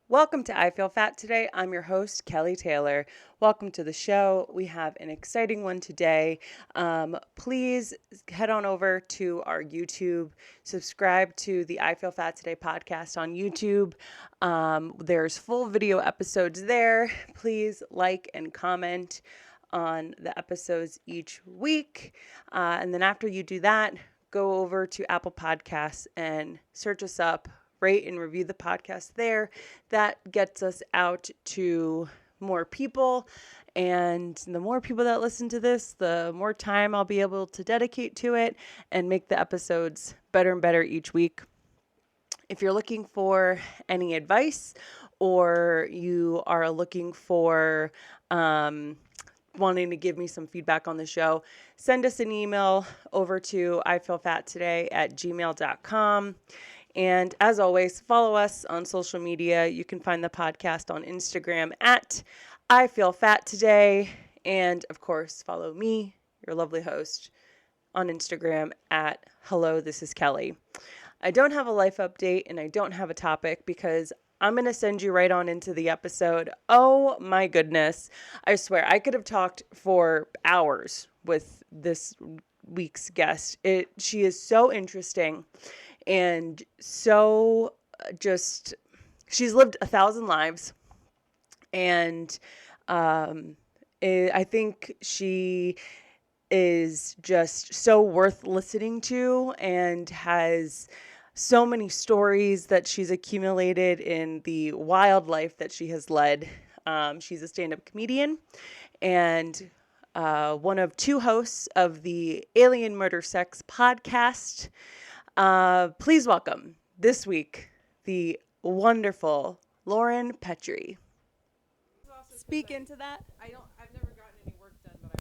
Welcome to I Feel Fat Today. I'm your host, Kelly Taylor. Welcome to the show. We have an exciting one today. Please head on over to our YouTube, subscribe to the I Feel Fat Today podcast on YouTube. There's full video episodes there. Please like and comment on the episodes each week. And then after you do that, go over to Apple Podcasts and search us up. Rate and review the podcast there. That gets us out to more people. And the more people that listen to this, the more time I'll be able to dedicate to it and make the episodes better and better each week. If you're looking for any advice or you are looking for wanting to give me some feedback on the show, send us an email over to ifeelfattoday@gmail.com. And as always, follow us on social media. You can find the podcast on Instagram at I Feel Fat Today. And of course, follow me, your lovely host, on Instagram at Hello, This is Kelly. I don't have a life update and I don't have a topic because I'm going to send you right on into the episode. Oh my goodness. I swear, I could have talked for hours with this week's guest. She is so interesting. And so she's lived 1,000 lives. And I think she is just so worth listening to and has so many stories that she's accumulated in the wild life that she has led. She's a stand-up comedian and one of two hosts of the Alien Murder Sex podcast. Please welcome this week the wonderful Lauryn Petrie. Speak into that. I've never gotten any work done, but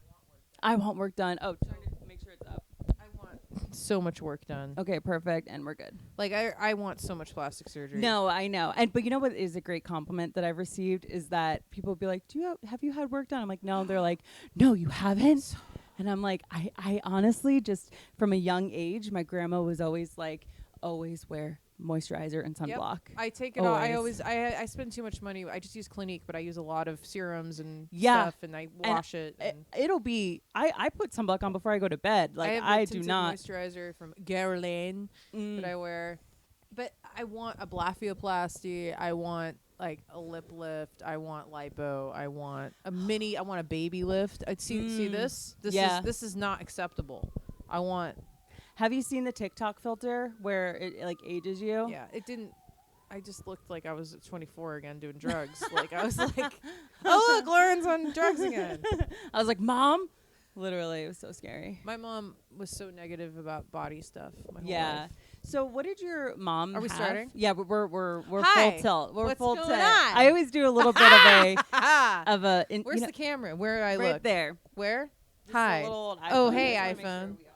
I want work done. Oh, trying to make sure it's up. I want so much work done. Okay, perfect, and we're good. Like I want so much plastic surgery. No, I know, but you know what is a great compliment that I've received is that people be like, have you had work done? I'm like, no. They're like, no, you haven't. And I'm like, I honestly just from a young age, my grandma was always like, always wear moisturizer and sunblock. Yep. I take it all. I spend too much money. I just use Clinique, but I use a lot of serums and stuff, and I wash it. It'll be. I put sunblock on before I go to bed. Like I do not moisturizer from Guerlain that I wear. But I want a blepharoplasty. I want like a lip lift. I want lipo. I want a baby lift. I'd see this. This is not acceptable. I want. Have you seen the TikTok filter where it like ages you? Yeah, it didn't. I just looked like I was 24 again doing drugs. Like I was like, oh look, Lauren's on drugs again. I was like, Mom. Literally, it was so scary. My mom was so negative about body stuff. My whole life. So what did your mom Are we have? starting? Yeah, we're Hi. full tilt. We're What's full going tilt. on? I always do a little bit of a. Where's the camera? Where do I right look? there. Where? Just Hi. a little old Oh, iPhone. hey, I just wanna iPhone. make sure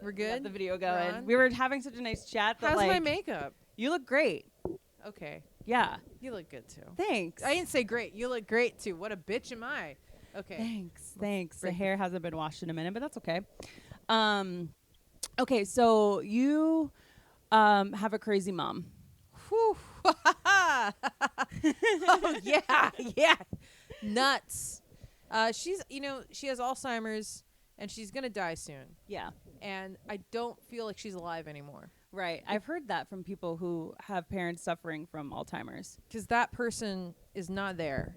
We're we good. got the video We're going. on? We were having such a nice chat. But How's like, my makeup? You look great. Okay. Yeah. You look good too. Thanks. I didn't say great. You look great too. What a bitch am I? Okay. Thanks. The break hair hasn't been washed in a minute, but that's okay. Okay, so you have a crazy mom. Whew. Oh yeah. Nuts. She has Alzheimer's and she's gonna die soon. Yeah. And I don't feel like she's alive anymore. Right. I've heard that from people who have parents suffering from Alzheimer's. Because that person is not there.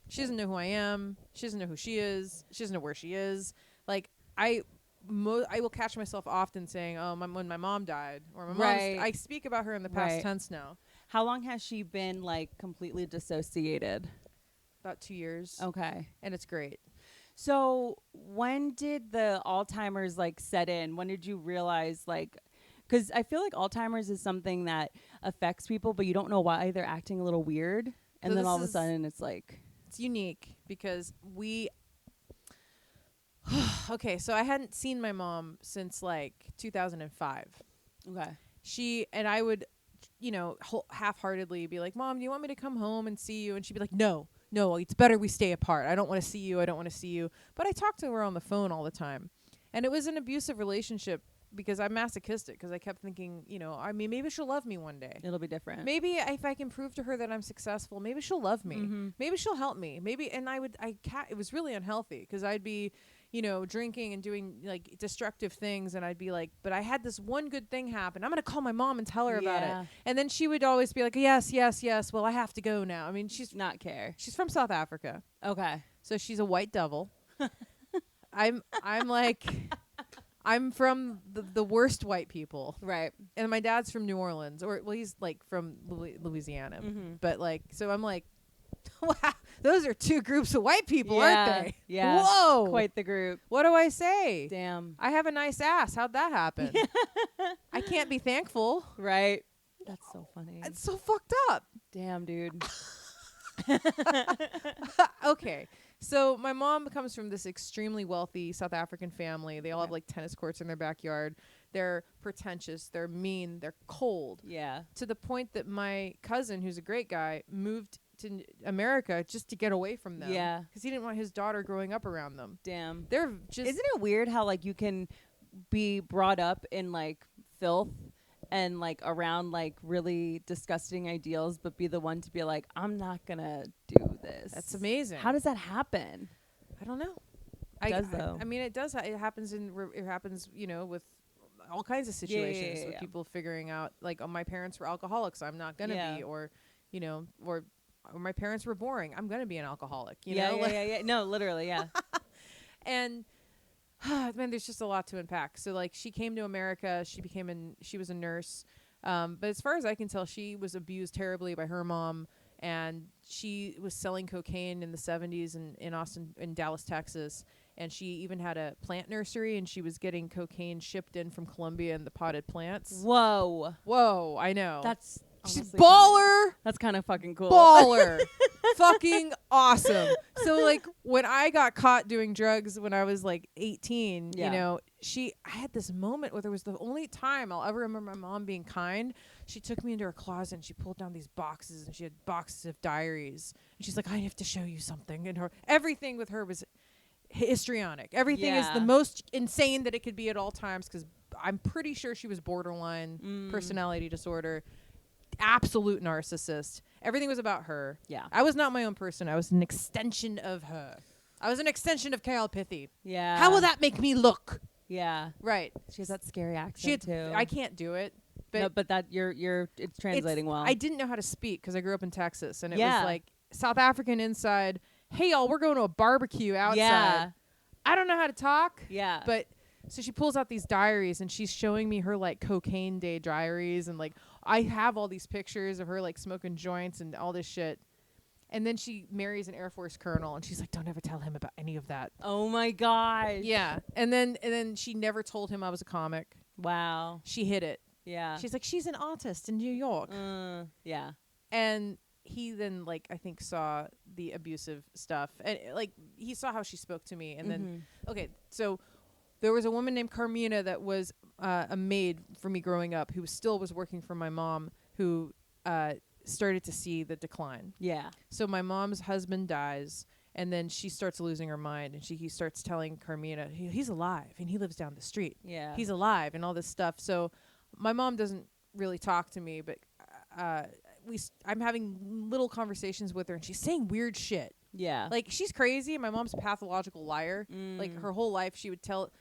She doesn't know who I am. She doesn't know who she is. She doesn't know where she is. Like, I will catch myself often saying, oh, when my mom died. Or my Right. I speak about her in the past Right. tense now. How long has she been, like, completely dissociated? About 2 years. Okay. And it's great. So when did the Alzheimer's, like, set in? When did you realize, like... Because I feel like Alzheimer's is something that affects people, but you don't know why they're acting a little weird. And So then this all of a is- sudden it's like... It's unique because we... Okay, so I hadn't seen my mom since, like, 2005. Okay. She and I would, half-heartedly be like, Mom, do you want me to come home and see you? And she'd be like, no, it's better we stay apart. I don't want to see you. But I talked to her on the phone all the time. And it was an abusive relationship because I'm masochistic, because I kept thinking, you know, I mean, maybe she'll love me one day. It'll be different. Maybe if I can prove to her that I'm successful, maybe she'll love me. Maybe she'll help me. Maybe, and it was really unhealthy, because I'd be, you know, drinking and doing like destructive things, and I'd be like, but I had this one good thing happen. I'm going to call my mom and tell her about it. And then she would always be like, yes, yes, yes. Well, I have to go now. I mean, she's not care. She's from South Africa. Okay. So she's a white devil. I'm like, I'm from the worst white people. Right. And my dad's from New Orleans, or well, he's like from Louisiana. But like, so I'm like, wow, those are two groups of white people, aren't they? Yeah. Whoa. Quite the group. What do I say? Damn. I have a nice ass. How'd that happen? I can't be thankful. Right. That's so funny. It's so fucked up. Damn, dude. Okay. So my mom comes from this extremely wealthy South African family. They all have like tennis courts in their backyard. They're pretentious. They're mean. They're cold. Yeah. To the point that my cousin, who's a great guy, moved to America just to get away from them. Yeah. Because he didn't want his daughter growing up around them. Damn. They're just... Isn't it weird how like you can be brought up in like filth and like around like really disgusting ideals, but be the one to be like, I'm not gonna do this. That's amazing. How does that happen? I don't know. It does though. I mean, it does. It happens it happens, you know, with all kinds of situations with people figuring out like, oh, my parents were alcoholics, I'm not gonna be, or, you know, or my parents were boring, I'm gonna be an alcoholic. You know? Yeah. No, literally, yeah. And man, there's just a lot to unpack. So like, she came to America. She was a nurse. But as far as I can tell, she was abused terribly by her mom, and she was selling cocaine in the 70s in Dallas, Texas. And she even had a plant nursery, and she was getting cocaine shipped in from Colombia in the potted plants. Whoa, I know. That's she's baller. That's kind of fucking cool. Baller. Fucking awesome. So like, when I got caught doing drugs when I was like 18, you know, I had this moment where it was the only time I'll ever remember my mom being kind. She took me into her closet and she pulled down these boxes, and she had boxes of diaries. And she's like, I have to show you something. And everything with her was histrionic. Everything is the most insane that it could be at all times, because I'm pretty sure she was borderline personality disorder. Absolute narcissist. Everything was about her. Yeah. I was not my own person. I was an extension of her. I was an extension of Carol Pithy. Yeah. How will that make me look? Yeah. Right. She has that scary accent too. I can't do it. But no, but that it's translating well. I didn't know how to speak because I grew up in Texas, and it was like South African inside. Hey y'all, we're going to a barbecue outside. Yeah. I don't know how to talk. Yeah. But so she pulls out these diaries, and she's showing me her like cocaine day diaries, and like I have all these pictures of her like smoking joints and all this shit. And then she marries an Air Force colonel, and she's like, don't ever tell him about any of that. Oh my gosh. Yeah. And then she never told him I was a comic. Wow. She hid it. Yeah. She's like, she's an artist in New York. Yeah. And he then like, I think, saw the abusive stuff, and like he saw how she spoke to me. And then, okay. So there was a woman named Carmina that was a maid for me growing up, who still was working for my mom, who started to see the decline. Yeah. So my mom's husband dies, and then she starts losing her mind, and he starts telling Carmina he's alive and he lives down the street. Yeah. He's alive and all this stuff. So my mom doesn't really talk to me, but I'm having little conversations with her, and she's saying weird shit. Yeah. Like, she's crazy. My mom's a pathological liar. Like, her whole life she would tell.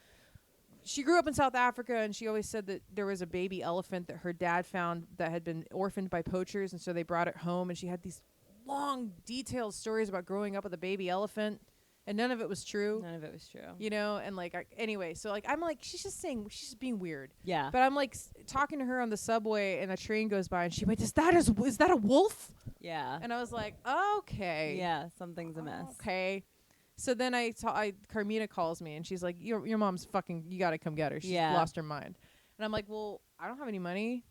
She grew up in South Africa, and she always said that there was a baby elephant that her dad found that had been orphaned by poachers, and so they brought it home, and she had these long, detailed stories about growing up with a baby elephant, and none of it was true. None of it was true. You know, and like, anyway, so like, I'm like, she's just being weird. Yeah. But I'm like talking to her on the subway, and a train goes by, and she went, is that a wolf? Yeah. And I was like, okay. Yeah, something's amiss. Okay. So then Carmina calls me, and she's like, your mom's fucking, you got to come get her. She's lost her mind. And I'm like, well, I don't have any money.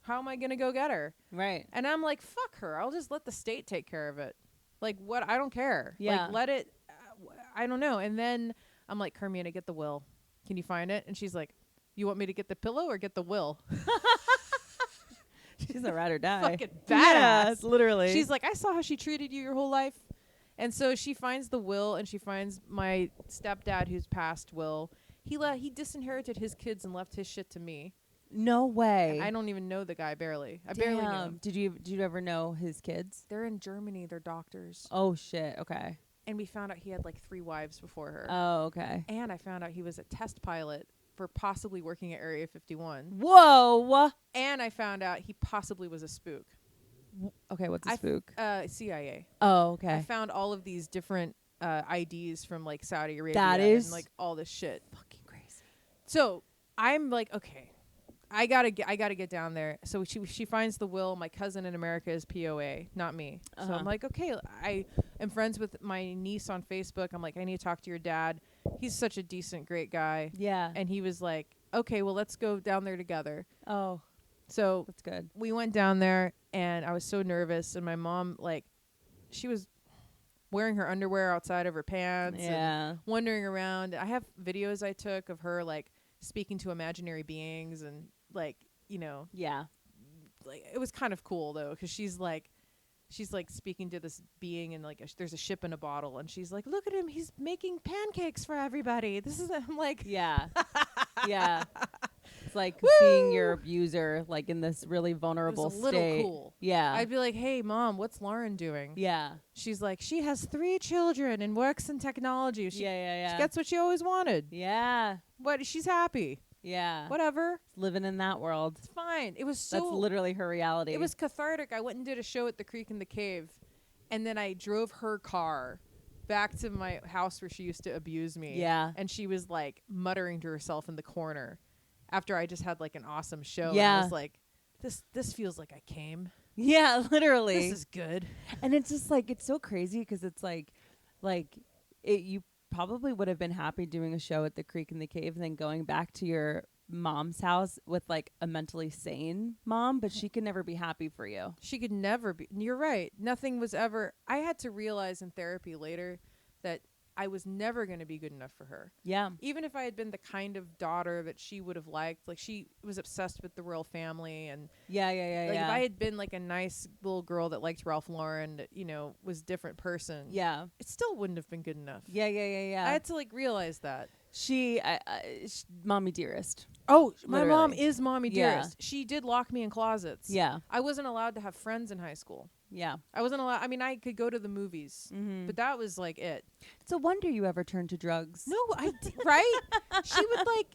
How am I going to go get her? Right. And I'm like, fuck her. I'll just let the state take care of it. Like, what? I don't care. Yeah. Like, let it, I don't know. And then I'm like, Carmina, get the will. Can you find it? And she's like, you want me to get the pillow or get the will? She's a ride or die. Fucking badass. Yeah, literally. She's like, I saw how she treated you your whole life. And so she finds the will, and she finds my stepdad, who's passed will. He disinherited his kids and left his shit to me. No way. And I don't even know the guy barely. I barely knew him. Did you ever know his kids? They're in Germany. They're doctors. Oh shit. Okay. And we found out he had like 3 wives before her. Oh, okay. And I found out he was a test pilot for possibly working at Area 51. Whoa. And I found out he possibly was a spook. Okay, what's a spook? CIA. Oh, okay. I found all of these different IDs from like Saudi Arabia. That is and, like all this shit. Fucking crazy. So I'm like, okay, I gotta get down there. So she finds the will. My cousin in America is POA, not me. So I'm like, okay, I am friends with my niece on Facebook. I'm like, I need to talk to your dad. He's such a decent, great guy. Yeah. And he was like, okay, well, let's go down there together. Oh, so that's good. We went down there, and I was so nervous. And my mom, like, she was wearing her underwear outside of her pants. Yeah. And wandering around. I have videos I took of her, like, speaking to imaginary beings and, like, you know. Yeah. Like, it was kind of cool, though, because she's like speaking to this being, and like there's a ship in a bottle, and she's like, look at him, he's making pancakes for everybody. This is I'm like, yeah. Yeah. It's like Woo! seeing your abuser like in this really vulnerable it was a little state. cool. Yeah. I'd be like, hey mom, what's Lauren doing? Yeah. She's like, she has 3 children and works in technology. She gets what she always wanted. Yeah. What, she's happy. Yeah. Whatever. Living in that world. It's fine. It was so That's literally her reality. It was cathartic. I went and did a show at the Creek in the Cave, and then I drove her car back to my house where she used to abuse me. Yeah. And she was like muttering to herself in the corner after I just had like an awesome show. Yeah. And I was like, this feels like I came. Yeah, literally. This is good. And it's just like, it's so crazy because it's like you probably would have been happy doing a show at the Creek in the Cave and then going back to your mom's house with like a mentally sane mom, but she could never be happy for you. She could never be. You're right. Nothing was ever. I had to realize in therapy later that I was never going to be good enough for her. Yeah. Even if I had been the kind of daughter that she would have liked, like she was obsessed with the royal family, and Yeah. like if I had been like a nice little girl that liked Ralph Lauren, that, you know, was a different person. Yeah. It still wouldn't have been good enough. Yeah. I had to like realize that. She, mommy dearest. Oh, my Literally. mom is mommy Yeah. dearest. She did lock me in closets. Yeah. I wasn't allowed to have friends in high school. Yeah. I wasn't allowed. I mean, I could go to the movies, but that was like it. It's a wonder you ever turned to drugs. No, I did, right? She would like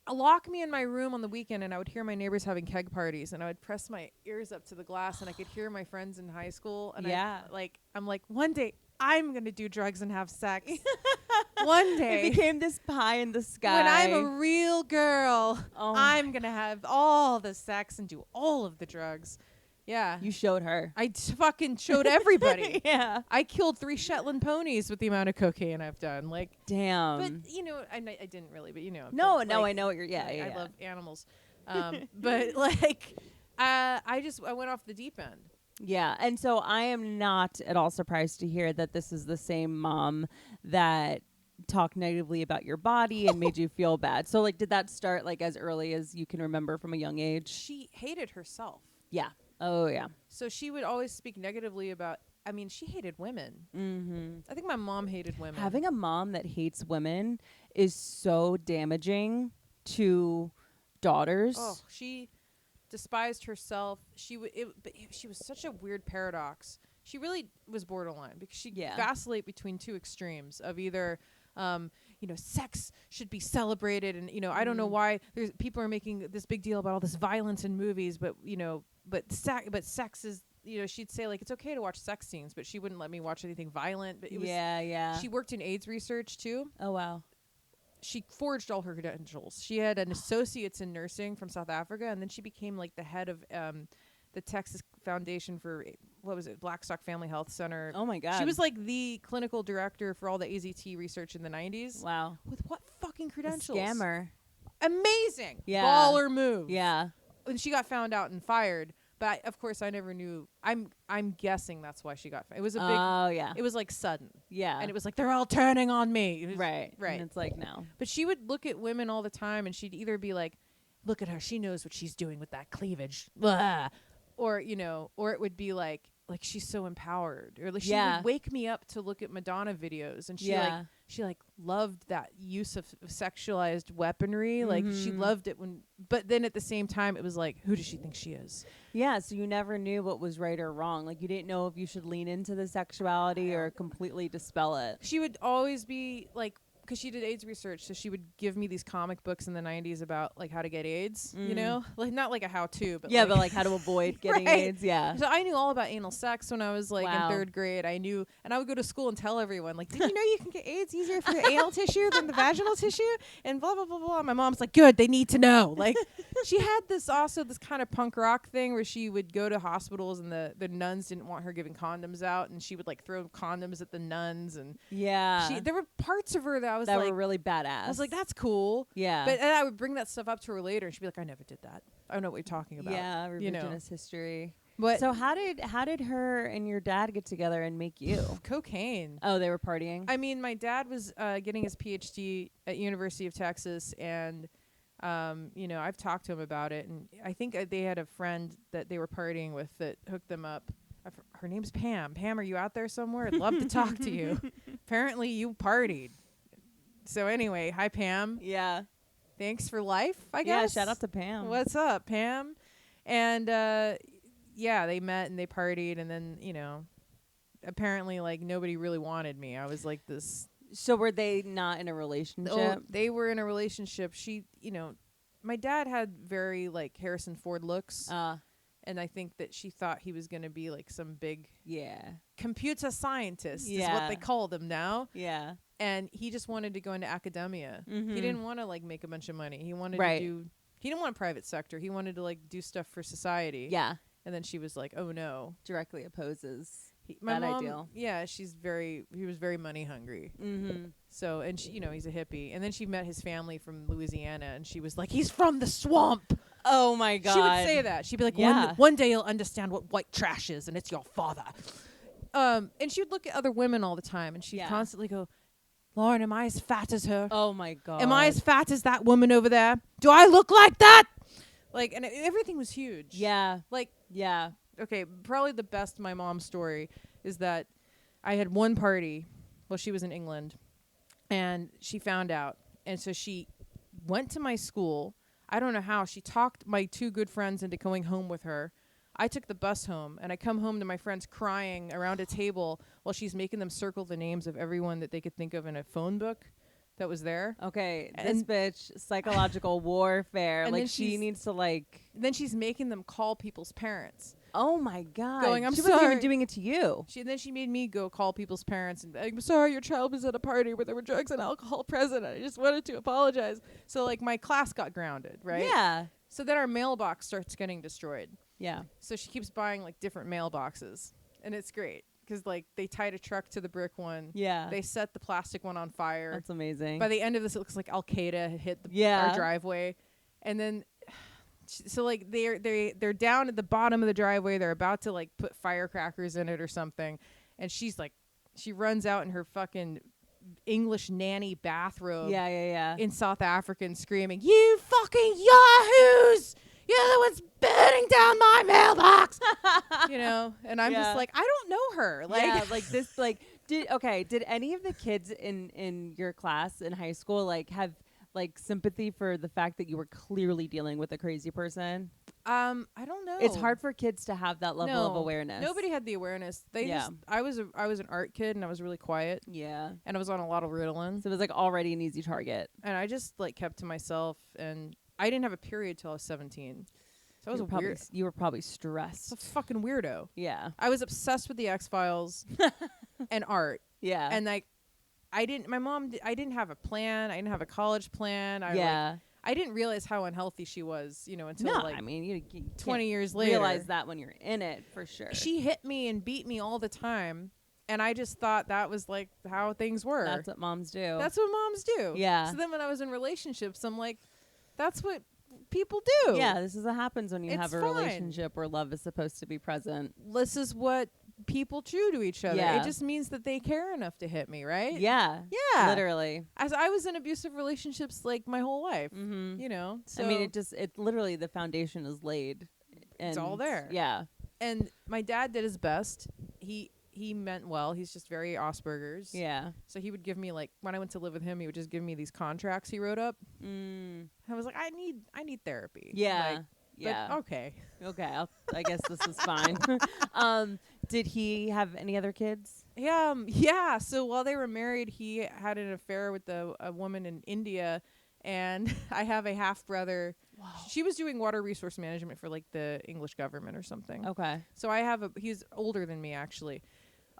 lock me in my room on the weekend, and I would hear my neighbors having keg parties, and I would press my ears up to the glass, and I could hear my friends in high school. And I'm like, one day I'm gonna do drugs and have sex. One day It became this pie in the sky. when I'm a real girl, I'm gonna have all the sex and do all of the drugs. Yeah. You showed her. I fucking showed everybody. Yeah. I killed 3 Shetland ponies with the amount of cocaine I've done. Like, damn. but you know, I didn't really, but you know. No, but, no, like, I know what you're. Yeah, I yeah. love animals, but like, I went off the deep end. Yeah, and so I am not at all surprised to hear that this is the same mom that talked negatively about your body and made you feel bad. So like, did that start like as early as you can remember from a young age? She hated herself. Yeah. Oh yeah. So she would always speak negatively about. I mean, she hated women. Mm-hmm. I think my mom hated women. Having a mom that hates women is so damaging to daughters. Oh, she despised herself. She was such a weird paradox. She really was borderline because she vacillate between 2 extremes of either, you know, sex should be celebrated, and you know, I don't know why people are making this big deal about all this violence in movies, but you know, but sex is. You know, she'd say like it's okay to watch sex scenes, but she wouldn't let me watch anything violent. But it was, She worked in AIDS research too. Oh wow. She forged all her credentials. She had an associate's in nursing from South Africa, and then she became like the head of the Texas Foundation for what was it, Blackstock Family Health Center. Oh my God. She was like the clinical director for all the AZT research in the 90s. Wow. With what fucking credentials? A scammer. Amazing. Yeah. Baller move. Yeah. And she got found out and fired. But of course, I never knew. I'm guessing that's why she got fired. It was a big. Oh yeah. It was like sudden. Yeah. And it was like they're all turning on me. Right. Right. And it's like no. But she would look at women all the time, and she'd either be like, "Look at her. She knows what she's doing with that cleavage," blah. Or you know, or it would be like, like she's so empowered, or like she Yeah. would wake me up to look at Madonna videos, and she like loved that use of sexualized weaponry. Like she loved it but then at the same time it was like, who does she think she is? Yeah, so you never knew what was right or wrong. Like you didn't know if you should lean into the sexuality or completely dispel it. She would always be like, because she did AIDS research, so she would give me these comic books in the 90s about like how to get AIDS, you know, like not like a how-to, but but like how to avoid getting Right. AIDS. Yeah. So I knew all about anal sex when I was like Wow. in 3rd grade. I knew, and I would go to school and tell everyone, like, did you know you can get AIDS easier for the anal tissue than the vaginal tissue? And blah, blah, blah, blah. My mom's like, good, they need to know. Like, she had this kind of punk rock thing where she would go to hospitals and the nuns didn't want her giving condoms out, and she would like throw condoms at the nuns. And Yeah. there were parts of her that I was that like, were really badass. I was like, that's cool. yeah. But and I would bring that stuff up to her later, and she'd be like, I never did that. I don't know what you're talking about. yeah, you know. revisionist history. But So how did her and your dad get together and make you? cocaine. Oh, they were partying. I mean, my dad was getting his PhD at University of Texas, and you know, I've talked to him about it, and I think they had a friend that they were partying with that hooked them up. Her name's Pam. Pam, are you out there somewhere? I'd love to talk to you. Apparently, you partied. So anyway, hi Pam. yeah. Thanks for life, I Yeah. guess. Shout out to Pam. What's up, Pam? And yeah, they met and they partied, and then, you know, apparently like nobody really wanted me. I was like this. So were they not in a relationship? Oh, they were in a relationship. She, you know, my dad had very like Harrison Ford looks, and I think that she thought he was going to be like some big yeah. computer scientist is Yeah. what they call them now. Yeah. And he just wanted to go into academia. Mhm. He didn't want to like make a bunch of money. He wanted Right. to do. He didn't want private sector. He wanted to like do stuff for society. Yeah. And then she was like, "Oh no." Directly opposes My that mom, ideal. yeah, he was very money hungry. Mm-hmm. So, and she, you know, he's a hippie. And then she met his family from Louisiana, and she was like, he's from the swamp. Oh my God. She would say that. She'd be like, Yeah. one day you'll understand what white trash is, and it's your father. And she would look at other women all the time, and she'd Yeah. constantly go, Lauren, am I as fat as her? Oh my God. Am I as fat as that woman over there? Do I look like that? Like, and everything was huge. Yeah. Like, Yeah. okay, probably the best my mom's story is that I had one party while she was in England, and she found out. And so she went to my school. I don't know how. She talked my 2 good friends into going home with her. I took the bus home, and I come home to my friends crying around a table while she's making them circle the names of everyone that they could think of in a phone book that was there. Okay. This And- bitch, psychological warfare. And Like then she she's- needs to like. Then she's making them call people's parents. Oh my God. Going, "I'm she wasn't even sorry." doing it to you. Then she made me go call people's parents and be like, I'm sorry, your child was at a party where there were drugs and alcohol present. I just wanted to apologize. So like my class got grounded, right? Yeah. So then our mailbox starts getting destroyed. Yeah. So she keeps buying like different mailboxes, and it's great because like they tied a truck to the brick one. Yeah. They set the plastic one on fire. That's amazing. By the end of this, it looks like Al Qaeda had hit Yeah. our driveway, and then. So like they're down at the bottom of the driveway. They're about to like put firecrackers in it or something, and she runs out in her fucking English nanny bathrobe. Yeah. Yeah. Yeah. In South African, screaming, "You fucking yahoos! You're the ones burning down my mailbox!" You know, and I'm Yeah. just like, I don't know her. Like, yeah, like this. Like, did any of the kids in your class in high school like have like sympathy for the fact that you were clearly dealing with a crazy person? I don't know. It's hard for kids to have that level of No, awareness. Nobody had the awareness. Yeah. I was an art kid, and I was really quiet, Yeah. and I was on a lot of Ritalin, So it was like already an easy target. and I just like kept to myself, and I didn't have a period till I was 17. So I was You were probably a stressed. fucking weirdo. Yeah. I was obsessed with the X-Files and art. Yeah. And like, I didn't have a plan. I didn't have a college plan. I didn't realize how unhealthy she was, you know, until no, like I mean you 20 can't years later. realize that when you're in it for sure. She hit me and beat me all the time. And I just thought that was like how things were. That's what moms do. That's what moms do. Yeah. So then when I was in relationships, I'm like, that's what people do. Yeah, this is what happens when you It's have a fine. relationship where love is supposed to be present. This is what people do to each other. Yeah. It just means that they care enough to hit me, right? Yeah. Yeah. Literally. As I was in abusive relationships like my whole life, Mm-hmm. you know. So I mean, it literally the foundation is laid. And all there. Yeah. And my dad did his best. He meant well. He's just very Asperger's. Yeah. So he would give me, like, when I went to live with him, he would just give me these contracts he wrote up. I was like, I need therapy. Yeah. Like, Yeah. but okay. Okay. I guess this is fine. Did he have any other kids? Yeah. So while they were married, he had an affair with a woman in India, and I have a half brother. Wow. She was doing water resource management for like the English government or something. Okay. So I have he's older than me actually.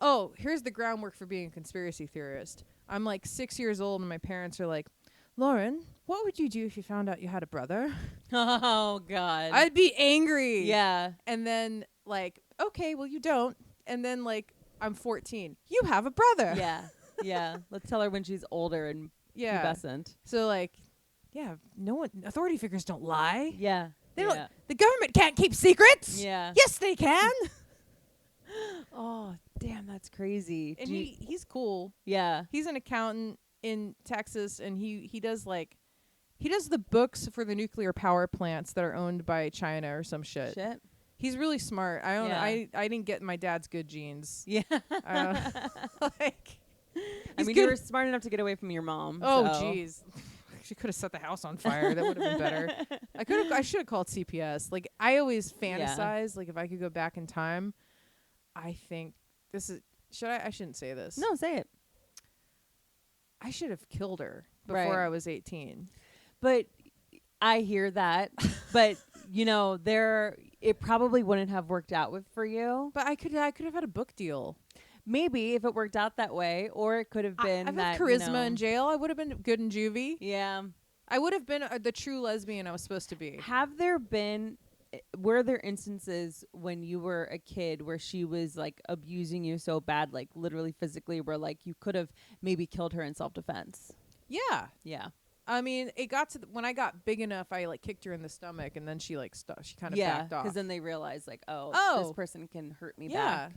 Oh, here's the groundwork for being a conspiracy theorist. I'm like 6 years old, and my parents are like, Lauren, what would you do if you found out you had a brother? Oh God. I'd be angry. Yeah. And then like, okay, well you don't. And then like, I'm 14. You have a brother. Yeah. Yeah. Let's tell her when she's older and Yeah. pubescent. So like, yeah, no one, authority figures don't lie. Yeah. They yeah. don't. The government can't keep secrets. Yeah. Yes, they can. Oh, damn, that's crazy. And he's cool. Yeah. He's an accountant in Texas, and he does like, he does the books for the nuclear power plants that are owned by China or some shit. He's really smart. I don't know. I didn't get my dad's good genes. Yeah. Like, I mean, you were smart enough to get away from your mom. Oh, so. jeez. She could have set the house on fire. That would have been better. I should have called CPS. Like, I always fantasize, like, if I could go back in time, I think this is, I shouldn't say this. No, say it. I should have killed her before I was 18. But I hear that. But, you know, it probably wouldn't have worked out for you. But I could have had a book deal. Maybe if it worked out that way, or it could have been I've that had charisma in jail. I would have been good in juvie. Yeah. I would have been the true lesbian I was supposed to be. Were there instances when you were a kid where she was like abusing you so bad, like literally physically, where like you could have maybe killed her in self-defense? Yeah. Yeah. I mean, it got to when I got big enough, I like kicked her in the stomach, and then she like she kind of backed off. Because then they realized like, oh, this person can hurt me back.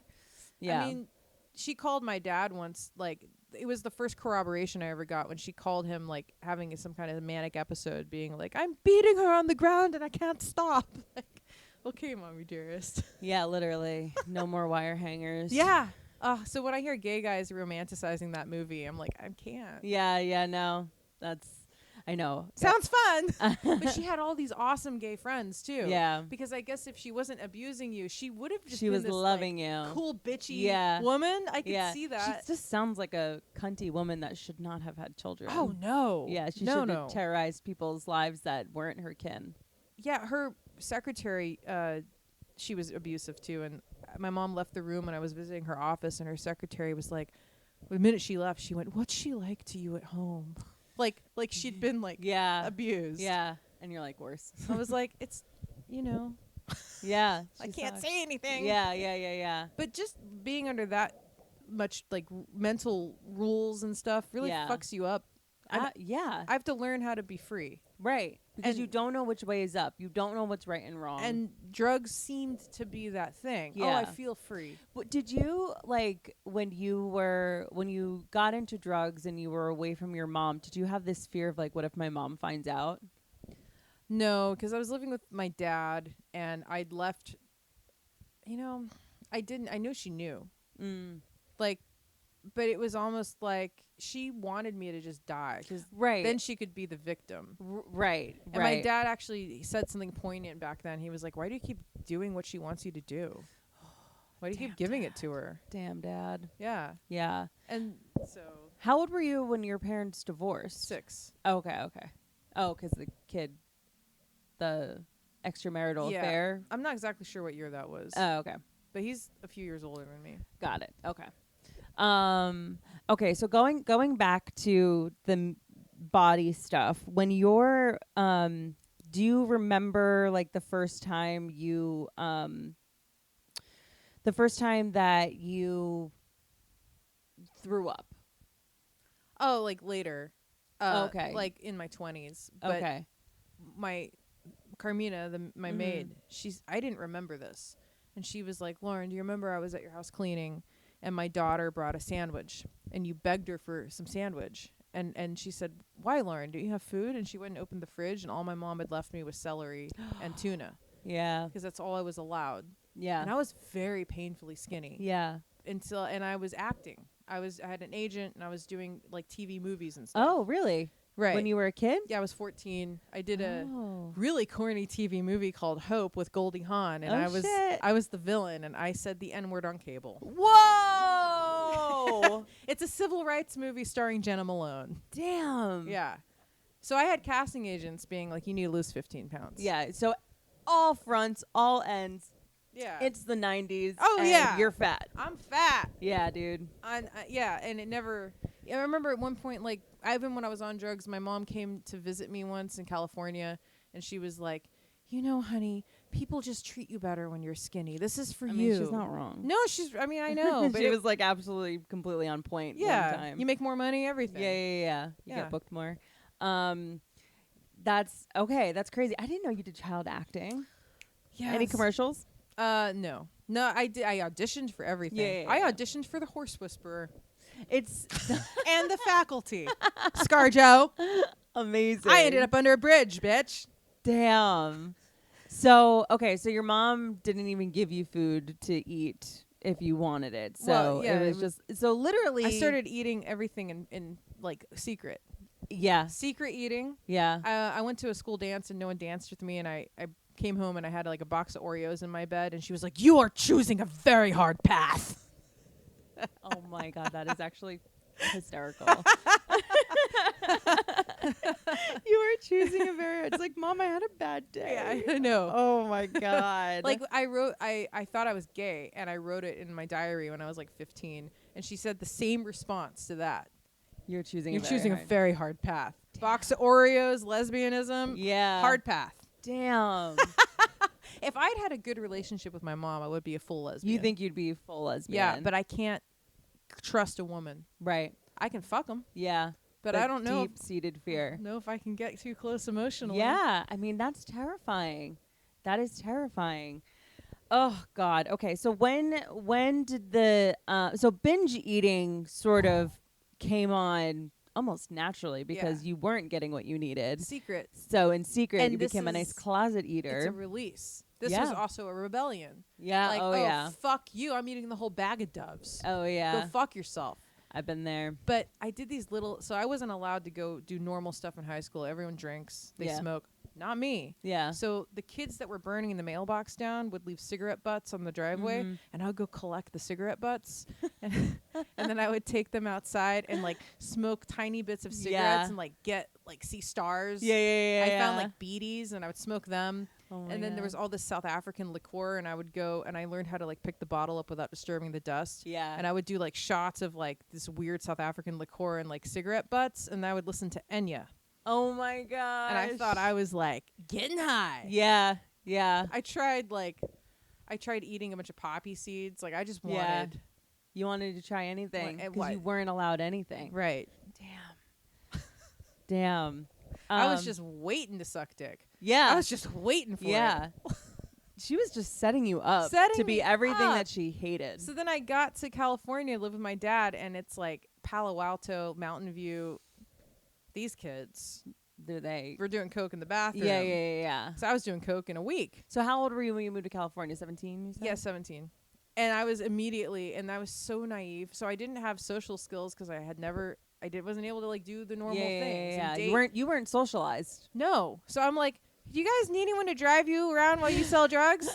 Yeah. I mean, she called my dad once, like, it was the first corroboration I ever got when she called him, like, having some kind of manic episode, being like, I'm beating her on the ground and I can't stop. Like, okay, mommy dearest. Yeah, literally. No more wire hangers. Yeah. So when I hear gay guys romanticizing that movie, I'm like, I can't. Yeah, no. I know. Sounds fun. But she had all these awesome gay friends too. Yeah. Because I guess if she wasn't abusing you, she would have just she been was this, loving like, you. cool bitchy woman. I could see that. She just sounds like a cunty woman that should not have had children. Oh no. Yeah, she should have terrorized people's lives that weren't her kin. Yeah, her secretary, she was abusive too, and my mom left the room and I was visiting her office, and her secretary was like, the minute she left, she went, "What's she like to you at home?" Like she'd been like abused. Yeah. And you're like, worse. I was like, it's, you know. Yeah. I can't say anything. Yeah. But just being under that much like mental rules and stuff really fucks you up. Yeah. I have to learn how to be free. Right. Because you don't know which way is up. You don't know what's right and wrong. And drugs seemed to be that thing. Yeah. Oh, I feel free. But did you, like, when you got into drugs and you were away from your mom, did you have this fear of, like, what if my mom finds out? No, because I was living with my dad, and I'd left, you know, I knew she knew. Like, but it was almost like she wanted me to just die, because then she could be the victim. Right. And my dad actually said something poignant back then. He was like, why do you keep doing what she wants you to do? Why do you keep giving it to her? Damn, Dad. Yeah. Yeah. And so. How old were you when your parents divorced? 6. Okay. Oh, because the extramarital affair? I'm not exactly sure what year that was. Oh, okay. But he's a few years older than me. Got it. Okay. Okay, so going back to the body stuff, when you're do you remember like the first time that you threw up? Oh, like later. Okay. Like in my 20s. But okay. My Carmina, my maid, I didn't remember this. And she was like, Lauren, do you remember I was at your house cleaning and my daughter brought a sandwich and you begged her for some sandwich? And she said, why, Lauren? Do you have food? And she went and opened the fridge, and all my mom had left me was celery and tuna. Yeah. Because that's all I was allowed. Yeah. And I was very painfully skinny. Yeah. And I was acting. I had an agent and I was doing like TV movies and stuff. Oh, really? Right. When you were a kid? Yeah, I was 14. I did a Oh. really corny TV movie called Hope with Goldie Hawn, and Oh, shit. I was the villain, and I said the N-word on cable. Whoa! It's a civil rights movie starring Jenna Malone. Damn. Yeah. So I had casting agents being like, you need to lose 15 pounds. Yeah. So all fronts, all ends. Yeah. It's the 90s. Oh, and yeah. You're fat. I'm fat. Yeah, dude. Yeah, and it never. I remember at one point, like, even when I was on drugs, my mom came to visit me once in California, and she was like, you know, honey, people just treat you better when you're skinny. This is for I you. mean, she's not wrong. No, I mean, I know. But she was like absolutely, completely on point. yeah, one time. you make more money, everything. Yeah. You Yeah. get booked more. That's okay. That's crazy. I didn't know you did child acting. Yeah. Any commercials? No. I did. I auditioned for everything. Yeah. I auditioned for the Horse Whisperer It's and the Faculty. ScarJo. amazing. I ended up under a bridge, bitch. Damn. So, okay, so your mom didn't even give you food to eat if you wanted it. So Well, yeah, it was just so literally I started eating everything in like secret. Yeah. Secret eating. Yeah. I went to a school dance and no one danced with me, and I came home and I had like a box of Oreos in my bed, and she was like, "You are choosing a very hard path." Oh my god, that is actually hysterical. You were choosing a very it's like, Mom, I had a bad day. Yeah, I know. Oh my god. Like I thought I was gay, and I wrote it in my diary when I was like 15, and she said the same response to that. You're choosing You're a very choosing hard. a very hard path. Box of Oreos, lesbianism, Yeah. hard path. Damn. If I'd had a good relationship with my mom, I would be a full lesbian. You think you'd be full lesbian? Yeah, but I can't trust a woman. right. I can fuck them, Yeah. but The I don't know. deep-seated fear. Know if I can get too close emotionally. Yeah, I mean that's terrifying. That is terrifying. Oh God. Okay, so when did the so binge eating sort of came on almost naturally because you weren't getting what you needed. Secret. So in secret, And you this became a nice is- closet It's eater. a release. This Yeah. was also a rebellion. Yeah. Like, oh yeah. fuck you. I'm eating the whole bag of Doves. Oh yeah. Go fuck yourself. I've been there. But I did these little. So I wasn't allowed to go do normal stuff in high school. Everyone drinks. They Yeah. smoke. Not me. Yeah. So the kids that were burning the mailbox down would leave cigarette butts on the driveway, Mhm. and I would go collect the cigarette butts, and then I would take them outside and like smoke tiny bits of cigarettes Yeah. and like see stars. Yeah. I found like beaties and I would smoke them. Oh my And then there was God. all this South African liqueur, and I would go and I learned how to like pick the bottle up without disturbing the dust. Yeah. And I would do like shots of like this weird South African liqueur and like cigarette butts, and I would listen to Enya. Oh my God. And I thought I was like getting high. Yeah. Yeah. I tried eating a bunch of poppy seeds. Like I just Yeah. wanted. You wanted to try anything What- because you what? weren't allowed anything. Right. Damn. I was just waiting to suck dick. Yeah. I was just waiting for yeah. it. She was just setting you up Setting to be me everything up. that she hated. So then I got to California, live with my dad, and it's like Palo Alto, Mountain View. These kids Do they? were doing coke in the bathroom. Yeah. So I was doing coke in a week. So how old were you when you moved to California? 17, you said? Yeah, 17. And I was immediately, and I was so naive. So I didn't have social skills because wasn't able to like do the normal things. and Yeah. date. You weren't socialized. No. So I'm like, do you guys need anyone to drive you around while you sell drugs?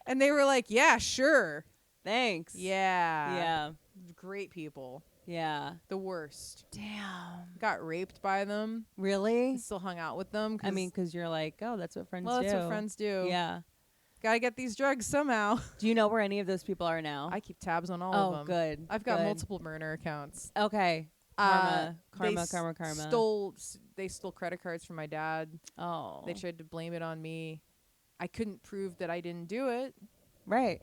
And they were like, yeah, sure. Thanks. Yeah. Yeah. Great people. Yeah. The worst. Damn. Got raped by them. Really? Still hung out with them. I mean, because you're like, oh, that's what friends do. that's what friends do. Yeah. Gotta get these drugs somehow. Do you know where any of those people are now? I keep tabs on all oh, of them. good. I've got good. multiple burner accounts. Okay. They Karma. They stole credit cards from my dad. Oh. They tried to blame it on me. I couldn't prove that I didn't do it. Right.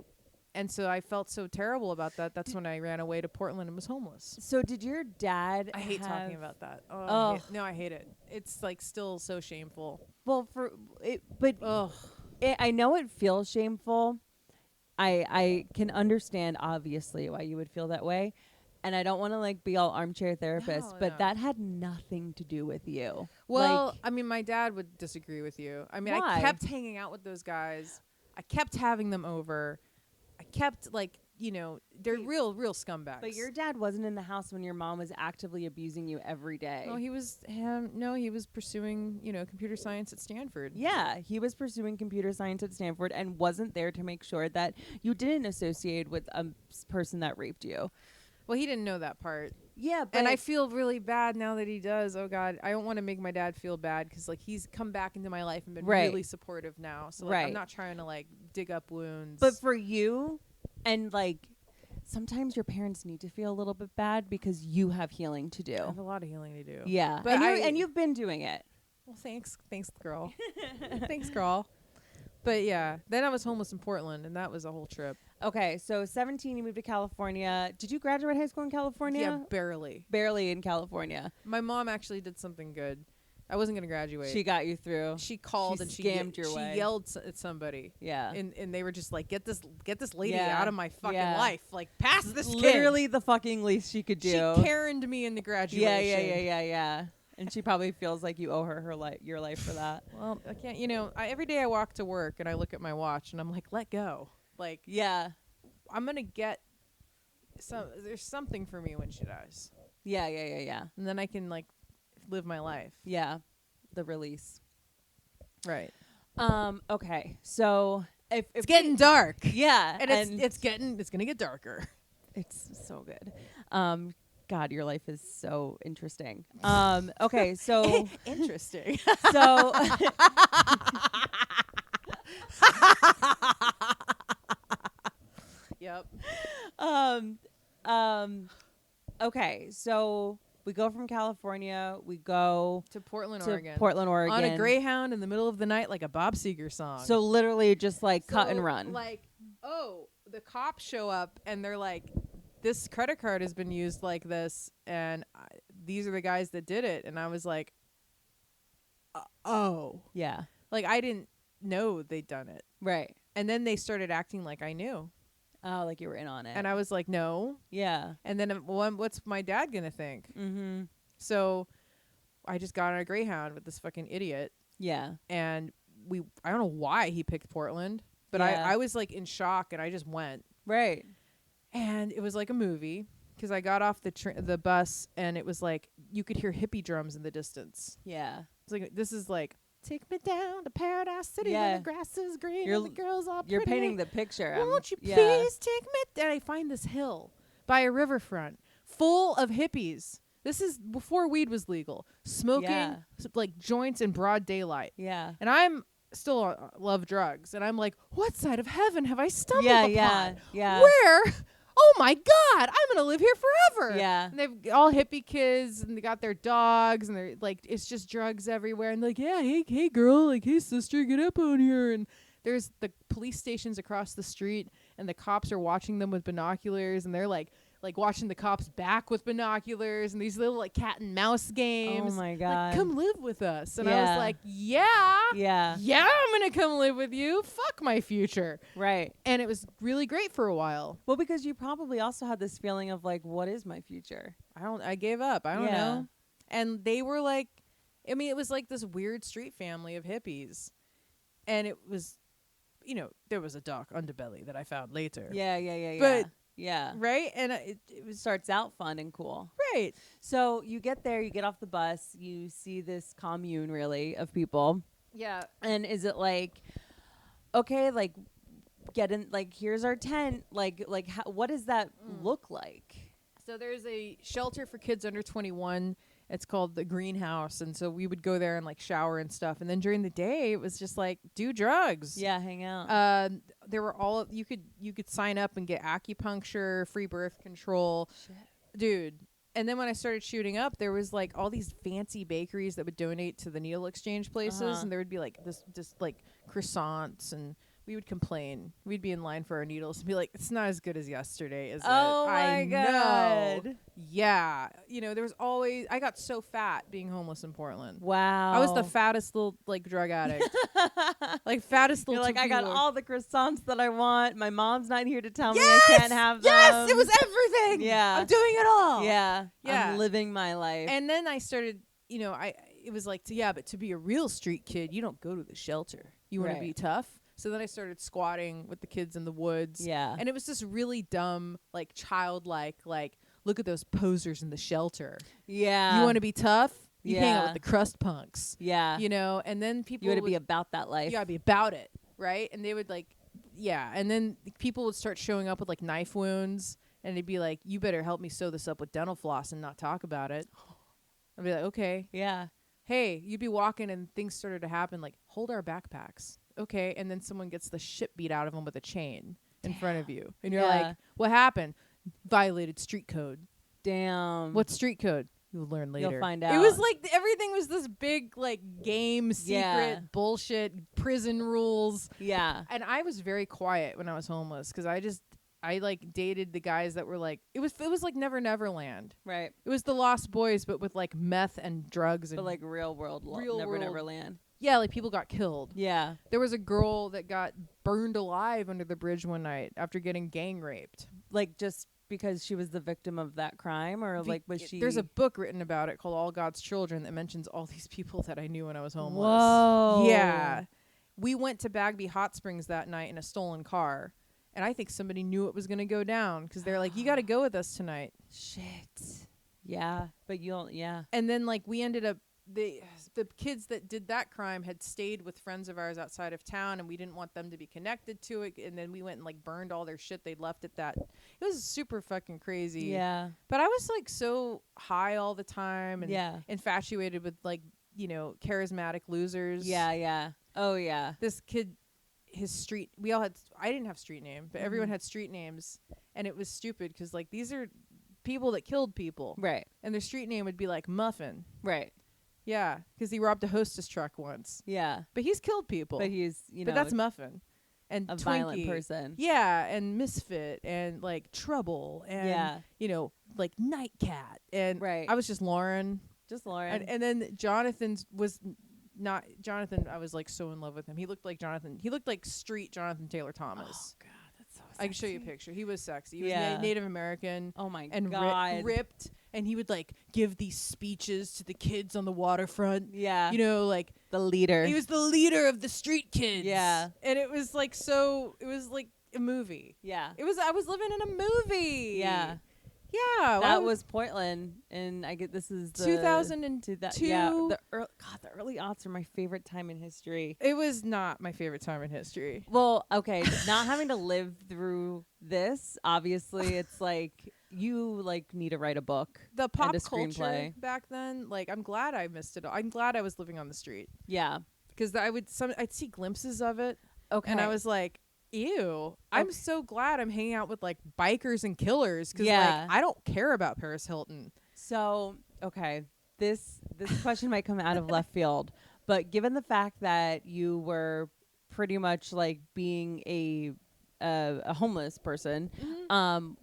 And so I felt so terrible about that. That's when I ran away to Portland and was homeless. So did your dad I hate talking have- about that. Oh. I hate it. It's like still so shameful. Well, but Ugh. I know it feels shameful. I can understand obviously why you would feel that way, and I don't want to like be all armchair therapist, No, but no. that had nothing to do with you. Well, Like, I mean, my dad would disagree with you. I mean, Why? I kept hanging out with those guys. I kept having them over. I kept like, they're real scumbags. But your dad wasn't in the house when your mom was actively abusing you every day. No, he was pursuing, computer science at Stanford. Yeah, he was pursuing computer science at Stanford and wasn't there to make sure that you didn't associate with a person that raped you. Well, he didn't know that part. Yeah, but and I feel really bad now that he does. Oh God, I don't want to make my dad feel bad because like he's come back into my life and been really supportive now. So like, I'm not trying to like dig up wounds. But for you, and like sometimes your parents need to feel a little bit bad because you have healing to do. I have a lot of healing to do. Yeah, but and you've been doing it. Well, thanks, girl. Thanks, girl. But yeah, then I was homeless in Portland, and that was a whole trip. Okay, so 17, you moved to California. Did you graduate high school in California? Yeah, barely. Barely in California. My mom actually did something good. I wasn't going to graduate. She got you through. She called she and scammed your way. She yelled at somebody. Yeah. And they were just like, get this lady out of my fucking life. Like, pass this kid. Literally the fucking least she could do. She Karen'd me in the graduation. Yeah. And she probably feels like you owe her your life for that. Well, I can't, every day I walk to work and I look at my watch and I'm like, let go. Like, yeah. I'm going to get there's something for me when she dies. Yeah. And then I can like live my life. Yeah. The release. Right. Okay. So if it's getting dark. Yeah. And it's going to get darker. It's so good. God, your life is so interesting. Okay, so interesting. So Yep. Okay, so we go from California, we go to Portland, Oregon. On a Greyhound in the middle of the night like a Bob Seger song. So literally just like cut and run. Like, the cops show up and they're like, this credit card has been used like this, and these are the guys that did it. And I was like, oh. Yeah. Like, I didn't know they'd done it. Right. And then they started acting like I knew. Oh, like you were in on it. And I was like, no. Yeah. And then what's my dad going to think? Mm-hmm. So I just got on a Greyhound with this fucking idiot. Yeah. And I don't know why he picked Portland, but I was like in shock and I just went. Right. And it was like a movie because I got off the bus and it was like you could hear hippie drums in the distance. Yeah. It's like, this is like, take me down to Paradise City where the grass is green and the girls all pretty. You're painting the picture. Won't you please take me? And I find this hill by a riverfront full of hippies. This is before weed was legal. Smoking like joints in broad daylight. Yeah. And I'm still love drugs. And I'm like, what side of heaven have I stumbled upon? Yeah. Where? Oh my God, I'm gonna live here forever. Yeah. And they've all hippie kids and they got their dogs and they're like, it's just drugs everywhere. And like, yeah, hey girl, like, hey sister, get up on here. And there's the police stations across the street and the cops are watching them with binoculars and they're like watching the cops back with binoculars and these little like cat and mouse games. Oh my God. Like, come live with us. And I was like, yeah, I'm gonna come live with you. Fuck my future. Right. And it was really great for a while. Well, because you probably also had this feeling of like, what is my future? I gave up. I don't know. And they were like, I mean, it was like this weird street family of hippies. And it was, there was a dark underbelly that I found later. Yeah. But yeah. Right? And it starts out fun and cool. Right. So you get there, you get off the bus, you see this commune really of people. Yeah. And is it like, okay, like get in, like here's our tent, like what does that look like? So there's a shelter for kids under 21. It's called the Greenhouse, and so we would go there and like shower and stuff. And then during the day, it was just like do drugs. Yeah, hang out. There were you could sign up and get acupuncture, free birth control, dude. And then when I started shooting up, there was like all these fancy bakeries that would donate to the needle exchange places, and there would be like this just like croissants and. We would complain. We'd be in line for our needles and be like, it's not as good as yesterday, is it? Oh, my God. Know. Yeah. There was always... I got so fat being homeless in Portland. Wow. I was the fattest little, like, drug addict. Like, fattest little... You're like, I got all the croissants that I want. My mom's not here to tell me yes! I can't have them. Yes! It was everything! Yeah. I'm doing it all! Yeah. I'm living my life. And then I started, it was like, but to be a real street kid, you don't go to the shelter. You want to be tough? So then I started squatting with the kids in the woods. Yeah. And it was this really dumb, like childlike, like, look at those posers in the shelter. Yeah. You want to be tough? You hang out Yeah. with the crust punks. Yeah. You know, and then people You got to would be about that life. you gotta be about it, right? And they would like, yeah. And then people would start showing up with like knife wounds, and they'd be like, "You better help me sew this up with dental floss and not talk about it." I'd be like, "Okay." Yeah. Hey, you'd be walking, and things started to happen. Like, hold our backpacks, okay? And then someone gets the shit beat out of them with a chain in front of you, and you're Yeah. like, "What happened? Violated street code." Damn. What street code? You'll learn later. You'll find It was out. like everything was this big like game secret Yeah. bullshit prison rules. Yeah. And I was very quiet when I was homeless because I like dated the guys that were like it was like Never Land. Right. It was the Lost Boys but with like meth and drugs and But like real world, Real Never world. Neverland. yeah, like people got killed. Yeah. There was a girl that got burned alive under the bridge one night after getting gang raped. Like just because she was the victim of that crime, or like was she? There's a book written about it called All God's Children that mentions all these people that I knew when I was homeless. Whoa. Yeah. We went to Bagby Hot Springs that night in a stolen car. And I think somebody knew it was going to go down because they're like, you got to go with us tonight. Shit. Yeah. But yeah. And then like we ended up, the kids that did that crime had stayed with friends of ours outside of town, and we didn't want them to be connected to it. And then we went and like burned all their shit they'd left at that. It was super fucking crazy. Yeah. But I was like so high all the time and Yeah. infatuated with like, you know, charismatic losers. Yeah. Yeah. Oh yeah. This kid, his street, we all had, I didn't have street name, but everyone had street names. And it was stupid because like these are people that killed people. Right. And their street name would be like Muffin. Right. Yeah, because he robbed a Hostess truck once. Yeah. But he's killed people. But he's But that's Muffin. And a Twinkie. violent person. Yeah, and Misfit and like Trouble and Yeah. you know, like Nightcat. And Right. I was just Lauren. Just Lauren. And then Jonathan's was not Jonathan. I was like so in love with him. He looked like Jonathan. He looked like street Jonathan Taylor Thomas. God, that's so. I can show you a picture. He was sexy. He was Yeah. Native American. Oh my And God. ripped, and he would like give these speeches to the kids on the waterfront. Yeah. You know, like the leader. he was the leader of the street kids. Yeah. And it was like so. It was like a movie. Yeah. It was. I was living in a movie. Yeah. Yeah. That was Portland, and I get this is the 2002. Yeah, the early aughts are my favorite time in history. It was not my favorite time in history. Well, okay, not having to live through this, obviously, it's like you like need to write a book. The pop a culture screenplay. back then, like I'm glad I missed it. I'm glad I was living on the street Yeah. because I'd see glimpses of it, Okay. and I was like, ew. I'm so glad I'm hanging out with like bikers and killers because Yeah. like I don't care about Paris Hilton. So, okay, this question might come out of left field, but given the fact that you were pretty much like being a homeless person,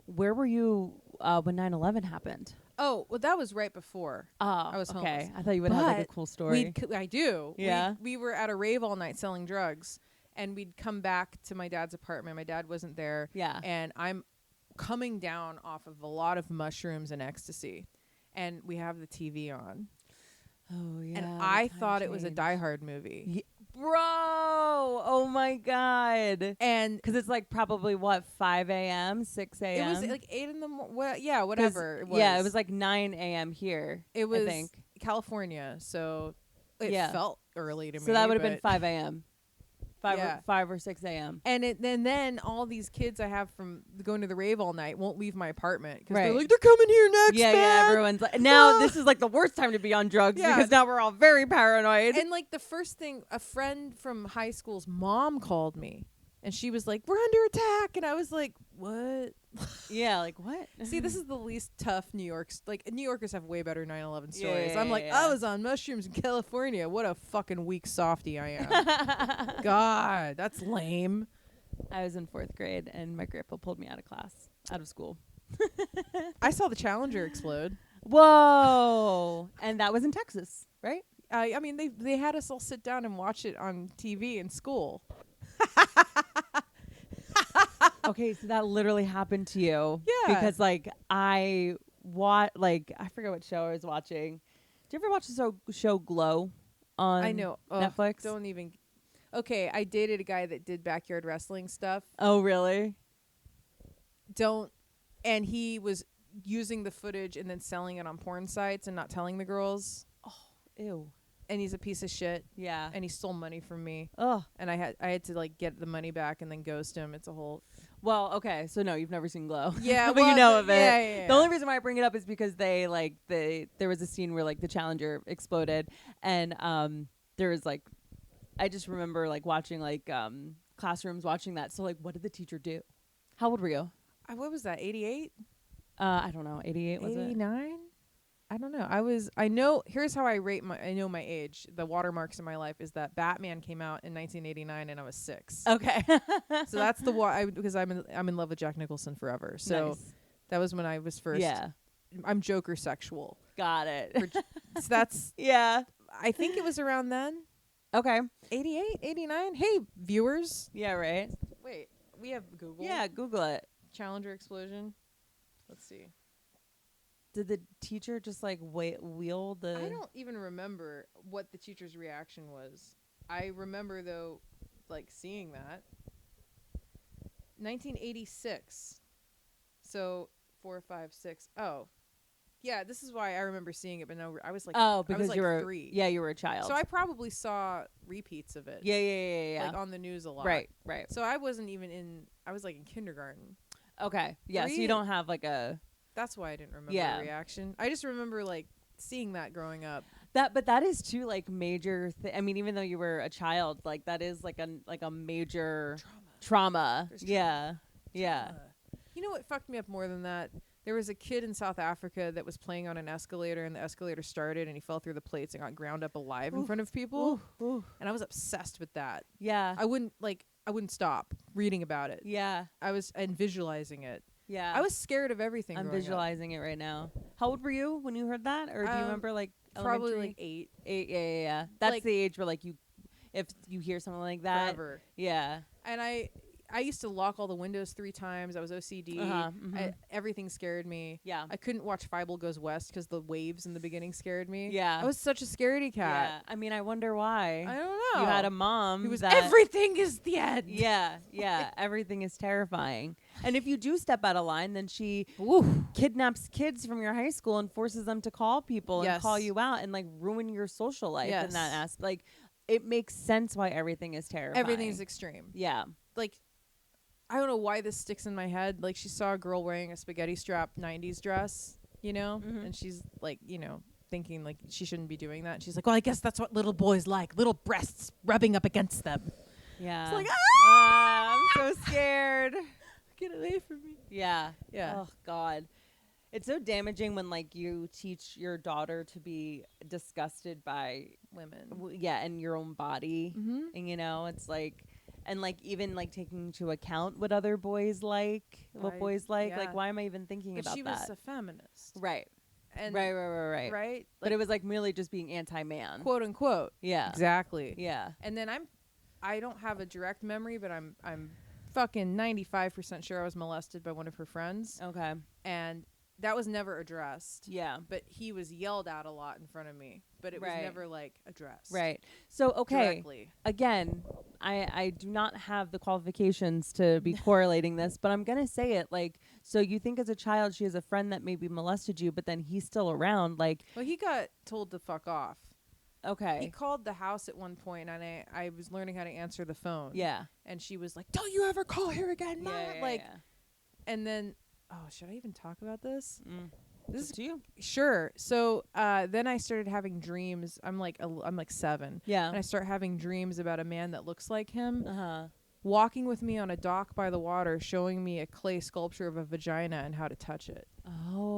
where were you when 9/11 happened? Oh, well, that was right before. Oh, I was okay. homeless. I thought you would have like a But cool story. I do. Yeah. We were at a rave all night selling drugs, and we'd come back to my dad's apartment. My dad wasn't there. Yeah. And I'm coming down off of a lot of mushrooms and ecstasy, and we have the TV on. Oh yeah. And the I time thought it was a change. Die Hard movie. Bro, oh my God. And Because it's like probably what, 5 a.m., 6 a.m.? it was like 8 in the morning. Yeah, whatever. It was. Yeah, it was like 9 a.m. here. It was I think. California, so it Yeah. felt early to me. So that would have been but- 5 a.m. 5 Yeah. 5 or 6 a.m. And then all these kids I have from going to the rave all night won't leave my apartment because they're Right. like, they're coming here next. Yeah, man." everyone's like, now Ah. this is like the worst time to be on drugs Yeah. because now we're all very paranoid. And like the first thing, a friend from high school's mom called me, and she was like, "We're under attack," and I was like, "What?" Yeah, like what? See, this is the least tough New York's. Like New Yorkers have way better 9/11 Yeah, stories. yeah, I'm like, yeah. I was on mushrooms in California. What a fucking weak softy I am. God, that's lame. I was in 4th grade and my grandpa pulled me out of school. I saw the Challenger explode. Whoa! And that was in Texas, right? I mean, they had us all sit down and watch it on TV in school. Okay, so that literally happened to you. Yeah. Because like I forget what show I was watching. Did you ever watch the show Glow on I know. Ugh, Netflix? Don't even. Okay, I dated a guy that did backyard wrestling stuff. Oh, really? And he was using the footage and then selling it on porn sites and not telling the girls. Ew. And he's a piece of shit. Yeah. And he stole money from me. Oh. And I had to like get the money back and then ghost him. It's a whole. Well, okay. So no, you've never seen Glow. Yeah, but you know of it. Yeah. The only reason why I bring it up is because there was a scene where like the Challenger exploded, and there was like, I just remember like watching like classrooms watching that. So like, what did the teacher do? How old were you? What was that? 88? I don't know. 88 was it? 89? I don't know. Here's how I know my age. The watermarks in my life is that Batman came out in 1989 and I was 6. Okay. So that's because I'm in love with Jack Nicholson forever. So nice. that was when I was first. Yeah. I'm Joker sexual. Got it. So that's, yeah. I think it was around then. Okay. 88, 89. Hey, viewers. Yeah, right. Wait, we have Google. Yeah, Google it. Challenger explosion. Let's see. Did the teacher just like wheel the... I don't even remember what the teacher's reaction was. I remember though, like seeing that. 1986. So 4, 5, 6. Oh, yeah. This is why I remember seeing it, but no, I was like, because you were 3. Yeah, you were a child. So I probably saw repeats of it. Yeah. Like on the news a lot. Right. So I wasn't even in. I was like in kindergarten. Okay. Yeah. 3? So you don't have like a... That's why I didn't remember Yeah. the reaction. I just remember like seeing that growing up. But that is too like major. I mean, even though you were a child, like that is like a major trauma. There's Yeah. Yeah. You know what fucked me up more than that? There was a kid in South Africa that was playing on an escalator, and the escalator started, and he fell through the plates and got ground up alive in front of people. Ooh. And I was obsessed with that. Yeah. I wouldn't stop reading about it. Yeah. And visualizing it. Yeah. I was scared of everything. I'm growing up. visualizing it right now. How old were you when you heard that? Or do you remember like Probably elementary? like 8. 8. Yeah. That's Like- the age where like if you hear something like that. Forever. Yeah. And I used to lock all the windows 3 times. I was OCD. Everything scared me. Yeah. I couldn't watch Fievel Goes West because the waves in the beginning scared me. Yeah. I was such a scaredy cat. Yeah. I mean, I wonder why. I don't know. You had a mom who was that everything is the end. Yeah. Everything is terrifying. And if you do step out of line, then she Ooh. kidnaps kids from your high school and forces them to call people and Yes. call you out and like ruin your social life in that Yes. aspect. Like, it makes sense why everything is terrifying. Everything's extreme. Yeah. Like, I don't know why this sticks in my head. Like, she saw a girl wearing a spaghetti strap 90s dress, you know? And she's like, you know, thinking like she shouldn't be doing that. And she's like, well, I guess that's what little boys like. Little breasts rubbing up against them. Yeah. It's like, I'm so scared. get away from me. Yeah. Yeah. Oh, God. It's so damaging when like you teach your daughter to be disgusted by Women. and your own body. Mm-hmm. And you know, it's like, and like even like taking into account what other boys like, what Right. boys like. Yeah. Like, why am I even thinking But about she that? was a feminist. Right. And Right. Right? But it was like merely just being anti-man. Quote unquote. Yeah. Exactly. Yeah. And then I don't have a direct memory, but I'm fucking 95% sure I was molested by one of her friends. Okay. And that was never addressed. Yeah. But he was yelled at a lot in front of me. But it was Right. never like addressed. Right. So, okay. Directly. Again, I do not have the qualifications to be correlating this, but I'm going to say it. Like, so you think as a child she has a friend that maybe molested you, but then he's still around. Like, Well, he got told to fuck off. okay. He called the house at one point, and I was learning how to answer the phone. Yeah. And she was like, don't you ever call here again. Yeah, Mom." yeah, like, yeah. and then, oh, should I even talk about this? This is to you. Sure. So then I started having dreams. I'm like 7. Yeah. And I start having dreams about a man that looks like him Uh-huh. walking with me on a dock by the water, showing me a clay sculpture of a vagina and how to touch it.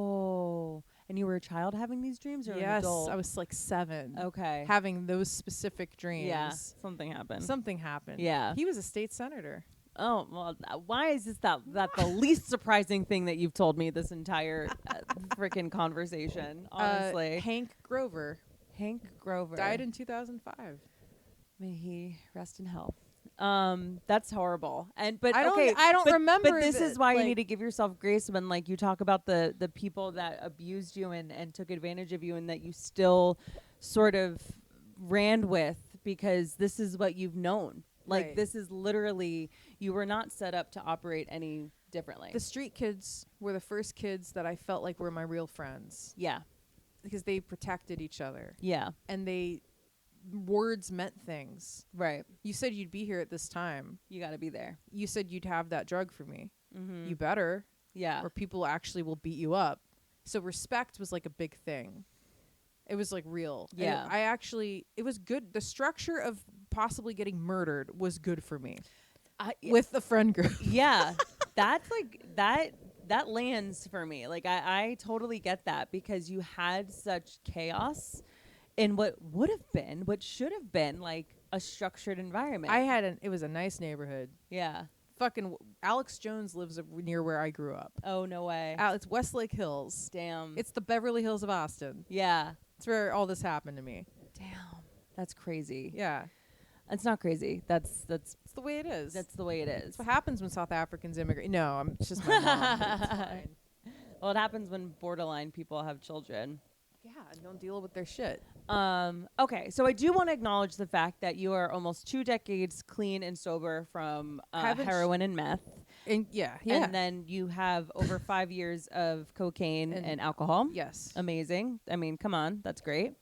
Oh. And you were a child having these dreams or an Yes, adult? I was like 7. Okay. Having those specific dreams. Yeah. Something happened. Something happened. Yeah. He was a state senator. Oh, well, why is this that the least surprising thing that you've told me this entire freaking conversation, honestly? Hank Grover Hank Grover. died in 2005. May he rest in hell. That's horrible. But I don't but, remember But this that, is why you like- need to give yourself grace when like you talk about the people that abused you and took advantage of you and that you still sort of ran with because this is what you've known. Like Right. this is literally, you were not set up to operate any differently. The street kids were the first kids that I felt like were my real friends Yeah. because they protected each other Yeah. and words meant things. Right. You said you'd be here at this time. You got to be there. You said you'd have that drug for me. Mm-hmm. You better, Yeah. or people actually will beat you up. So respect was like a big thing. It was like real. And Yeah. it was good. The structure of possibly getting murdered was good for me Yeah. with the friend group. Yeah. That's like that lands for me. Like I totally get that because you had such chaos in what should have been like a structured environment. It was a nice neighborhood. Yeah. Fucking Alex Jones lives near where I grew up. Oh, no way. It's Westlake Hills. Damn. It's the Beverly Hills of Austin. Yeah. It's where all this happened to me. Damn. That's crazy. Yeah. It's not crazy. That's It's the way it is. that's the way it is. That's what happens when South Africans immigrate. No, it's just my mom. It's fine. Well, it happens when borderline people have children. Yeah, and don't deal with their shit. Okay, so I do want to acknowledge the fact that you are almost 2 decades clean and sober from heroin and meth. And yeah. And then you have over 5 years of cocaine and alcohol. Yes. Amazing. I mean, come on. That's great.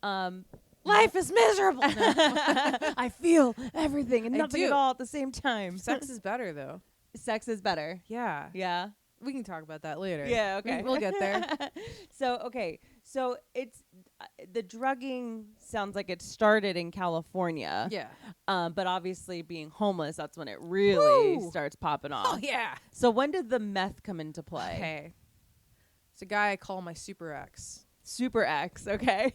Life is miserable. I feel everything and I nothing do. at all at the same time. Sex is better though. Sex is better. Yeah. Yeah. We can talk about that later. Yeah, okay. We'll get there. So it's the drugging sounds like it started in California. Yeah. But obviously being homeless, that's when it really Woo! starts popping off. Oh yeah. So when did the meth come into play? Okay. It's a guy I call my Super X. Super X, okay.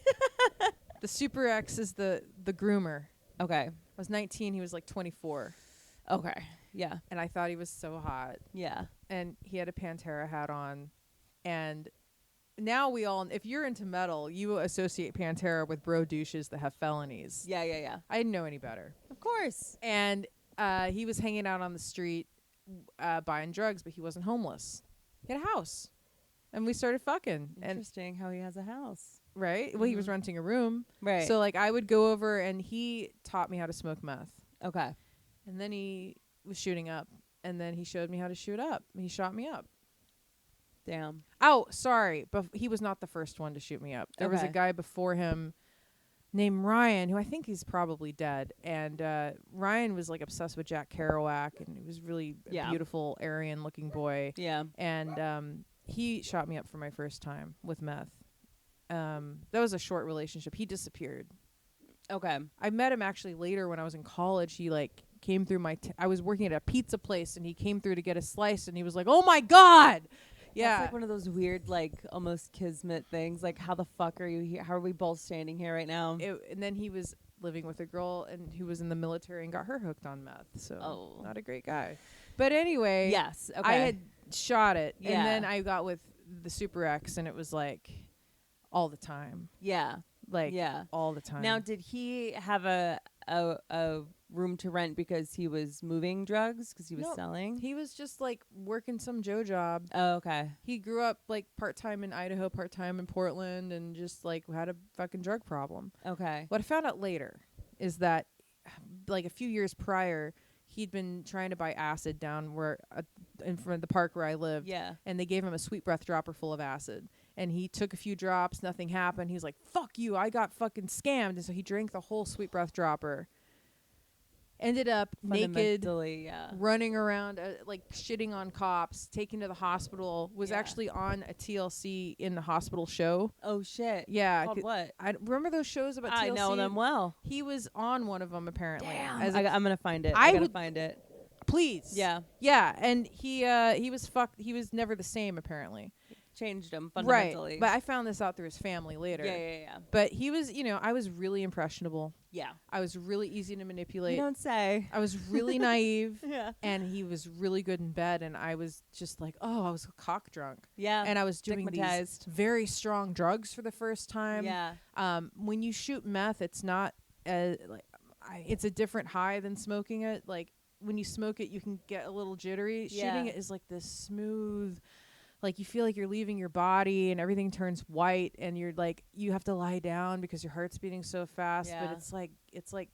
The Super X is the groomer. Okay. I was 19, he was like 24. Okay. Yeah. And I thought he was so hot. Yeah. And he had a Pantera hat on. And now if you're into metal, you associate Pantera with bro douches that have felonies. Yeah, yeah, yeah. I didn't know any better. Of course. And he was hanging out on the street buying drugs, but he wasn't homeless. He had a house. And we started fucking. Interesting how he has a house. Right? Well, he was renting a room. Right. So, like, I would go over, and he taught me how to smoke meth. Okay. And then he was shooting up. And then he showed me how to shoot up. He shot me up. Damn. Oh, sorry. But he was not the first one to shoot me up. There was a Okay. guy before him named Ryan, who I think he's probably dead. And Ryan was, like, obsessed with Jack Kerouac. And he was really a beautiful, Aryan-looking boy. Yeah. And he shot me up for my first time with meth. That was a short relationship. He disappeared. Okay. I met him actually later when I was in college. He like came through I was working at a pizza place and he came through to get a slice and he was like, "Oh my God." Yeah. That's like one of those weird, like almost kismet things. Like, how the fuck are you here? How are we both standing here right now? And then he was living with a girl and who was in the military and got her hooked on meth. So not a great guy. But anyway, Yes. Okay. I had shot it Yeah. and then I got with the Super X and it was like all the time. Yeah. Like Yeah. all the time. Now, did he have a room to rent because he was moving drugs because he was Nope. selling? He was just like working some Joe job. Oh, okay. He grew up like part-time in Idaho, part-time in Portland, and just like had a fucking drug problem. Okay. What I found out later is that like a few years prior, he'd been trying to buy acid down where in front of the park where I lived. Yeah. And they gave him a sweet breath dropper full of acid. And he took a few drops, nothing happened. He was like, "Fuck you, I got fucking scammed." And so he drank the whole sweet breath dropper. Ended up naked, Fundamentally, yeah. running around, like shitting on cops, taken to the hospital, was Yeah. actually on a TLC in the hospital show. Oh shit. Yeah. Called what? I remember those shows about TLC. I know them well. He was on one of them apparently. Damn. As I'm gonna find it. I I gotta would- find it. please. Yeah. Yeah, and he was fucked. He was never the same apparently. Changed him fundamentally. Right. But I found this out through his family later. yeah. But he was, I was really impressionable. Yeah. I was really easy to manipulate. You don't say. I was really naive. Yeah. And he was really good in bed, and I was just like, I was cock drunk. Yeah. And I was doing these Stigmatized. very strong drugs for the first time. Yeah. When you shoot meth, it's not it's a different high than smoking it. Like when you smoke it, you can get a little jittery. Yeah. Shooting it is like this smooth, like you feel like you're leaving your body and everything turns white and you're like you have to lie down because your heart's beating so fast. Yeah. But it's like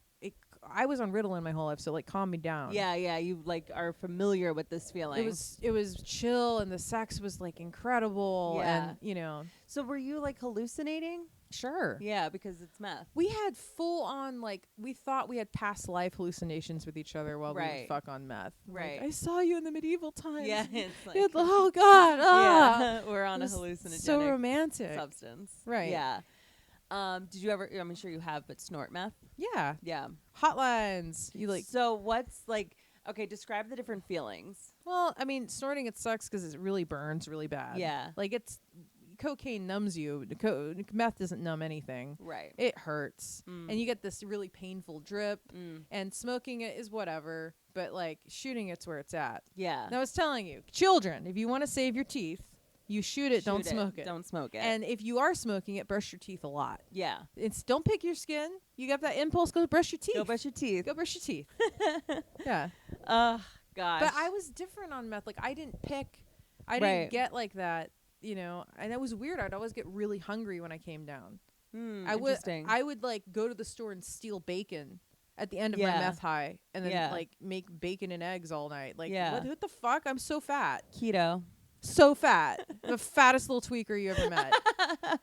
I was on Ritalin my whole life, so like calm me down. Yeah, you like are familiar with this feeling. It was chill and the sex was like incredible. Yeah. And you know, So were you like hallucinating? sure. Yeah, because it's meth. We had full on, like, we thought we had past life hallucinations with each other while we Right. would fuck on meth. Right. Like, I saw you in the medieval times. Yeah, it's like Oh, God. Ah. yeah, we're on It a was hallucinogenic so romantic. substance. Right. Yeah. Did you ever? I'm sure you have, but snort meth. Yeah. Yeah. Hotlines. You like, So what's like? Okay, describe the different feelings. well, I mean, snorting, it sucks because it really burns really bad. Yeah. Like, cocaine numbs you. Meth doesn't numb anything. Right. It hurts. Mm. And you get this really painful drip. Mm. And smoking it is whatever. But, like, shooting it's where it's at. Yeah. And I was telling you, children, if you want to save your teeth, you shoot it, don't smoke it. Don't smoke it. And if you are smoking it, brush your teeth a lot. yeah. Don't pick your skin. You got that impulse, go brush your teeth. Go brush your teeth. Go brush your teeth. Yeah. Gosh. But I was different on meth. Like, I didn't Right. get like that, you know. And it was weird. I'd always get really hungry when I came down. Interesting. I would like go to the store and steal bacon at the end of my Yeah. meth high and then Yeah. like make bacon and eggs all night. Like, Yeah. what the fuck? I'm so fat. Keto. So fat. The fattest little tweaker you ever met.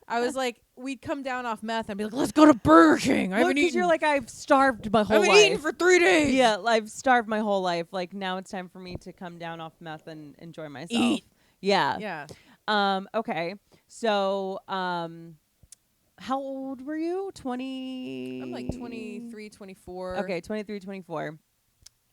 I was like, we'd come down off meth and be like, let's go to Burger King. I haven't eaten. You're like, I've starved my I whole haven't life. eaten for 3 days. Yeah, I've starved my whole life. Like now it's time for me to come down off meth and enjoy myself. Eat. Yeah. Yeah. Okay. So, how old were you? 20? I'm like 23, 24. Okay, 23, 24.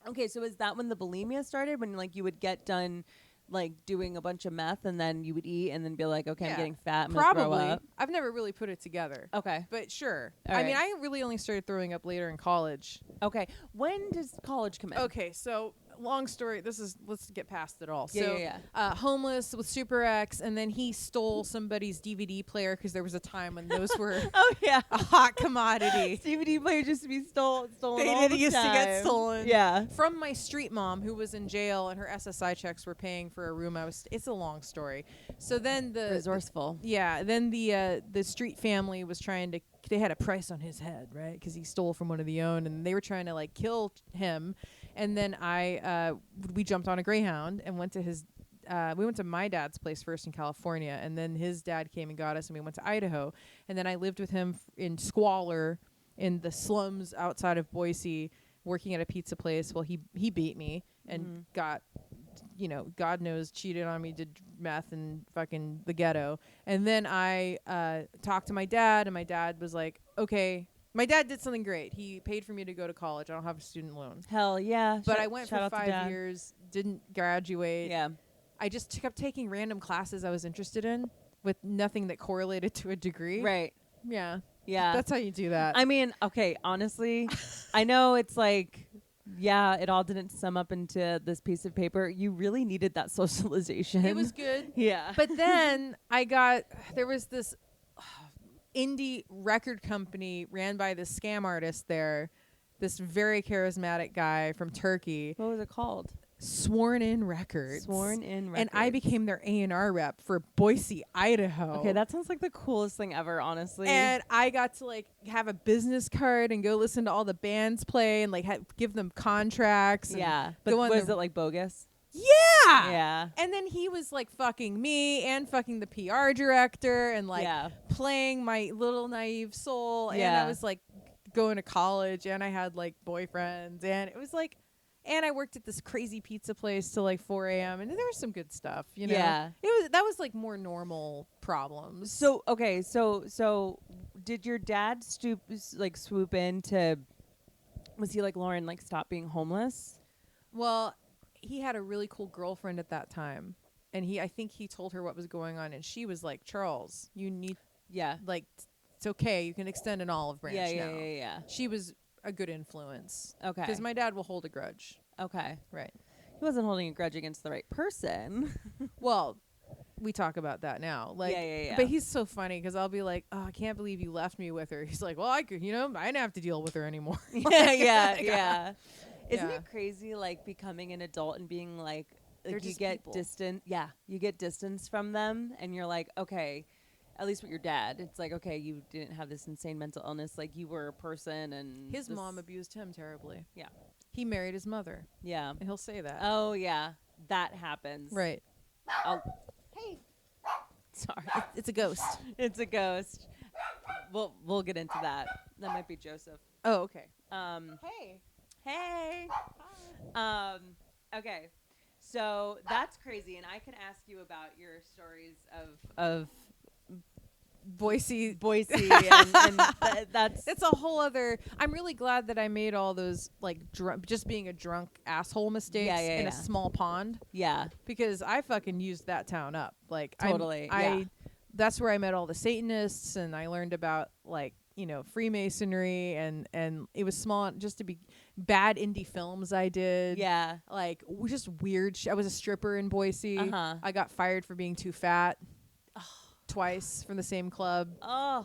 Okay, so is that when the bulimia started? When like you would get done like doing a bunch of meth and then you would eat and then be like, okay, Yeah. I'm getting fat. I'm gonna throw Probably. up. I've never really put it together. Okay. But sure. All I mean, right. I really only started throwing up later in college. Okay. When does college come in? Okay, so long story. Let's get past it all. Yeah, so, yeah, homeless with Super X, and then he stole somebody's DVD player because there was a time when those were Oh yeah. a hot commodity. DVD player just to be stolen They all did the used to get time. stolen. Yeah. From my street mom who was in jail and her SSI checks were paying for a room. It's a long story. So then Resourceful. then the street family was trying to, they had a price on his head, right? Because he stole from one of the own, and they were trying to like kill him. And then we jumped on a Greyhound and went to we went to my dad's place first in California, and then his dad came and got us, and we went to Idaho. And then I lived with him in squalor in the slums outside of Boise, working at a pizza place. Well, he beat me and got, you know, God knows, cheated on me, did meth and fucking the ghetto. And then I talked to my dad, and my dad was like, okay. My dad did something great. He paid for me to go to college. I don't have a student loan. Hell yeah. But I went shout for out to 5 Dad. years, didn't graduate. Yeah. I just kept taking random classes I was interested in with nothing that correlated to a degree. Right. Yeah. Yeah. That's how you do that. I mean, okay, honestly, I know it's like, yeah, it all didn't sum up into this piece of paper. You really needed that socialization. It was good. Yeah. But then there was this indie record company ran by this scam artist there, this very charismatic guy from Turkey. What was it called? Sworn In Records. Sworn In Records. And I became their A&R rep for Boise, Idaho. Okay, that sounds like the coolest thing ever, honestly. And I got to like have a business card and go listen to all the bands play and like give them contracts. yeah. And But go on was the- it like bogus? Yeah. Yeah. And then he was like fucking me and fucking the PR director and like Yeah. playing my little naive soul. And Yeah. I was like going to college and I had like boyfriends and it was like, and I worked at this crazy pizza place till like 4 a.m. and there was some good stuff, you know. Yeah. That was like more normal problems. So, okay, so did your dad swoop in to, was he like, Lauren, like stop being homeless? Well, he had a really cool girlfriend at that time, and I think he told her what was going on, and she was like, Charles, you need, Yeah. like, it's okay, you can extend an olive branch now. Yeah. She was a good influence. Okay. Because my dad will hold a grudge. Okay. Right. He wasn't holding a grudge against the right person. Well, we talk about that now. Like, Yeah. But he's so funny because I'll be like, oh, I can't believe you left me with her. He's like, well, I could, I didn't have to deal with her anymore. yeah. Like, Isn't yeah. it crazy, like, becoming an adult and being like, They're you just get people. distant. Yeah, you get distance from them, and you're like, okay. At least with your dad, it's like, okay, you didn't have this insane mental illness. Like, you were a person, and His this- mom abused him terribly. Yeah, He married his mother, yeah. and he'll say that. Oh yeah, that happens. Right. I'll, hey, sorry, It's a ghost. it's a ghost. We'll get into that. That might be Joseph. Oh, okay. Hey, hey. Okay. So that's crazy, and I can ask you about your stories of Boise. and that's It's a whole other. I'm really glad that I made all those like just being a drunk asshole mistakes in a small pond, yeah, because I fucking used that town up. Like Totally, I yeah. that's where I met all the Satanists, and I learned about like Freemasonry, and it was small just to be bad indie films I did. yeah. Like just weird. I was a stripper in Boise. Uh-huh. I got fired for being too fat. Twice from the same club. Oh,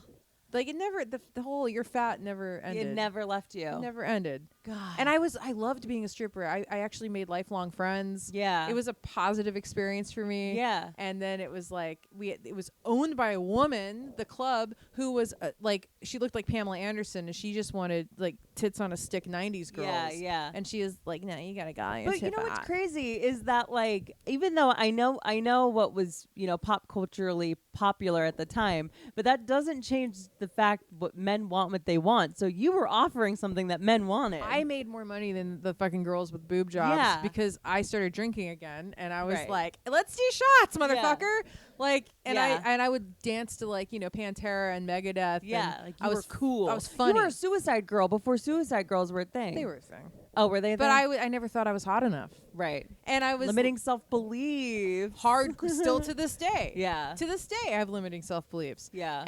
Like it never the whole you're fat never ended. it never left you. It never ended. God. And I loved being a stripper. I actually made lifelong friends. Yeah. It was a positive experience for me. Yeah. And then it was like it was owned by a woman, the club, who was like she looked like Pamela Anderson, and she just wanted like tits on a stick 90s girls. Yeah, yeah. And she is like, "No, you got a guy." But you know what's crazy is that, like, even though I know what was, pop culturally popular at the time, but that doesn't change the fact what men want, what they want. So you were offering something that men wanted. I made more money than the fucking girls with boob jobs Yeah. because I started drinking again, and I was Right. like, "Let's do shots, motherfucker!" Like, and Yeah. I would dance to like Pantera and Megadeth. yeah, and like I you was were cool. I was funny. You were a Suicide Girl before Suicide Girls were a thing. They were a thing, Oh, were they? a but thing? I never thought I was hot enough, right. and I was Limiting self-belief. hard still to this day. Yeah. to this day, I have limiting self beliefs. Yeah.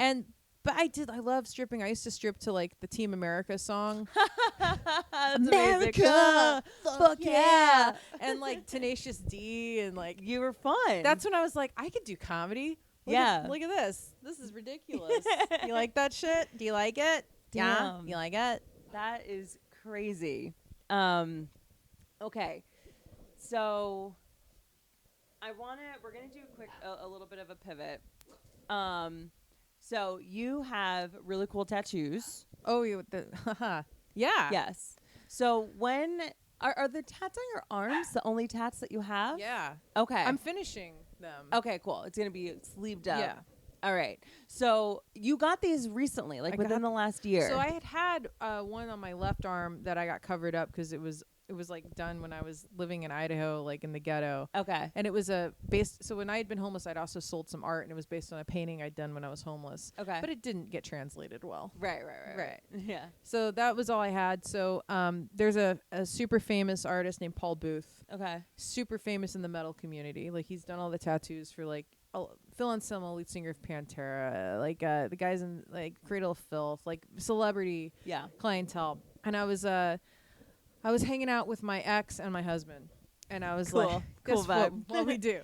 But I love stripping. I used to strip to like the Team America song. That's America, amazing. fuck yeah, and like Tenacious D, and like You were fun. that's when I was like, I could do comedy. Yeah. Look at this. This is ridiculous. You like that shit? Do you like it? Yeah. Damn. You like it? That is crazy. Okay. So we're going to do a little bit of a pivot. So you have really cool tattoos. Oh, you with the yeah. Yes. So when are the tats on your arms the only tats that you have? Yeah. Okay. I'm finishing them. Okay, cool. It's going to be sleeved up. Yeah. All right. So you got these recently, like I within got- the last year. So I had one on my left arm that I got covered up because it was like done when I was living in Idaho, like in the ghetto. Okay. And it was so when I had been homeless, I'd also sold some art, and it was based on a painting I'd done when I was homeless. Okay. But it didn't get translated well. Right. Yeah. So that was all I had. So there's a super famous artist named Paul Booth, Okay. super famous in the metal community. Like he's done all the tattoos for like Phil Anselmo, lead singer of Pantera, like the guys in like Cradle of Filth, like celebrity Yeah. clientele. And I was hanging out with my ex and my husband, and I was Cool. like, Cool "This vibe. what we do."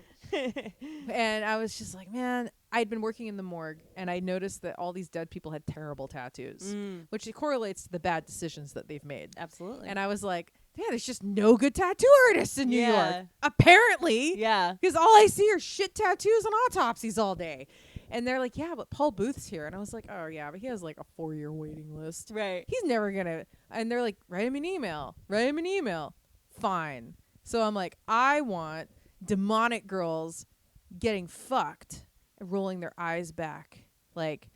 And I was just like, man, I'd been working in the morgue, and I noticed that all these dead people had terrible tattoos, which correlates to the bad decisions that they've made. Absolutely. And I was like, yeah, there's just no good tattoo artists in New Yeah. York, apparently. yeah. Because all I see are shit tattoos and autopsies all day. And they're like, yeah, but Paul Booth's here. And I was like, oh, yeah, but he has like a 4-year waiting list. Right. He's never going to. And they're like, write him an email. Fine. So I'm like, I want demonic girls getting fucked and rolling their eyes back. Like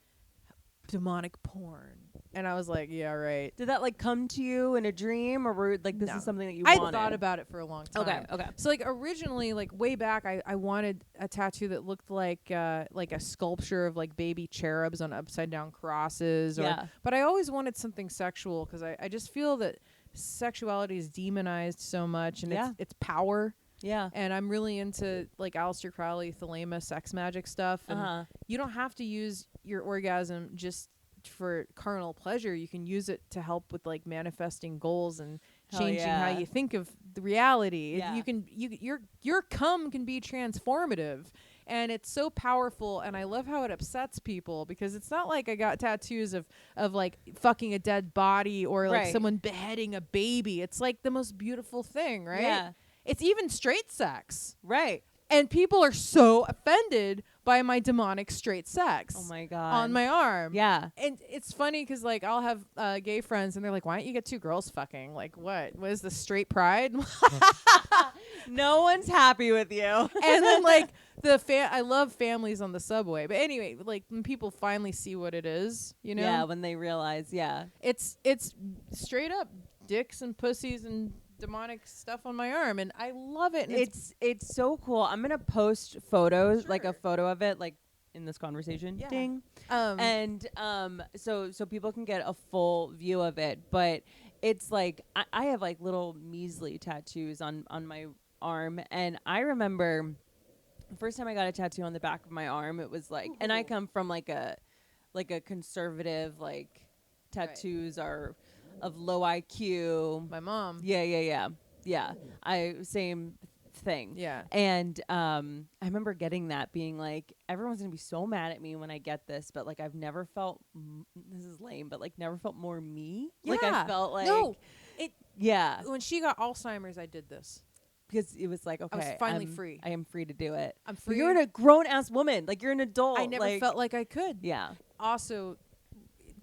demonic porn. And I was like, yeah, right. Did that like come to you in a dream, or were like this No. is something that you I wanted? thought about it for a long time. Okay. So like originally, like way back, I wanted a tattoo that looked like a sculpture of like baby cherubs on upside down crosses. Yeah. But I always wanted something sexual because I just feel that sexuality is demonized so much, and Yeah. it's power. Yeah. And I'm really into like Aleister Crowley, Thelema, sex magic stuff. And you don't have to use your orgasm just for carnal pleasure. You can use it to help with like manifesting goals and Hell changing how yeah. you think of the reality. Yeah. Your cum can be transformative, and it's so powerful. And I love how it upsets people because it's not like I got tattoos of like fucking a dead body or like Right. someone beheading a baby. It's like the most beautiful thing, right? Yeah. It's even straight sex. Right. And people are so offended by my demonic straight sex. Oh my God. On my arm. Yeah. And it's funny because, like, I'll have gay friends and they're like, why don't you get two girls fucking? Like, what? What is the straight pride? No one's happy with you. And then, like, I love families on the subway. But anyway, like, when people finally see what it is, you know? Yeah, when they realize, It's straight up dicks and pussies and demonic stuff on my arm, and I love it. And it's so cool. I'm gonna post photos, Sure. like a photo of it, like in this conversation. Yeah. Ding. and So people can get a full view of it. But it's like I have like little measly tattoos on my arm, and I remember the first time I got a tattoo on the back of my arm, it was like, and I come from like a conservative, like tattoos are of low IQ. my mom. Yeah. Same thing. Yeah. And I remember getting that, being like, everyone's gonna be so mad at me when I get this, but like I've never felt this is lame, but like never felt more me. Like I Yeah. felt like No, yeah, when she got Alzheimer's, I did this. because it was like, okay, was finally I'm free. I am free to do it. I'm But free. you're a grown ass woman. Like you're an adult. I never felt like I could. Yeah. Also,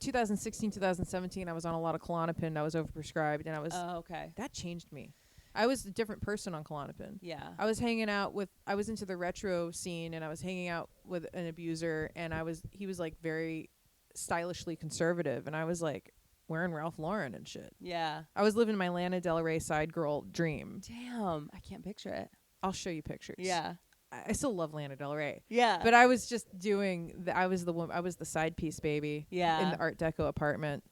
2016, 2017, I was on a lot of Klonopin. I was overprescribed, and Oh, okay. that changed me. I was a different person on Klonopin. Yeah. I was hanging out with, I was into the retro scene, and I was hanging out with an abuser, and he was like very stylishly conservative, and I was like wearing Ralph Lauren and shit. Yeah. I was living my Lana Del Rey side girl dream. Damn. I can't picture it. I'll show you pictures. Yeah. I still love Lana Del Rey. Yeah. But I was just doing, I was the woman, I was the side piece baby. Yeah. In the Art Deco apartment.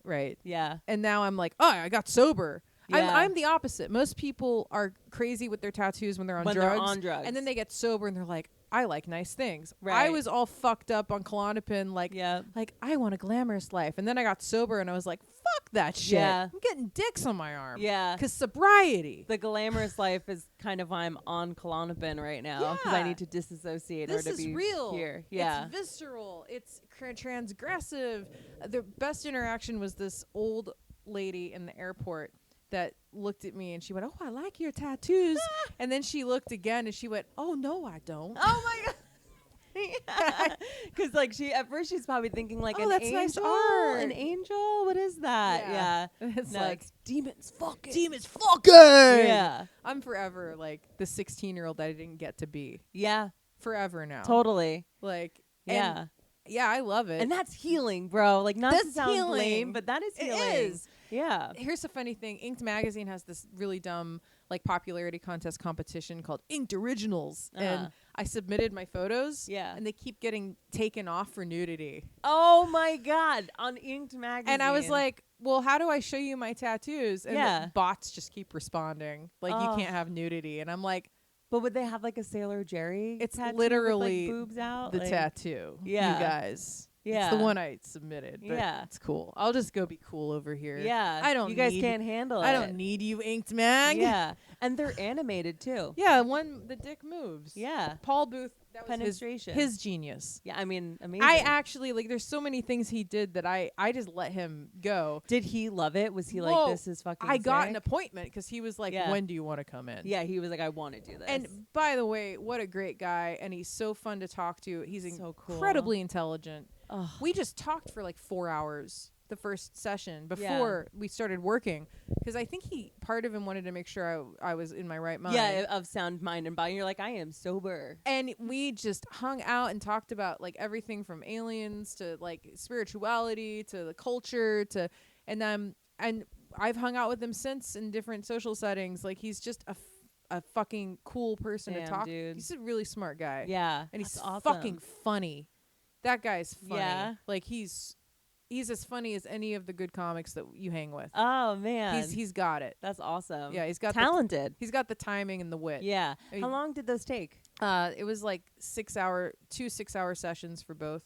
Right. yeah. And now I'm like, oh, I got sober. Yeah. I'm the opposite. Most people are crazy with their tattoos when they're on drugs. They're on drugs. And then they get sober and they're like, I like nice things. Right. I was all fucked up on Klonopin, like, Yeah. like I want a glamorous life. And then I got sober and I was like, fuck that shit. Yeah. I'm getting dicks on my arm. Yeah. Because sobriety. The glamorous life is kind of why I'm on Klonopin right now, because I Yeah. need to disassociate This or to is be real. here. Yeah. It's visceral. It's transgressive. The best interaction was this old lady in the airport that looked at me and she went, oh, I like your tattoos. And then she looked again and she went, oh, no, I don't. Oh my god. Because like at first she's probably thinking like Oh, an that's angel, nice art. an angel. What is that? Yeah. It's No, like, it's demons fucking. demons fucking. Yeah. I'm forever like the 16-year-old that I didn't get to be. Yeah. Forever now. Totally. Like, Yeah. yeah, I love it. And that's healing, bro. Like not to That's sound healing. lame, but that is It healing. is. Yeah. Here's the funny thing. Inked Magazine has this really dumb like popularity contest competition called Inked Originals. And I submitted my photos. Yeah. And they keep getting taken off for nudity. Oh my god. On Inked Magazine. And I was like, well, how do I show you my tattoos? And Yeah. the bots just keep responding. Like, you can't have nudity. And I'm like, but would they have like a Sailor Jerry? it's tattoo literally with, like, boobs out. the like, tattoo. Yeah. You guys. Yeah. It's the one I submitted. But Yeah. It's cool. I'll just go be cool over here. Yeah. I don't You guys need- can't handle it. I don't need you, Inked Mag. Yeah. And they're animated too. Yeah, the dick moves. Yeah. Paul Booth, that was Penetration. his genius. Yeah. I mean, amazing. I actually, like, there's so many things he did that I just let him go. Did he love it? Was he Whoa, like, this is fucking I got sick? an appointment because he was like, Yeah. when do you want to come in? Yeah, he was like, I want to do this. And by the way, what a great guy. And he's so fun to talk to. He's So cool. incredibly intelligent. Ugh. We just talked for like 4 hours the first session before we started working, because I think part of him wanted to make sure I was in my right mind. Yeah, of sound, mind, and body. You're like, I am sober. And we just hung out and talked about like everything from aliens to like spirituality to the culture and I've hung out with him since in different social settings. Like, he's just a fucking cool person to Damn, talk. dude. He's a really smart guy. Yeah, And he's that's awesome. fucking funny. That guy's funny. Yeah. Like, he's as funny as any of the good comics that you hang with. Oh man, He's got it. that's awesome. Yeah, he's got talented. he's got the timing and the wit. Yeah. I mean, How long did those take? It was like 2 6-hour sessions for both.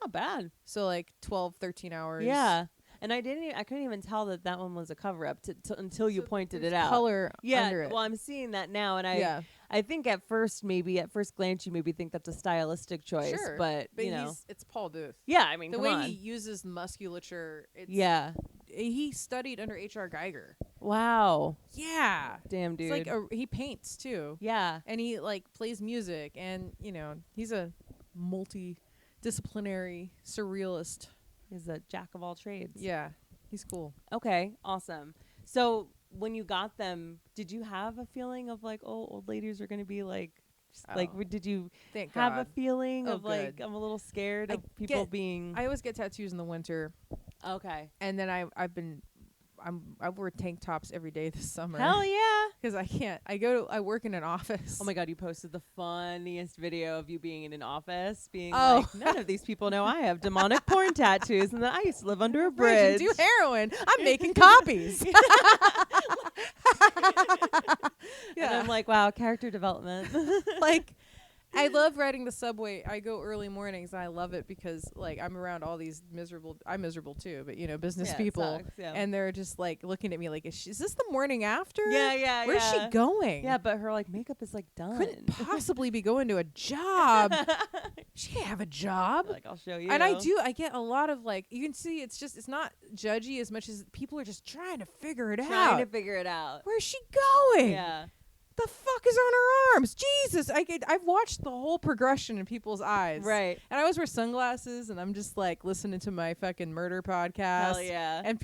Not bad. So like 12, 13 hours. Yeah. And I couldn't even tell that one was a cover up until you pointed it out. Color Yeah. under it. Well, I'm seeing that now, and yeah. I think at first glance you maybe think that's a stylistic choice, Sure. but you know, it's Paul Booth. yeah. I mean, The come way on. he uses musculature. Yeah. He studied under H.R. Geiger. Wow. Yeah. Damn, dude. It's like he paints too. yeah. And he like plays music, and he's a multidisciplinary surrealist. He's a jack of all trades. Yeah. He's cool. Okay. Awesome. So when you got them, did you have a feeling of like, oh, old ladies are going to be like, did you Thank have God. a feeling Oh, of like, good. I'm a little scared I of people get- being. I always get tattoos in the winter, Okay. and then I wear tank tops every day this summer. Hell yeah. Because I can't. I work in an office. Oh my God, you posted the funniest video of you being in an office, being Oh. like, none of these people know I have demonic porn tattoos and that I used to live under a Bridge bridge. and do heroin. I'm making copies. And I'm like, wow, character development. Like, I love riding the subway. I go early mornings, and I love it because, like, I'm around all these I'm miserable too, but, business Yeah, it people. sucks, yeah. And they're just, like, looking at me like, is this the morning after? Yeah. Where's she going? Yeah, but her like makeup is like done. Couldn't possibly be going to a job. She can't have a job. Like, I'll show you. And I get a lot of, like, you can see it's not judgy as much as people are just trying to figure it out. Trying to figure it out. Where's she going? Yeah. The fuck is on her arms? Jesus. I've watched the whole progression in people's eyes. Right. And I always wear sunglasses, and I'm just like listening to my fucking murder podcast. Hell yeah. And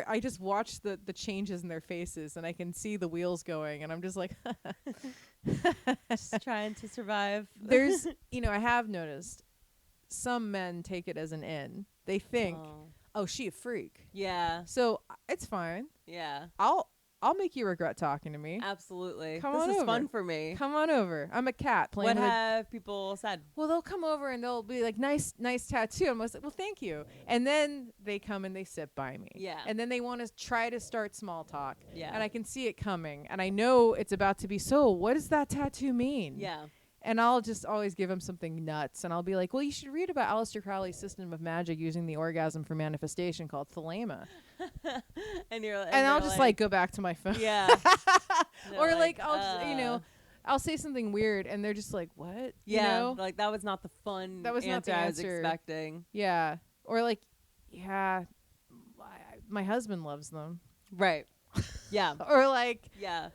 I just watch the changes in their faces, and I can see the wheels going, and I'm just like, Just trying to survive. there's, I have noticed some men take it as an in. They think, oh, she a freak. Yeah. So it's fine. Yeah. I'll make you regret talking to me. Absolutely. Come this on is over. fun for me. Come on over. I'm a cat playing What with have people said? Well, they'll come over and they'll be like, nice tattoo. And I was like, well, thank you. And then they come and they sit by me. Yeah. And then they want to try to start small talk. Yeah. And I can see it coming. And I know it's about to be, so what does that tattoo mean? Yeah. And I'll just always give them something nuts. And I'll be like, well, you should read about Aleister Crowley's system of magic using the orgasm for manifestation called thelema. And you're like, And I'll just like go back to my phone. yeah. Or like I'll just, I'll say something weird and they're just like, what? Yeah. You know? Like that was not the fun That was not answer the I was answer. expecting. Yeah. Or like, yeah, my husband loves them. Right. Yeah. Or like, Yeah.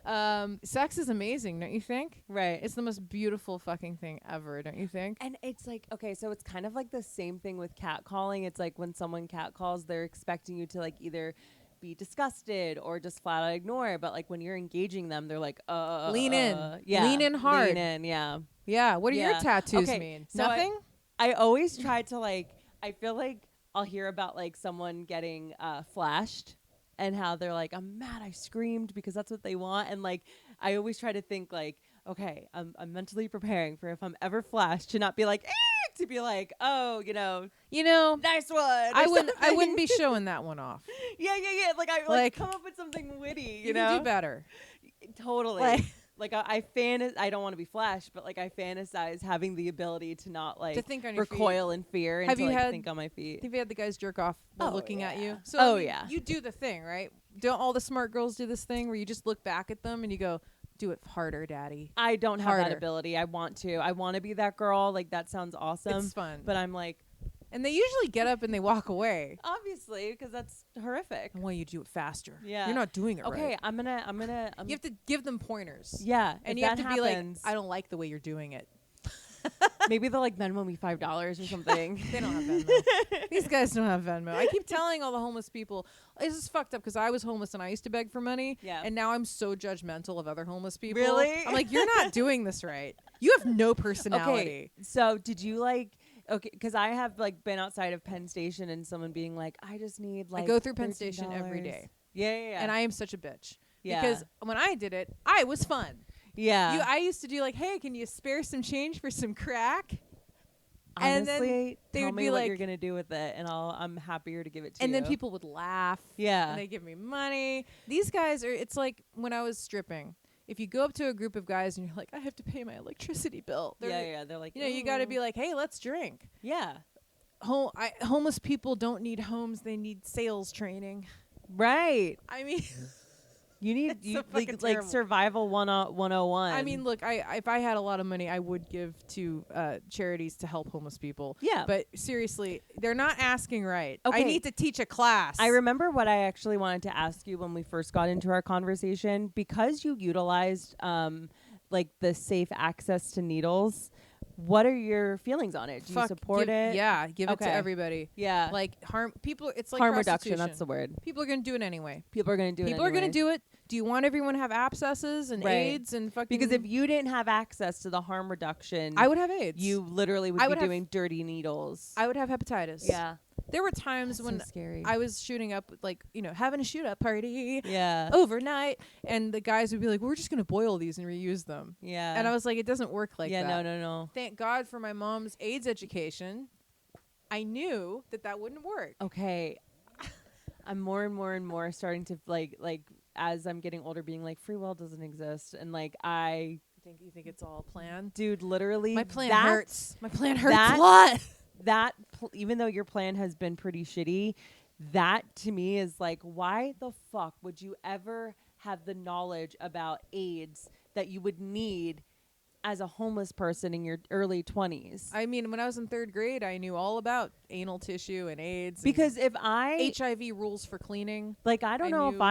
sex is amazing, don't you think? Right. It's the most beautiful fucking thing ever, don't you think? And it's like, okay, so it's kind of like the same thing with catcalling. It's like when someone catcalls, they're expecting you to like either be disgusted or just flat out ignore. But like when you're engaging them, they're like, Lean in. Yeah. Lean in hard. Lean in, yeah. Yeah. What do your Yeah. tattoos Okay, mean? so Nothing? I always try to like, I feel like I'll hear about like someone getting flashed and how they're like, I'm mad I screamed because that's what they want. And like, I always try to think like, okay, I'm mentally preparing for if I'm ever flashed to not be like, to be like, oh, nice one. I wouldn't be showing that one off. Yeah. Like I Like, come up with something witty, You know? can do better. Totally. Like I don't want to be flashed, but like I fantasize having the ability to not like To think on your feet. recoil in fear and Have to you like had- think on my feet. Have you had the guys jerk off while Oh, looking at yeah. you? So Oh, you- yeah. You do the thing, right? Don't all the smart girls do this thing where you just look back at them and you go, do it harder, daddy. I don't have that Harder. ability. I want to be that girl. Like that sounds awesome. It's fun. But I'm like, And they usually get up and they walk away. obviously, because that's horrific. I want you to do it faster. Yeah. You're not doing it Okay, right. I'm gonna. You have to give them pointers. Yeah, And if you have that to be like, happens, I don't like the way you're doing it. maybe they'll like Venmo me $5 or something. They don't have Venmo. These guys don't have Venmo. I keep telling all the homeless people, this is fucked up because I was homeless and I used to beg for money. Yeah. And now I'm so judgmental of other homeless people. Really? I'm like, you're not doing this right. You have no personality. Okay, so did you like? Okay, because I have like been outside of Penn Station and someone being like, I just need like. I go through Penn Station every $13. day. Yeah. And I am such a bitch. Yeah. Because when I did it, I was fun. Yeah. I used to do like, hey, can you spare some change for some crack? Honestly, and then they tell would me be what like, you're gonna do with it, and I'm happier to give it to you. and then people would laugh. Yeah. And they give me money. These guys are, it's like when I was stripping. If you go up to a group of guys and you're like, I have to pay my electricity bill. Yeah. They're like, You got to be like, hey, let's drink. yeah. Homeless people don't need homes. They need sales training. Right. I mean, You need It's you so fucking like terrible. survival 101. I mean, look, if I had a lot of money, I would give to charities to help homeless people. Yeah. But seriously, they're not asking right. I Okay. need to teach a class. I remember what I actually wanted to ask you when we first got into our conversation, because you utilized like the safe access to needles. What are your feelings on it? Do you support it? Yeah, give it to Okay. everybody. Yeah. Like harm people. It's like harm reduction. prostitution. That's the word. People are gonna do it anyway. People are going to do it. People are gonna do it. Do you want everyone to have abscesses and Right. AIDS and fucking? Because if you didn't have access to the harm reduction, I would have AIDS. you literally would I be would have- doing dirty needles. I would have hepatitis. Yeah. There were times That's when so scary. I was shooting up, like, having a shoot up party yeah. overnight, and the guys would be like, "We're just gonna boil these and reuse them." Yeah. And I was like, "It doesn't work like yeah. that." No. Thank God for my mom's AIDS education. I knew that wouldn't work. Okay. I'm more and more starting to like as I'm getting older, being like, free will doesn't exist, and like You think it's all planned? dude, literally, My plan that- hurts. My plan hurts that- a lot. That even though your plan has been pretty shitty, that to me is like, why the fuck would you ever have the knowledge about AIDS that you would need as a homeless person in your early 20s? I mean, when I was in 3rd grade, I knew all about anal tissue and AIDS. Because if I HIV rules for cleaning. like, I don't know if knew-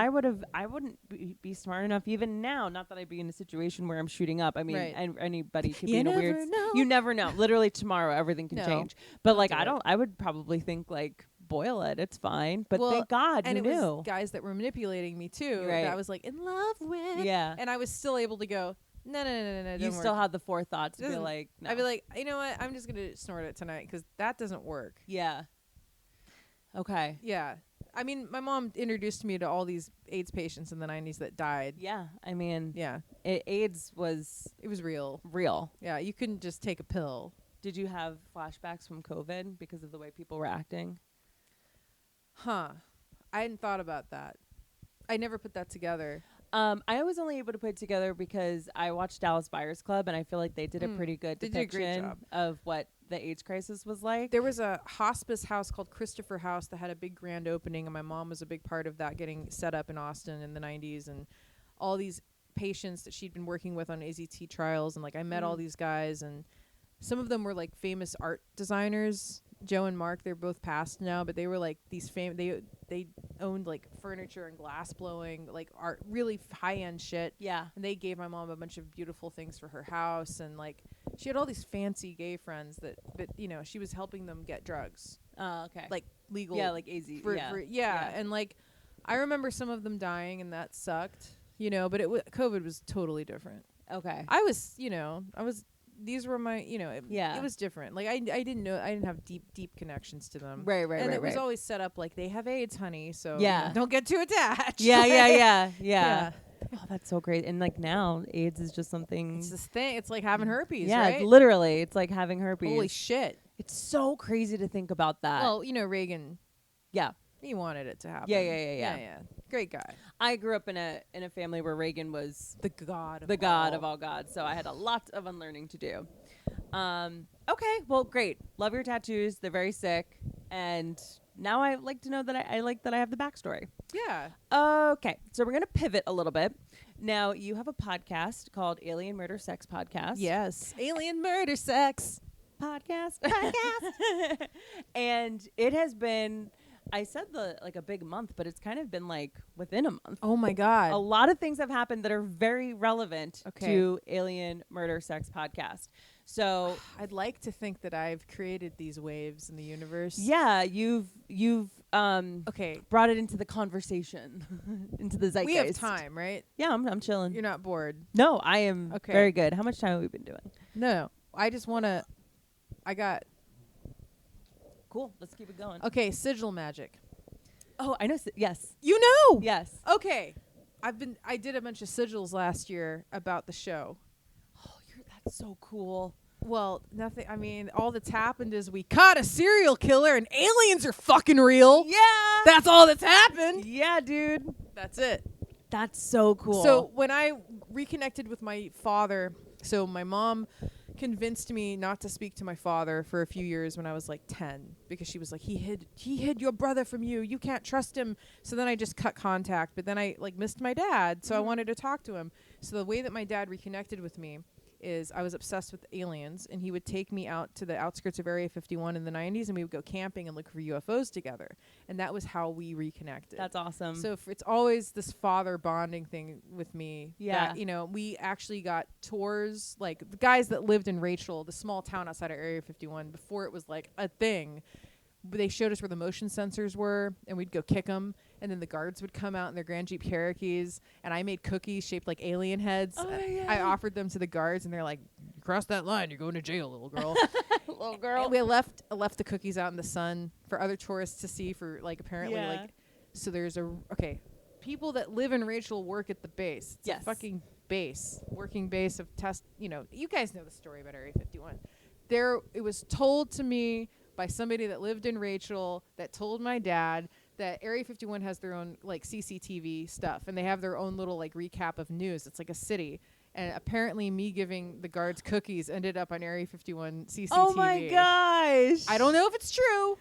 I wouldn't be smart enough even now. Not that I'd be in a situation where I'm shooting up. I mean, Right. and anybody could be You in a never weird. know. You never know. Literally tomorrow, everything can No. change. But like, do I it. don't. I would probably think like, boil it. It's fine. But Well, thank God And you it knew. was guys that were manipulating me too. Right. That I was like in love with. Yeah. And I was still able to go, no, You don't still work. had the forethought to be Doesn't- like, no. I'd be like, you know what? I'm just gonna snort it tonight because that doesn't work. yeah. Okay. Yeah. I mean, my mom introduced me to all these AIDS patients in the 90s that died. Yeah. I mean, Yeah. AIDS was It was real. real. Yeah. You couldn't just take a pill. Did you have flashbacks from COVID because of the way people were acting? Huh. I hadn't thought about that. I never put that together. I was only able to put it together because I watched Dallas Buyers Club, and I feel like they did a pretty good They did a great depiction job. of what the AIDS crisis was like. There was a hospice house called Christopher House that had a big grand opening, and my mom was a big part of that, getting set up in Austin in the 90s, and all these patients that she'd been working with on AZT trials, and like I met all these guys, and some of them were like famous art designers. Joe and Mark, they're both passed now, but they were like these they owned like furniture and glass blowing, like art, really high end shit. Yeah. And they gave my mom a bunch of beautiful things for her house, and like she had all these fancy gay friends that she was helping them get drugs, Oh, okay. like legal. yeah, like AZ. Yeah. And like I remember some of them dying, and that sucked, but COVID was totally different. Okay. I was, these were my, Yeah. it was different. Like I didn't know, I didn't have deep connections to them. Right. And it was always set up like they have AIDS, honey. So Yeah. don't get too attached. Yeah. Oh, that's so great. And like now, AIDS is just something. It's this thing. It's like having herpes, yeah, right? literally, it's like having herpes. Holy shit. It's so crazy to think about that. Well, Reagan, yeah. he wanted it to happen. Yeah. Great guy. I grew up in a family where Reagan was The god. the god of all gods, so I had a lot of unlearning to do. Okay, well, great. Love your tattoos. They're very sick, and now I like to know that I like that I have the backstory. Yeah. Okay, so we're gonna pivot a little bit. Now you have a podcast called Alien Murder Sex Podcast. Yes. Alien murder sex. podcast, and it has been. I said a big month, but it's kind of been like within a month. Oh my god. A lot of things have happened that are very relevant Okay. to Alien Murder Sex Podcast. So I'd like to think that I've created these waves in the universe. yeah, you've Okay. brought it into the conversation, into the zeitgeist. We have time, right? Yeah, I'm chilling. You're not bored. No, I am Okay. very good. How much time have we been doing? No. I just want to. Cool. Let's keep it going. Okay, sigil magic. Oh, I know. Yes. You know. Yes. Okay. I did a bunch of sigils last year about the show. Oh, that's so cool. Well, nothing. I mean, all that's happened is we caught a serial killer and aliens are fucking real. Yeah. That's all that's happened. Yeah, dude. That's it. That's so cool. So when I reconnected with my father, so my mom convinced me not to speak to my father for a few years when I was like 10, because she was like, he hid your brother from you. You can't trust him. So then I just cut contact, but then I like missed my dad. So I wanted to talk to him. So the way that my dad reconnected with me is I was obsessed with aliens, and he would take me out to the outskirts of Area 51 in the 90s, and we would go camping and look for UFOs together. And that was how we reconnected. That's awesome. So it's always this father bonding thing with me. Yeah. That, you know, we actually got tours, like the guys that lived in Rachel, the small town outside of Area 51, before it was like a thing. They showed us where the motion sensors were, and we'd go kick them. And then the guards would come out in their Grand Jeep Cherokees, and I made cookies shaped like alien heads. Oh my God. I offered them to the guards, and they're like, "You crossed that line, you're going to jail, little girl." Little girl. And we left the cookies out in the sun for other tourists to see. For like apparently like, so there's people that live in Rachel work at the base. It's a fucking base, working base of test. You know, you guys know the story about Area 51. It was told to me by somebody that lived in Rachel that told my dad that Area 51 has their own like CCTV stuff, and they have their own little like recap of news. It's like a city. And apparently me giving the guards cookies ended up on Area 51 CCTV. Oh my gosh. I don't know if it's true,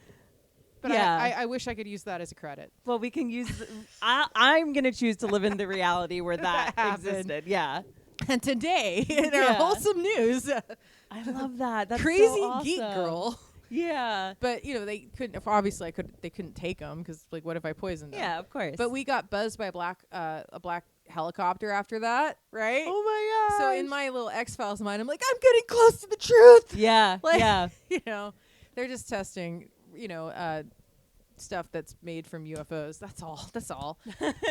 but Yeah. I wish I could use that as a credit. Well, we can use. I'm gonna choose to live in the reality where that happened. existed. Yeah. And today, in our wholesome news, I love that. That's crazy so awesome. geek girl. Yeah. But you know they couldn't. Obviously, they couldn't take them because like, what if I poisoned them? Yeah, of course. But we got buzzed by a black helicopter after that, right? Oh my god. So in my little X-Files mind, I'm like, I'm getting close to the truth. Yeah. Like, yeah. You know, they're just testing, you know, stuff that's made from UFOs. That's all.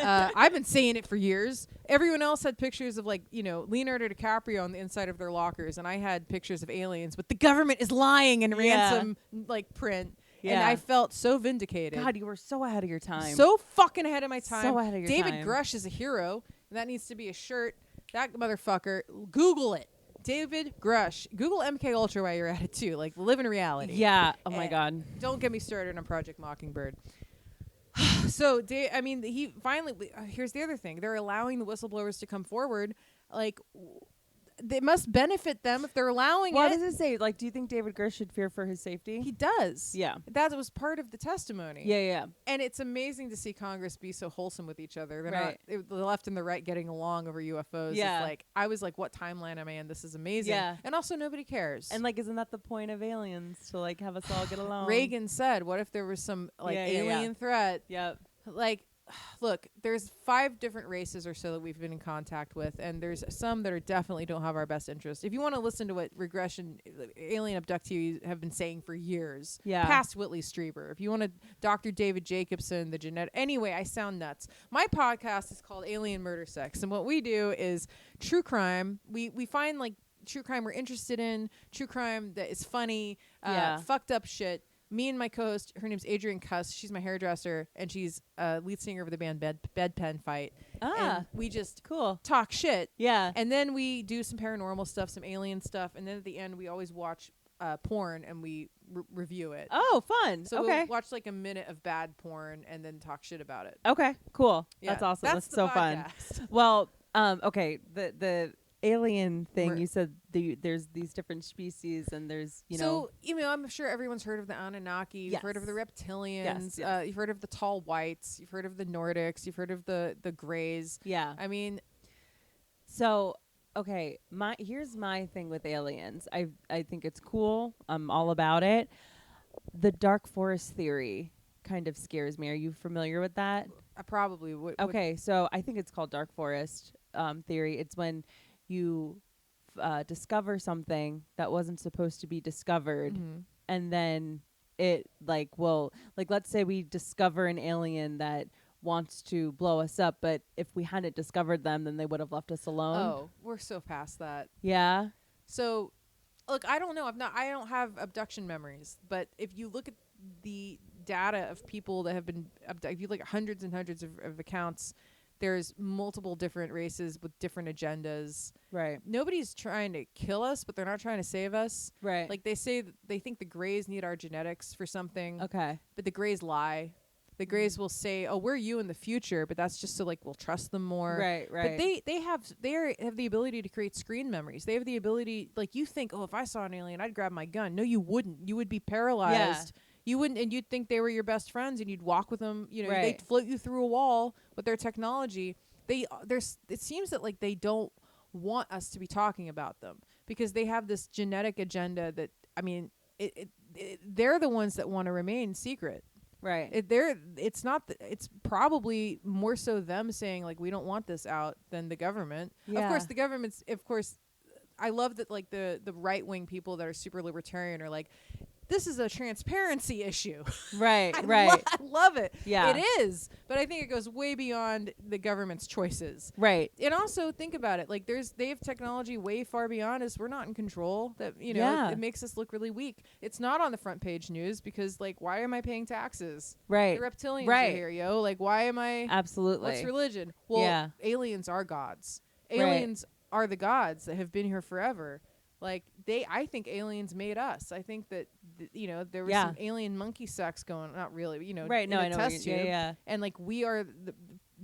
I've been saying it for years. Everyone else had pictures of like, you know, Leonardo DiCaprio on the inside of their lockers, and I had pictures of aliens, but the government is lying in ransom like print. Yeah. And I felt so vindicated. God, you were so ahead of your time. So fucking ahead of my time. So ahead of your David time. Grush is a hero. And that needs to be a shirt. That motherfucker. Google it. David Grush. Google MK Ultra while you're at it too. Like live in reality. Yeah. Oh my god. Don't get me started on Project Mockingbird. So he finally. Here's the other thing. They're allowing the whistleblowers to come forward. Like. They must benefit them if they're allowing What it. does it say? Like, do you think David Grush should fear for his safety? He does. Yeah. That was part of the testimony. Yeah. And it's amazing to see Congress be so wholesome with each other. They're Right. not the left and the right getting along over UFOs. Yeah. It's like I was like, what timeline am I in? This is amazing. Yeah. And also nobody cares. And like, isn't that the point of aliens, to like have us all get along? Reagan said, what if there was some like alien threat? Yep. Like, look, there's 5 different races or so that we've been in contact with, and there's some that are definitely don't have our best interest. If you want to listen to what alien abductees have been saying for years, past Whitley Strieber. If you want to, Dr. David Jacobson, the genetic. Anyway, I sound nuts. My podcast is called Alien Murder Sex, and what we do is true crime. We find like true crime we're interested in, true crime that is funny, fucked up shit. Me and my co-host, her name's Adrienne Cuss. She's my hairdresser, and she's lead singer of the band Bedpan Fight. And we just talk shit. Yeah. And then we do some paranormal stuff, some alien stuff, and then at the end we always watch porn and we review it. Oh, fun. So we'll watch like a minute of bad porn and then talk shit about it. Okay, cool. Yeah, That's awesome. That's the so fun. podcast. Well, okay, the alien thing, you said there's these different species, and there's So I'm sure everyone's heard of the Anunnaki. You've heard of the reptilians. Yes. You've heard of the tall whites. You've heard of the Nordics. You've heard of the Greys. Yeah. I mean, so okay, here's my thing with aliens. I think it's cool. I'm all about it. The dark forest theory kind of scares me. Are you familiar with that? I probably would. Okay, so I think it's called dark forest theory. It's when you discover something that wasn't supposed to be discovered, and then it let's say we discover an alien that wants to blow us up, but if we hadn't discovered them, then they would have left us alone. Oh, we're so past that. Yeah. So, look, I don't know. I don't have abduction memories, but if you look at the data of people that have been abducted, if you look at hundreds and hundreds of accounts, there's multiple different races with different agendas. Right. Nobody's trying to kill us, but they're not trying to save us. Right. Like they say, they think the Greys need our genetics for something. Okay. But the Greys lie. The Greys will say, "Oh, we're you in the future," but that's just so like we'll trust them more. Right. But they have the ability to create screen memories. They have the ability, like you think, "Oh, if I saw an alien, I'd grab my gun." No, you wouldn't. You would be paralyzed. You wouldn't, and you'd think they were your best friends, and you'd walk with them. You know, they'd float you through a wall with their technology. It seems that like they don't want us to be talking about them because they have this genetic agenda that, I mean, they're the ones that want to remain secret. Right. It's probably more so them saying like we don't want this out than the government. Yeah. Of course, I love that like the right wing people that are super libertarian are like, this is a transparency issue. Right. I love it. Yeah. It is. But I think it goes way beyond the government's choices. Right. And also think about it. Like they have technology way far beyond us. We're not in control. That, you know, it makes us look really weak. It's not on the front page news because like, why am I paying taxes? Right. The reptilians are here, yo. Like, why am I? Absolutely. What's religion? Well, aliens are gods. Aliens are the gods that have been here forever. Like I think aliens made us. I think that there was some alien monkey sex going. Not really, you know. Right. No, I know. Test tube. Yeah. And like we are.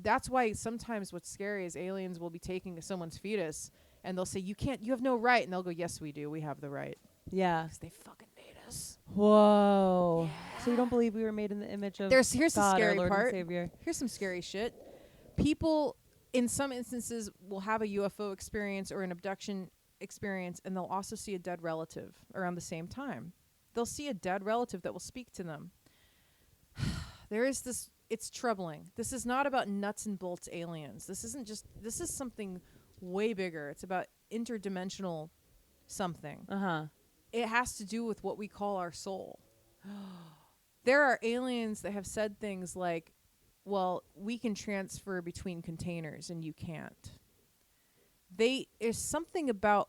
That's why sometimes what's scary is aliens will be taking someone's fetus and they'll say you can't. You have no right. And they'll go, yes, we do. We have the right. Yeah. Because they fucking made us. Whoa. Yeah. So you don't believe we were made in the image of Here's God, the scary our Lord part. and Savior. Here's some scary shit. People, in some instances, will have a UFO experience or an abduction experience, and they'll also see a dead relative around the same time. They'll see a dead relative that will speak to them. There is this, it's troubling. This is not about nuts and bolts aliens. This is something way bigger. It's about interdimensional something. It has to do with what we call our soul. There are aliens that have said things like, well, we can transfer between containers and you can't. There's something about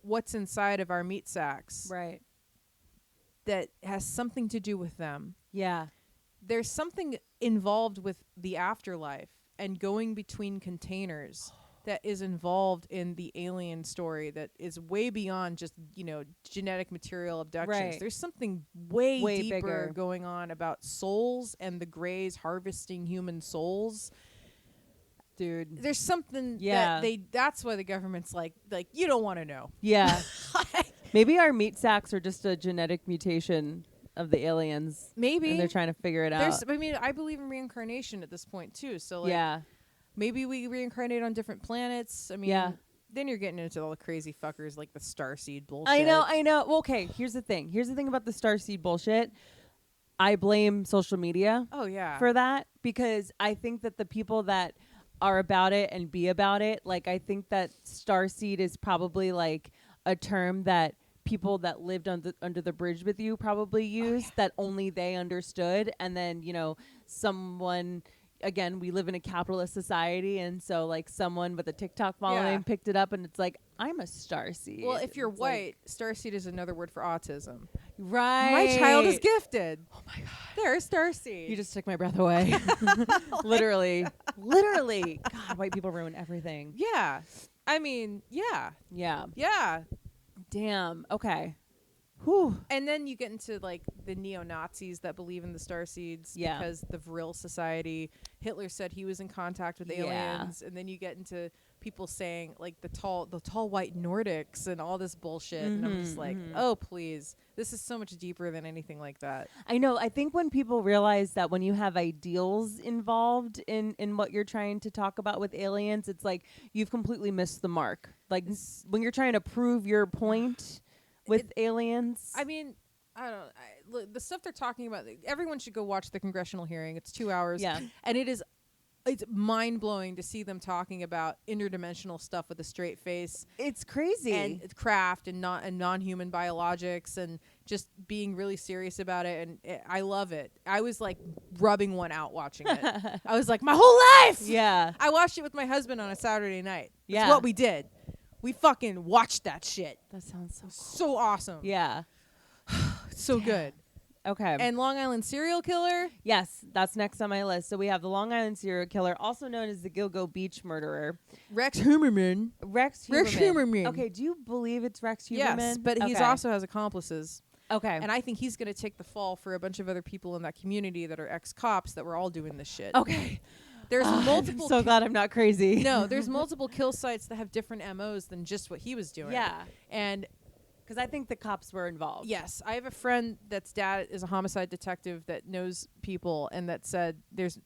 what's inside of our meat sacks that has something to do with them. Yeah. There's something involved with the afterlife and going between containers that is involved in the alien story that is way beyond just, genetic material abductions. Right. There's something way deeper bigger going on about souls and the Greys harvesting human souls. Dude. There's something that's why the government's like you don't want to know. Yeah. Maybe our meat sacks are just a genetic mutation of the aliens. Maybe. And they're trying to figure it out. I mean, I believe in reincarnation at this point too. So like maybe we reincarnate on different planets. I mean, then you're getting into all the crazy fuckers like the starseed bullshit. I know. Well, okay, here's the thing about the starseed bullshit. I blame social media for that because I think that the people that are about it and be about it, like I think that starseed is probably like a term that people that lived under the bridge with you probably used that only they understood. And then, someone, again, we live in a capitalist society. And so like someone with a TikTok following picked it up and it's like, I'm a starseed. Well, if you're white, starseed is another word for autism. Right. My child is gifted. Oh my God. They're a starseed. You just took my breath away. Literally. God, white people ruin everything. Yeah. I mean, yeah. Damn. Okay. Whew. And then you get into like the neo-Nazis that believe in the starseeds because the Vril Society, Hitler said he was in contact with aliens, and then you get into people saying like the tall white Nordics and all this bullshit, and I'm just like, oh please, this is so much deeper than anything like that. I know. I think when people realize that when you have ideals involved in what you're trying to talk about with aliens, it's like you've completely missed the mark. Like when you're trying to prove your point with aliens. I mean, I don't. Look, the stuff they're talking about. Everyone should go watch the congressional hearing. It's 2 hours. Yeah, and it's mind blowing to see them talking about interdimensional stuff with a straight face. It's crazy, and craft and non-human biologics and just being really serious about it. And I love it. I was like rubbing one out watching it. I was like, my whole life. Yeah, I watched it with my husband on a Saturday night. Yeah, that's what we did. We fucking watched that shit. That sounds so cool. So awesome. Yeah. So good. Okay. And Long Island serial killer? Yes, that's next on my list. So we have the Long Island serial killer, also known as the Gilgo Beach murderer. Rex Heuermann. Rex Heuermann. Okay, do you believe it's Rex Heuermann? Yes, but he also has accomplices. Okay. And I think he's going to take the fall for a bunch of other people in that community that are ex-cops that were all doing this shit. Okay. There's multiple. I'm so glad I'm not crazy. No, there's multiple kill sites that have different MOs than just what he was doing. Yeah. And Because I think the cops were involved. yes, I have a friend that's dad is a homicide detective that knows people, and that said there's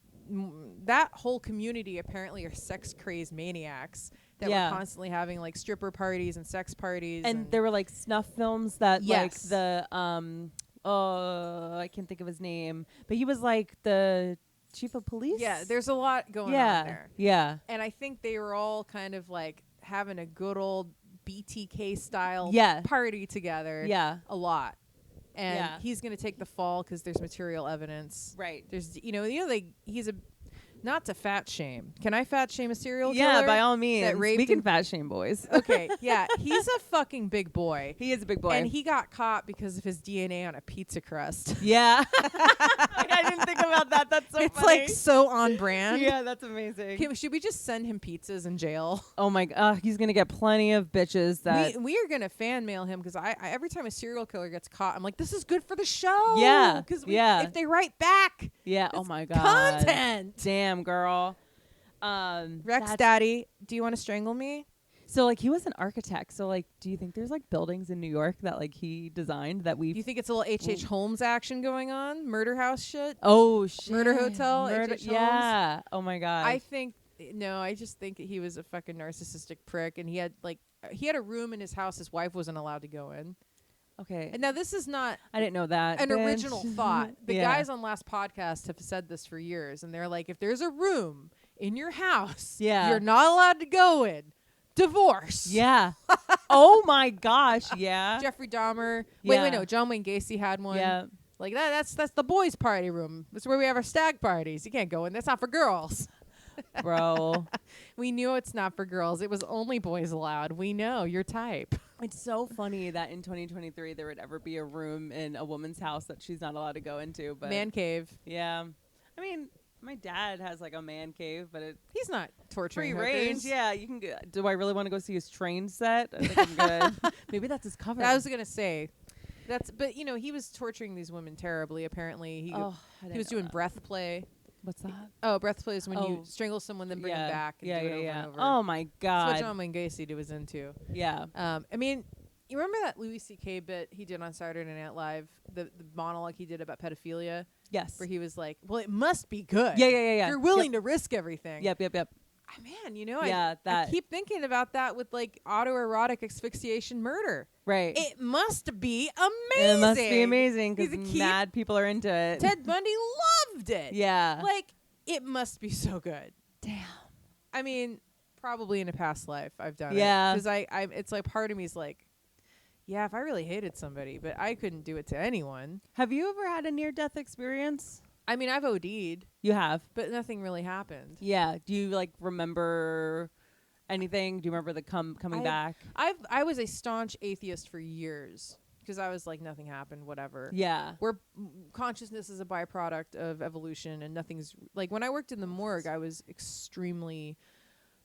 that whole community apparently are sex crazed maniacs that Yeah. were constantly having like stripper parties and sex parties. And there were like snuff films that like Yes. the I can't think of his name, but he was like the chief of police. yeah, there's a lot going yeah. on there. Yeah. And I think they were all kind of like having a good old BTK style Yeah. party together. Yeah. A lot. And Yeah. he's going to take the fall because there's material evidence. Right. There's, he's a, not to fat shame. Can I fat shame a serial killer? Yeah, by all means. that raped We can and- fat shame boys. Okay, yeah, he's a fucking big boy. He is a big boy. And he got caught because of his DNA on a pizza crust. yeah. I didn't think about that. That's so It's funny. like so on brand. Yeah, that's amazing. Should we just send him pizzas in jail? Oh my god, he's gonna get plenty of bitches that We are gonna fan mail him because I every time a serial killer gets caught, I'm like, this is good for the show. Yeah, because yeah. if they write back, yeah, oh it's my god. content. Damn girl. Rex That's- Daddy, do you want to strangle me? So like he was an architect. So like do you think there's like buildings in New York that like he designed that Do we you think it's a little H.H. Holmes action going on? Murder house shit? Oh shit. Murder Hotel, Murder, H.H. Holmes? yeah. Oh my god. I just think he was a fucking narcissistic prick, and he had a room in his house his wife wasn't allowed to go in. okay. And now this is not I didn't know that. an bitch. original thought. The Yeah. guys on last podcast have said this for years, and they're like, if there's a room in your house Yeah. you're not allowed to go in, divorce. Yeah. Oh my gosh. Yeah. Jeffrey Dahmer. Yeah. Wait, no. John Wayne Gacy had one. Yeah. Like that's the boys' party room. That's where we have our stag parties. You can't go in. That's not for girls. Bro. We knew it's not for girls. It was only boys allowed. We know your type. It's so funny that in 2023 there would ever be a room in a woman's house that she's not allowed to go into. But Man cave. yeah, I mean, my dad has like a man cave, but it's He's not torturing free range. hookers. Yeah, you can go. Do I really want to go see his train set? I think I'm good. Maybe that's his cover. I was gonna say, but he was torturing these women terribly. Apparently, he I he didn't was know doing that. breath play. What's that? Oh, breath play is when you Oh. strangle someone, then bring yeah. them back and yeah, do it yeah, over yeah. and over. Oh my That's what god. John Wayne Gacy was into. Yeah. I mean, you remember that Louis C.K. bit he did on Saturday Night Live, the monologue he did about pedophilia, Yes. where he was like, "Well, it must be good. Yeah, yeah, yeah, yeah. You're willing to risk everything." Yep, yep, yep. Ah, man, Yeah, I that- keep thinking about that with like autoerotic asphyxiation murder. Right. It must be amazing. It must be amazing He's because a keep- mad people are into it. Ted Bundy loved it. Yeah. Like, it must be so good. Damn. I mean, probably in a past life I've done Yeah. it. Because it's like part of me's like, yeah, if I really hated somebody, but I couldn't do it to anyone. Have you ever had a near-death experience? I mean, I've OD'd, You have. but nothing really happened. Yeah. Do you like remember anything? Do you remember the coming back? I was a staunch atheist for years because I was like, nothing happened, whatever. Yeah. Where consciousness is a byproduct of evolution, and nothing's like when I worked in the morgue, I was extremely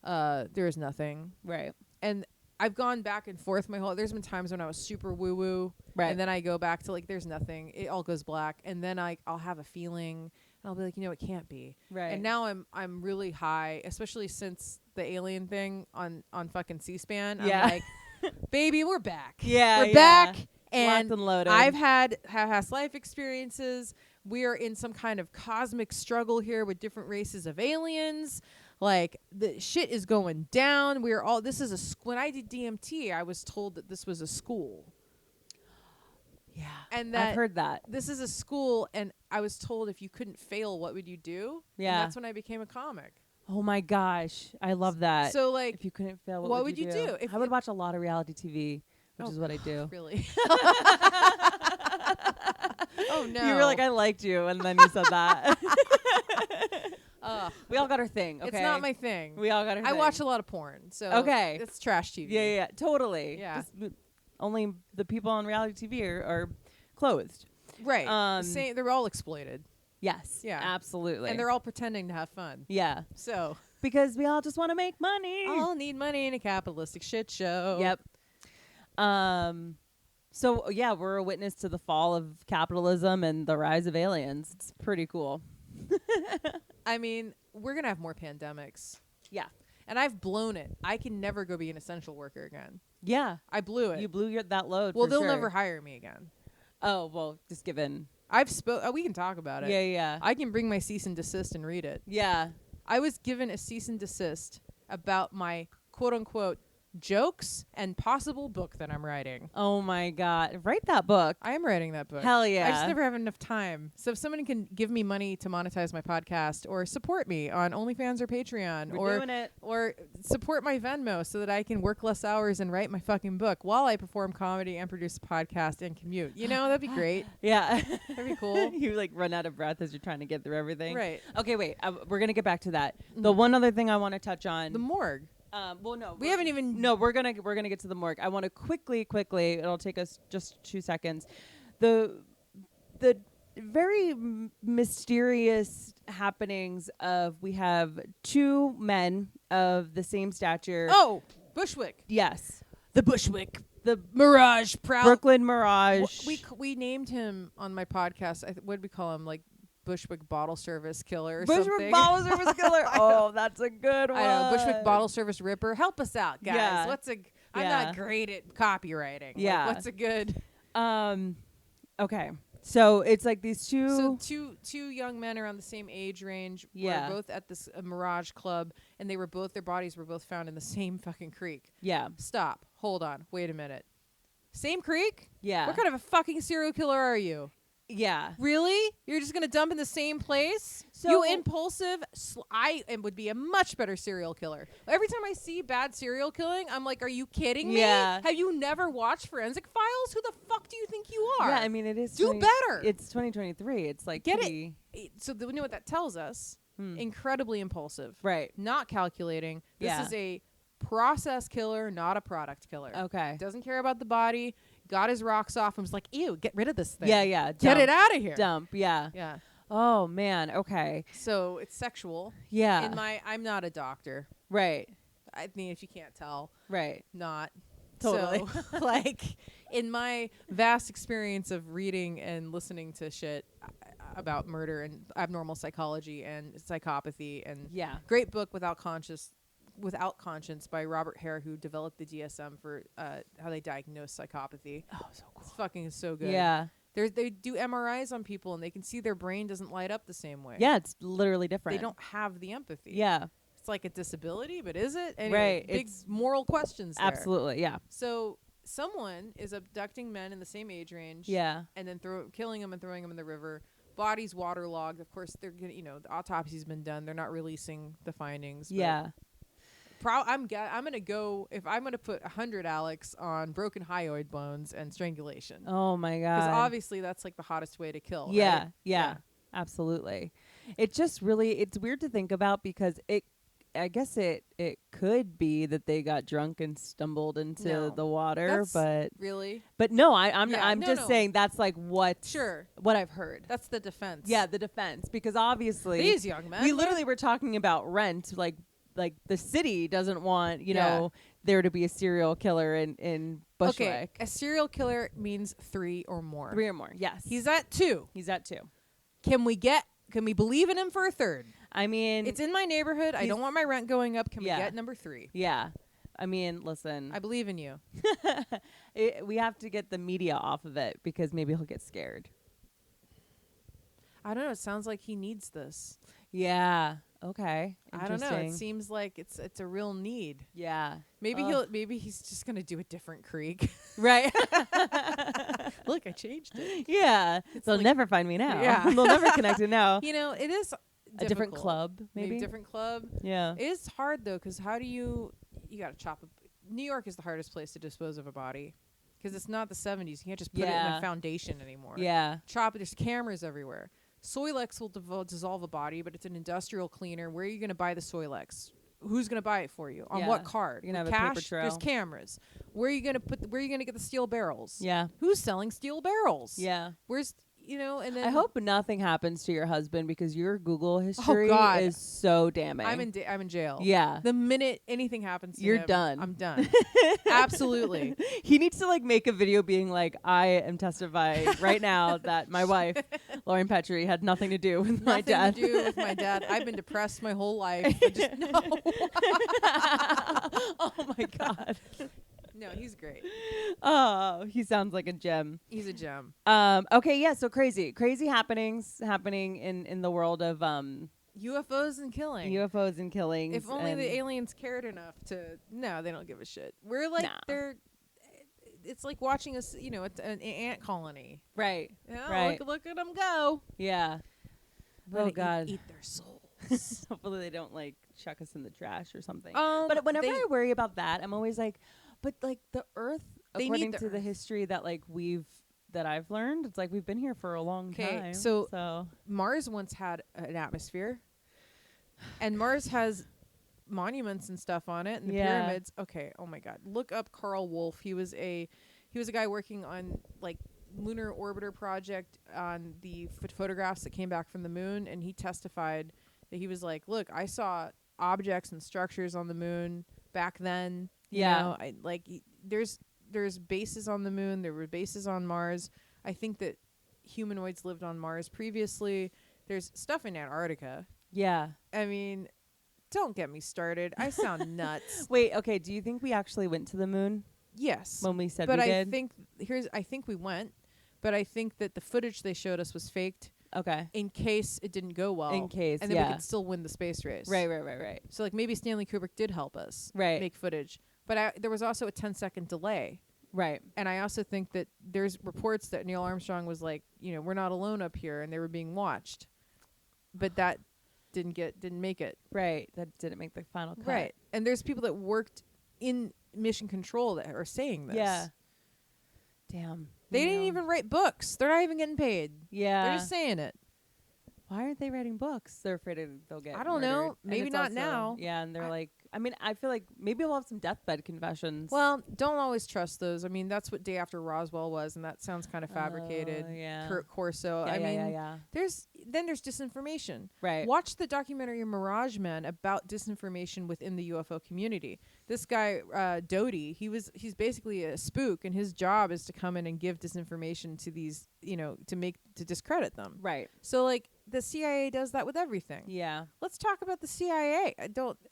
there is nothing, Right. and I've gone back and forth my whole. There's been times when I was super woo woo, Right. and then I go back to like there's nothing. It all goes black, and then I'll have a feeling, and I'll be like, it can't be. Right. And now I'm really high, especially since the alien thing on fucking C-SPAN. Yeah. I'm like, baby, we're back. Yeah, we're yeah. back. Locked And and loaded. I've had past life experiences. We are in some kind of cosmic struggle here with different races of aliens. Like, the shit is going down. We're all, this is when I did DMT, I was told that this was a school. Yeah. And that I've heard that. this is a school, and I was told if you couldn't fail, what would you do? Yeah. And that's when I became a comic. Oh my gosh. I love that. So, like, if you couldn't fail, what would you do? If I would it- watch a lot of reality TV, which Oh, is what I do. really? Oh, no. You were like, I liked you, and then you said that. Ugh. We all got our thing. Okay. It's not my thing. We all got our I thing. watch a lot of porn, so Okay. it's trash TV. Yeah, yeah, yeah, totally. Yeah. Just, only the people on reality TV are clothed. Right. Um, They're all exploited, Yes. Yeah. Absolutely. and they're all pretending to have fun. yeah, So because we all just want to make money. all need money in a capitalistic shit show. Yep. So yeah, we're a witness to the fall of capitalism and the rise of aliens. It's pretty cool. I mean, we're gonna have more pandemics, Yeah. and I've blown it. I can never go be an essential worker again. Yeah. I blew it. You blew that load. Well, for they'll sure. never hire me again. Oh well, just given. We can talk about it. Yeah, yeah, I can bring my cease and desist and read it. yeah. I was given a cease and desist about my quote unquote jokes and possible book that I'm writing. Oh my God, write that book. I am writing that book. Hell yeah. I just never have enough time. So if someone can give me money to monetize my podcast or support me on OnlyFans or Patreon We're doing it. or support my Venmo so that I can work less hours and write my fucking book while I perform comedy and produce a podcast and commute. You know, that'd be great. Yeah. That'd be cool. You like run out of breath as you're trying to get through everything. Right. Okay, wait. We're gonna get back to that. The one other thing I want to touch on. The morgue. Well, no, We haven't even. No, we're gonna get to the morgue. I want to quickly. It'll take us just 2 seconds. The very mysterious happenings of we have two men of the same stature. Oh, Bushwick. Yes, The Bushwick. the Mirage. Proud. Brooklyn Mirage. We named him on my podcast. What did we call him? Like Bushwick Bottle Service Killer or Bushwick something. Bottle Service Killer. Oh, that's a good one. I know. Bushwick Bottle Service Ripper. Help us out, guys. Yeah. I'm Yeah. not great at copywriting. Yeah. Like, what's a good. Okay. So it's like these So two. two young men around the same age range Yeah. were both at this Mirage Club, and their bodies were both found in the same fucking creek. Yeah. Stop. Hold on. Wait a minute. Same creek? Yeah. What kind of a fucking serial killer are you? Yeah. Really? You're just gonna dump in the same place? So- You impulsive. Would be a much better serial killer. Every time I see bad serial killing, I'm like, are you kidding me? Yeah. Have you never watched Forensic Files? Who the fuck do you think you are? Yeah, I mean, it is. Do better. It's 2023. It's like Get pretty, So you know what that tells us? Incredibly impulsive. Right. Not calculating. This Yeah. is a process killer, not a product killer. Okay. Doesn't care about the body. Got his rocks off and was like, ew, get rid of this thing. Yeah, yeah. Get dump, it out of here. Dump. Yeah. Yeah. Oh man. Okay. So it's sexual. Yeah. I'm not a doctor. Right. I mean, if you can't tell, Right. not. Totally. So, like, in my vast experience of reading and listening to shit about murder and abnormal psychology and psychopathy and Yeah. great book Without Conscience by Robert Hare, who developed the DSM for how they diagnose psychopathy. Oh, so cool. It's fucking so good. Yeah. They do MRIs on people and they can see their brain doesn't light up the same way. Yeah. It's literally different. They don't have the empathy. Yeah. It's like a disability, but is it? Anyway, Right, big it's- moral questions there. Absolutely. Yeah. So someone is abducting men in the same age range. Yeah. And then killing them and throwing them in the river. Bodies waterlogged. Of course, they're gonna. The autopsy's been done. They're not releasing the findings. but Yeah. I'm gonna go if I'm gonna put 100 Alex on broken hyoid bones and strangulation. Oh my Because God. obviously that's like the hottest way to kill. Yeah, right? yeah, absolutely. It's just really, it's weird to think about because I guess it could be that they got drunk and stumbled into No. the water, That's really but no, I'm Yeah, I'm no, just no. saying that's like what I've heard. That's the defense. Yeah, the defense, because obviously These young men. we literally were talking about Rent, like the city doesn't want Yeah. there to be a serial killer in Bushwick. Okay, a serial killer means 3 or more. 3 or more, yes. He's at 2. He's at 2. Can we believe in him for a 3rd? I mean, It's in my neighborhood. I don't want my rent going up. Can Yeah. we get number 3? yeah. I mean, listen. I believe in you. We have to get the media off of it because maybe he'll get scared. I don't know. It sounds like he needs this. Yeah. Okay. I don't know. It Interesting. seems like it's a real need. Yeah. Maybe Ugh. maybe he's just gonna do a different creek. Right. Look, I changed it. Yeah. They'll like- never find me now. Yeah. They'll never connect it now. It is A different difficult. club, maybe. different club. Yeah. It is hard though, because how do you got to chop New York is the hardest place to dispose of a body because it's not the 70s. You can't just put it in Yeah. a foundation anymore. Yeah. Chop it. There's cameras everywhere. Soilex will dissolve a body, but it's an industrial cleaner. Where are you going to buy the Soilex? Who's going to buy it for you? On Yeah. what card? You're gonna With have a paper cash? trail. There's cameras. Where are you going to get the steel barrels? Yeah. Who's selling steel barrels? Yeah. Where's and then I hope nothing happens to your husband because your Google history God. is so damning. I'm in jail. Yeah. The minute anything happens to You're him, done. I'm done. Absolutely. He needs to like make a video being like, I am testifying right now that my wife, Lauryn Petrie, had nothing to do with my Nothing dad. to do with my dad. I've been depressed my whole life. I just no. Oh my God. No, he's great. Oh, he sounds like a gem. He's a gem. Okay, yeah, so crazy happenings happening in the world of UFOs and killing. UFOs and killings. If only and the aliens cared enough to. No, they don't give a shit. We're like Nah. It's like watching us. It's an ant colony. right, Yeah, right, look at them go. yeah. Let Oh it God. eat their souls. Hopefully they don't like chuck us in the trash or something. But But whenever I worry about that, I'm always like, but like the Earth, They need according the to the Earth. history that like that I've learned, it's like we've been here for a long time. so Mars once had an atmosphere, and Mars has monuments and stuff on it, and the Yeah. pyramids. Okay, oh my God, look up Carl Wolf. He was a guy working on like lunar orbiter project on the photographs that came back from the moon, and he testified that he was like, look, I saw objects and structures on the moon back then. Yeah. There's bases on the moon. There were bases on Mars. I think that humanoids lived on Mars previously. There's stuff in Antarctica. yeah. I mean, don't get me started. I sound nuts. Wait, okay. Do you think we actually went to the moon Yes. when we said But we I did? think we went, but I think that the footage they showed us was faked Okay. in case it didn't go well. In case, and then yeah. we could still win the space race. Right. So like maybe Stanley Kubrick did help us Right. make footage. But there was also a 10-second delay. Right. And I also think that there's reports that Neil Armstrong was like, we're not alone up here, and they were being watched. But that didn't make it. Right. That didn't make the final cut. Right. And there's people that worked in mission control that are saying this. Yeah. Damn. They you didn't know. even write books. They're not even getting paid. Yeah. They're just saying it. Why aren't they writing books? They're afraid they'll get I don't murdered. know. And Maybe it's not also- now. Yeah, and they're like, I mean, I feel like maybe we'll have some deathbed confessions. Well, don't always trust those. I mean, that's what Day After Roswell was, and that sounds kind of fabricated. Yeah. Kurt Corso. Yeah, I yeah, mean, yeah. there's disinformation. Right. Watch the documentary Mirage Men about disinformation within the UFO community. This guy, Doty, he's basically a spook, and his job is to come in and give disinformation to these, to discredit them. Right. So like the CIA does that with everything. Yeah. Let's talk about the CIA.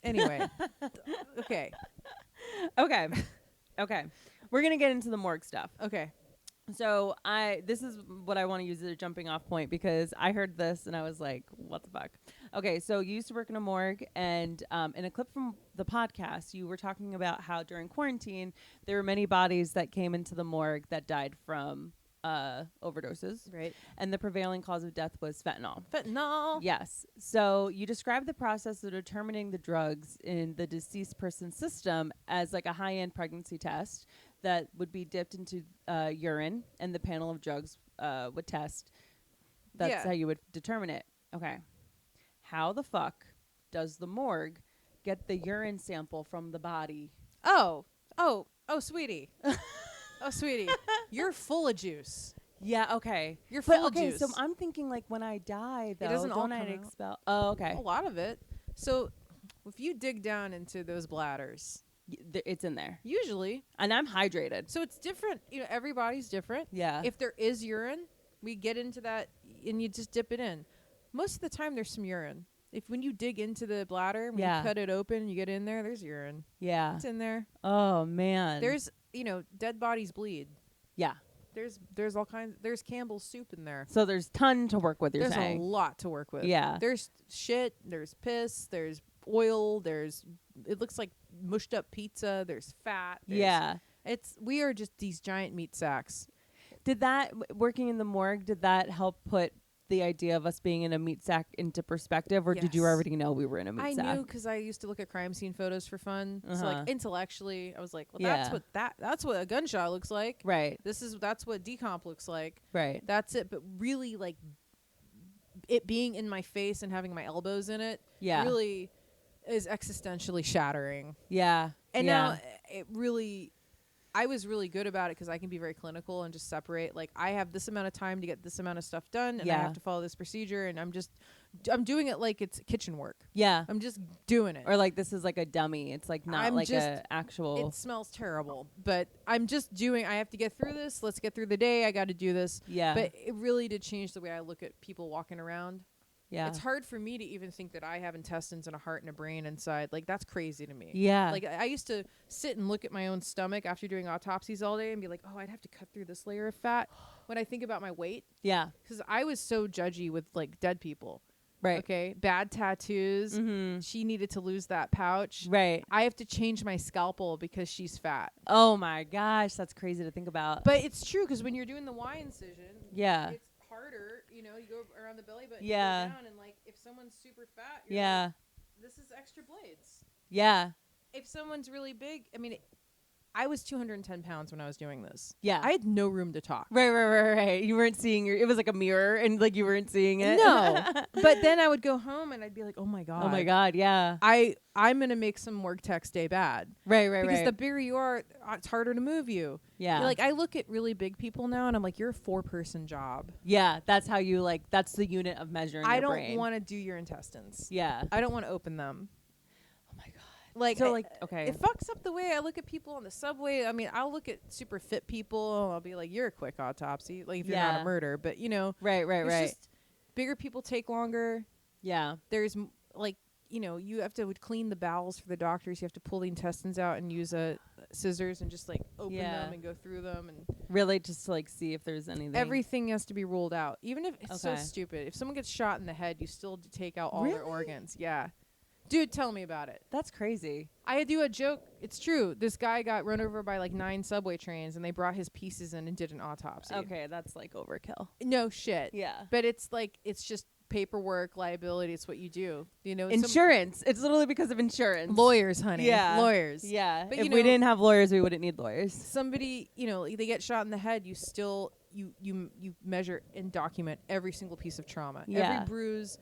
Anyway. Okay. Okay. Okay. We're going to get into the morgue stuff. Okay. So this is what I want to use as a jumping off point because I heard this and I was like, what the fuck? Okay. So you used to work in a morgue, and in a clip from the podcast, you were talking about how during quarantine, there were many bodies that came into the morgue that died from overdoses. Right. And the prevailing cause of death was fentanyl. Fentanyl. Yes. So you described the process of determining the drugs in the deceased person's system as like a high-end pregnancy test that would be dipped into urine, and the panel of drugs would test. That's how you would determine it. Okay. How the fuck does the morgue get the urine sample from the body? Oh, sweetie. Oh, sweetie. You're full of juice. Yeah, okay. You're But full of okay, juice. so I'm thinking like when I die though, doesn't all don't I come out. expel? Oh, okay. A lot of it. So if you dig down into those bladders, It's in there. usually, And I'm hydrated. so it's different. Everybody's different. Yeah. If there is urine, we get into that and you just dip it in. Most of the time there's some urine. When you dig into the bladder, when Yeah. you cut it open, you get in there, there's urine. Yeah. It's in there. Oh man. There's, dead bodies bleed. yeah. There's all kinds. There's Campbell's soup in there. So there's ton to work with. You're There's saying. a lot to work with. Yeah. There's shit. There's piss. There's oil. It looks like mushed up pizza. There's fat. Yeah. We are just these giant meat sacks. Did that working in the morgue? Did that help put the idea of us being in a meat sack into perspective, or did you Yes. already know we were in a meat I sack? knew because I used to look at crime scene photos for fun. So Uh-huh. like intellectually, I was like, well, Yeah. that's what a gunshot looks like. Right. That's what decomp looks like. Right. That's it. But really, like it being in my face and having my elbows in it, Yeah. really is existentially shattering. Yeah. And yeah. now it really, I was really good about it because I can be very clinical and just separate. Like, I have this amount of time to get this amount of stuff done, and I have to follow this procedure, and I'm doing it like it's kitchen work. Yeah. I'm just doing it. Or like this is like a dummy. It's like not like a actual. It smells terrible, but I'm just doing. I have to get through this. Let's get through the day. I got to do this. Yeah. But it really did change the way I look at people walking around. Yeah. It's hard for me to even think that I have intestines and a heart and a brain inside. Like, that's crazy to me. Yeah. Like, I used to sit and look at my own stomach after doing autopsies all day and be like, oh, I'd have to cut through this layer of fat when I think about my weight. Yeah. Because I was so judgy with, like, dead people. Right. Okay. Bad tattoos. Mm-hmm. She needed to lose that pouch. Right. I have to change my scalpel because she's fat. Oh my gosh, that's crazy to think about. But it's true, because when you're doing the Y incision, yeah. it's harder. You know, you go around the belly button, yeah. you go down, and like if someone's super fat, you're yeah. like, this is extra blades. Yeah. If someone's really big, I mean, I was 210 pounds when I was doing this. Yeah. I had no room to talk. Right. You weren't seeing it was like a mirror and like you weren't seeing it. No. But then I would go home and I'd be like, oh my God. Oh my God, yeah. I'm going to make some work tech stay bad. Right. Because the bigger you are, it's harder to move you. Yeah. Like, I look at really big people now and I'm like, you're a 4-person job. Yeah, that's how you like, that's the unit of measuring I your don't brain. want to do your intestines. Yeah. I don't want to open them. Oh my God. Like, so okay. It fucks up the way I look at people on the subway. I mean, I'll look at super fit people and I'll be like, you're a quick autopsy. Like, if you're not a murder. But, you know. Right. Just bigger people take longer. Yeah. There's, like, you know, you have to clean the bowels for the doctors. You have to pull the intestines out and use scissors and just, like, open them and go through them. And really just to, like, see if there's anything. Everything has to be ruled out. Even if it's so stupid. If someone gets shot in the head, you still take out all their organs. Yeah. Dude, tell me about it. That's crazy. I do a joke. It's true. This guy got run over by like 9 subway trains, and they brought his pieces in and did an autopsy. Okay, that's like overkill. No shit. Yeah. But it's like, it's just paperwork, liability. It's what you do. You know, insurance. It's literally because of insurance. Lawyers, honey. Yeah. Lawyers. Yeah. But if we didn't have lawyers, we wouldn't need lawyers. Somebody, you know, they get shot in the head. You still, you measure and document every single piece of trauma. Yeah. Every bruise,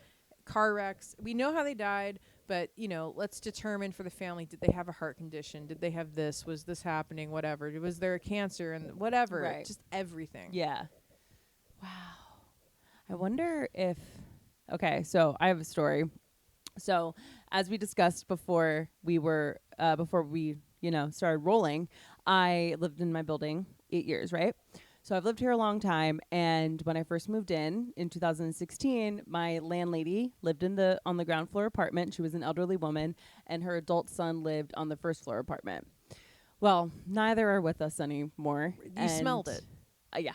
car wrecks. We know how they died. But, you know, let's determine for the family, did they have a heart condition? Did they have this? Was this happening? Whatever. Was there a cancer? And whatever. Right. Just everything. Yeah. Wow. I wonder if... Okay, so I have a story. So as we discussed before we started rolling, I lived in my building 8 years, right? So I've lived here a long time, and when I first moved in 2016, my landlady lived on the ground floor apartment. She was an elderly woman, and her adult son lived on the first floor apartment. Well, neither are with us anymore. You smelled it. Yeah.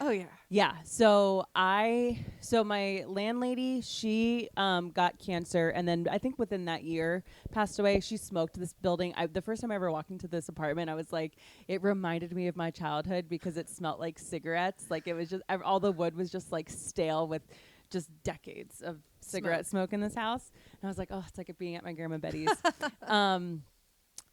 Oh yeah. Yeah. So my landlady, she got cancer, and then I think within that year passed away. She smoked this building. The first time I ever walked into this apartment, I was like, it reminded me of my childhood because it smelled like cigarettes. Like, it was just all the wood was just like stale with just decades of cigarette smoke in this house. And I was like, oh, it's like being at my grandma Betty's.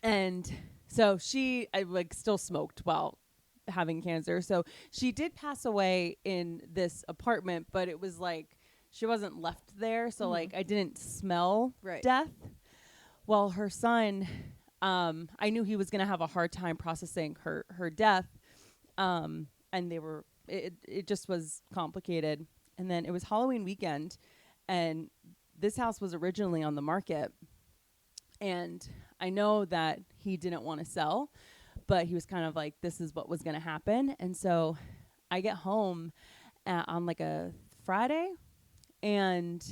And so I like still smoked while having cancer. So she did pass away in this apartment, but it was like she wasn't left there. So like I didn't smell death. Well, her son, I knew he was going to have a hard time processing her death. And it just was complicated. And then it was Halloween weekend, and this house was originally on the market. And I know that he didn't want to sell, but he was kind of like, this is what was going to happen. And so I get home on like a Friday, and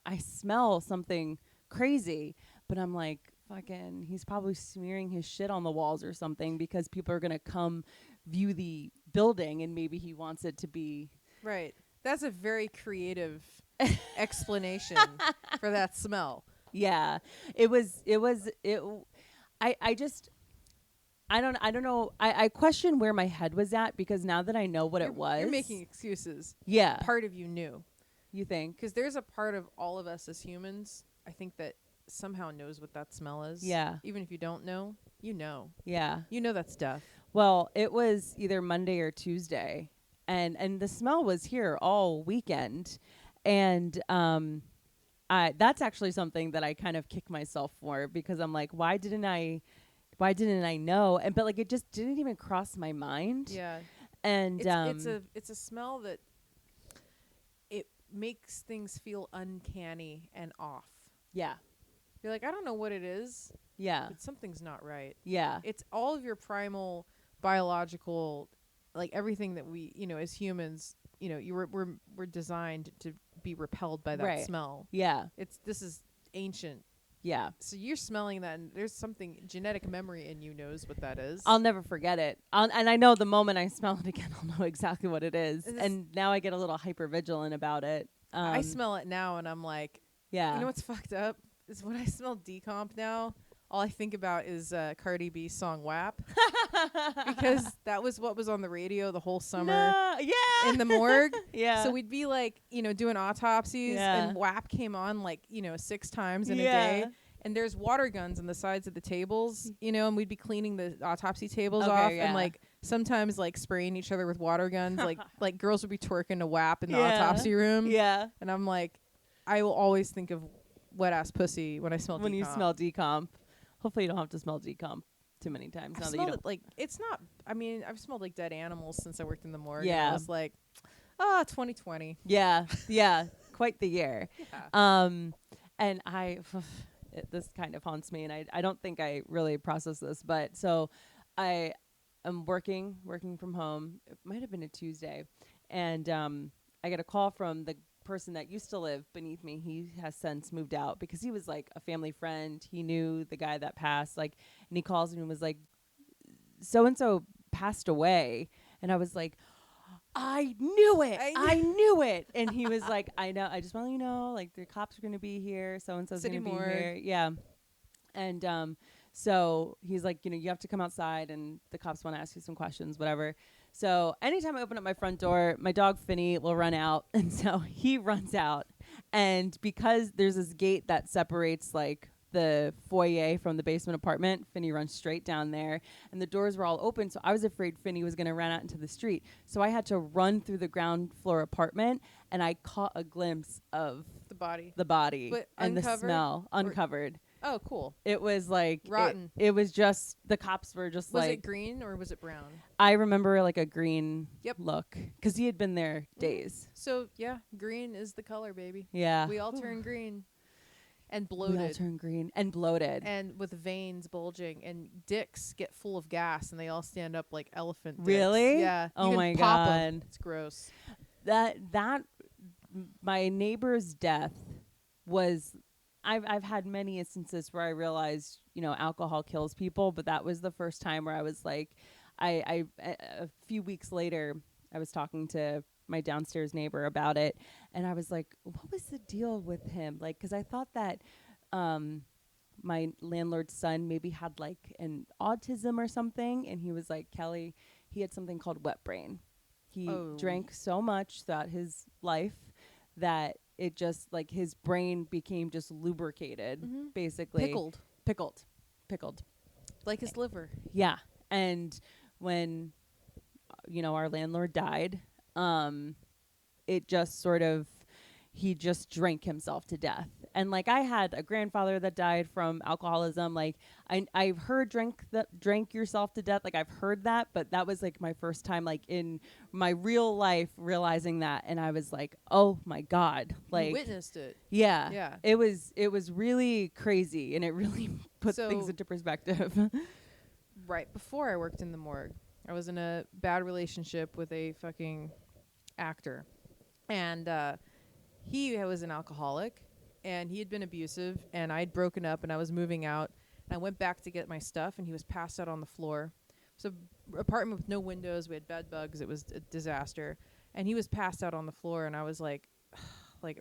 I smell something crazy, but I'm like, fucking, he's probably smearing his shit on the walls or something because people are going to come view the building, and maybe he wants it to be. Right. That's a very creative explanation for that smell. Yeah. I don't know. I question where my head was at, because now that I know what it was. You're making excuses. Yeah. Part of you knew. You think? Because there's a part of all of us as humans, I think, that somehow knows what that smell is. Yeah. Even if you don't know, you know. Yeah. You know that's death. Well, it was either Monday or Tuesday, and the smell was here all weekend. And that's actually something that I kind of kick myself for, because I'm like, why didn't I why didn't I know? And but like it just didn't even cross my mind. Yeah. And It's a smell that it makes things feel uncanny and off. yeah. You're like, I don't know what it is, Yeah. but something's not right. Yeah. It's all of your primal biological, like everything that we, as humans, we're designed to be repelled by that Right. smell. Yeah. This is ancient. Yeah. So you're smelling that, and there's something genetic memory in you knows what that is. I'll never forget it. And I know the moment I smell it again, I'll know exactly what it is. And And now I get a little hyper vigilant about it. I smell it now, and I'm like, Yeah. you know what's fucked up is when I smell decomp now. All I think about is Cardi B's song WAP, because that was what was on the radio the whole summer. No, yeah. In the morgue. Yeah. So we'd be like, doing autopsies, Yeah. and WAP came on like, 6 times in a Yeah. day. And there's water guns on the sides of the tables, and we'd be cleaning the autopsy tables Okay, off, yeah. and like sometimes like spraying each other with water guns. like girls would be twerking to WAP in the Yeah. autopsy room. Yeah. And I'm like, I will always think of wet ass pussy when I smell When decomp. you smell decomp. Hopefully you don't have to smell decomp too many times. I've Now that you smelled don't. it, like, it's not, I mean, I've smelled like dead animals since I worked in the morgue. Yeah. And I was like, 2020. Yeah. Yeah. Quite the year. Yeah. And this kind of haunts me, and I don't think I really process this, but so I am working from home. It might have been a Tuesday, and I get a call from the person that used to live beneath me. He has since moved out because he was like a family friend. He knew the guy that passed, like, and he calls me and was like, so and so passed away, and I was like, I knew it. I knew it. And he was like, I know. I just want to let you know, like, the cops are going to be here. So-and-so's going to be here. Yeah. And so he's like, you have to come outside, and the cops want to ask you some questions, whatever. So anytime I open up my front door, my dog Finny will run out. And so he runs out. And because there's this gate that separates, like, the foyer from the basement apartment, Finny runs straight down there, and the doors were all open, so I was afraid Finny was going to run out into the street. So I had to run through the ground floor apartment, and I caught a glimpse of The body. but and the smell uncovered. Oh, cool. It was like rotten. It was just, the cops were just Was like, it green or was it brown? I remember like a green Yep. look, because he had been there days. So yeah, green is the color, baby. Yeah. We all turn green. And We all bloated. turn green and bloated. And with veins bulging, and dicks get full of gas, and they all stand up like elephant dicks. Really? Yeah. Oh You can my pop 'em. God. It's gross. that my neighbor's death was, I've had many instances where I realized, alcohol kills people, but that was the first time where I was like, a few weeks later, I was talking to my downstairs neighbor about it, and I was like, what was the deal with him? Like, because I thought that my landlord's son maybe had like an autism or something, and he was like, Kelly, he had something called wet brain. He drank so much throughout his life that it just, like, his brain became just lubricated, basically. Pickled. Like his liver. Yeah. And when, our landlord died, it just sort of, he just drank himself to death. And like, I had a grandfather that died from alcoholism. Like, I've heard drank yourself to death. Like, I've heard that, but that was like my first time, like, in my real life realizing that. And I was like, oh my God. Like, You witnessed it. yeah. Yeah. It was really crazy, and it really put things into perspective. Right before I worked in the morgue, I was in a bad relationship with a fucking actor. And he was an alcoholic, and he had been abusive, and I'd broken up, and I was moving out. And I went back to get my stuff, and he was passed out on the floor. It was an apartment with no windows. We had bed bugs. It was a disaster. And he was passed out on the floor, and I was like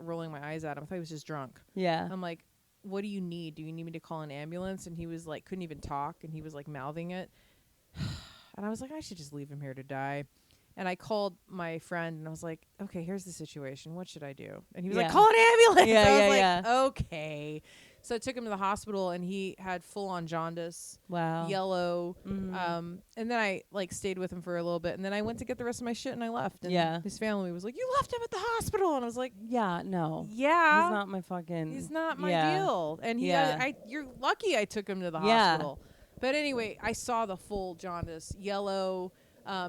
rolling my eyes at him. I thought he was just drunk. Yeah. I'm like, what do you need? Do you need me to call an ambulance? And he was like, couldn't even talk, and he was like mouthing it. And I was like, I should just leave him here to die. And I called my friend, and I was like, okay, here's the situation. What should I do? And he was like, call an ambulance. Yeah, I was yeah, like, okay. So I took him to the hospital, and he had full-on jaundice, Wow. yellow. And then I stayed with him for a little bit, and then I went to get the rest of my shit, and I left. And Yeah. his family was like, you left him at the hospital. And I was like, Yeah, no. yeah. He's not my fucking... He's not my yeah. deal. And Yeah. you're lucky I took him to the Yeah. hospital. But anyway, I saw the full jaundice, yellow.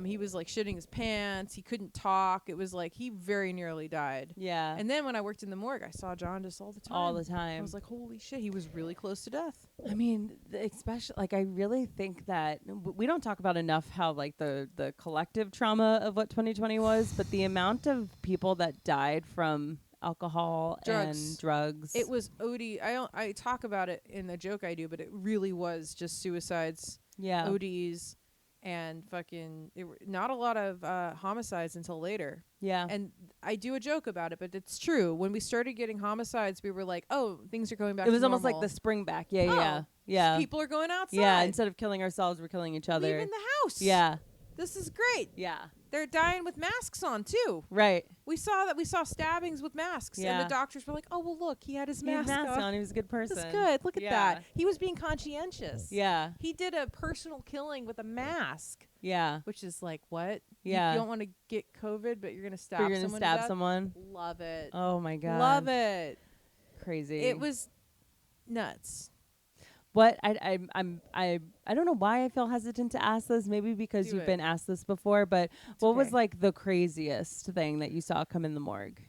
He was like shitting his pants. He couldn't talk. It was like he very nearly died. Yeah. And then when I worked in the morgue, I saw jaundice all the time. All the time. I was like, holy shit, he was really close to death. I mean, especially like I really think that we don't talk about enough how like the collective trauma of what 2020 was, but the amount of people that died from alcohol and drugs. It was OD. I talk about it in the joke I do, but it really was just suicides, yeah. ODs, and fucking not a lot of homicides until later. Yeah. And I do a joke about it, but it's true. When we started getting homicides, we were like, oh, things are going back to normal. It was almost like the spring back. Yeah. People are going outside. Yeah, instead of killing ourselves, we're killing each other. Leaving the house. Yeah. This is great. Yeah. They're dying with masks on, too. Right. We saw stabbings with masks. Yeah. And the doctors were like, oh, well, look, he had his He had mask mask on. He was a good person. That's good. Look at Yeah. that. He was being conscientious. Yeah. He did a personal killing with a mask. Yeah. Which is like, what? Yeah. You don't want to get COVID, but you're going to stab But you're someone. gonna stab someone. Love it. Oh my god. Love it. Crazy. It was nuts. What I don't know why I feel hesitant to ask this. Maybe because Do you've it. been asked this before. But It's what was okay. like the craziest thing that you saw come in the morgue?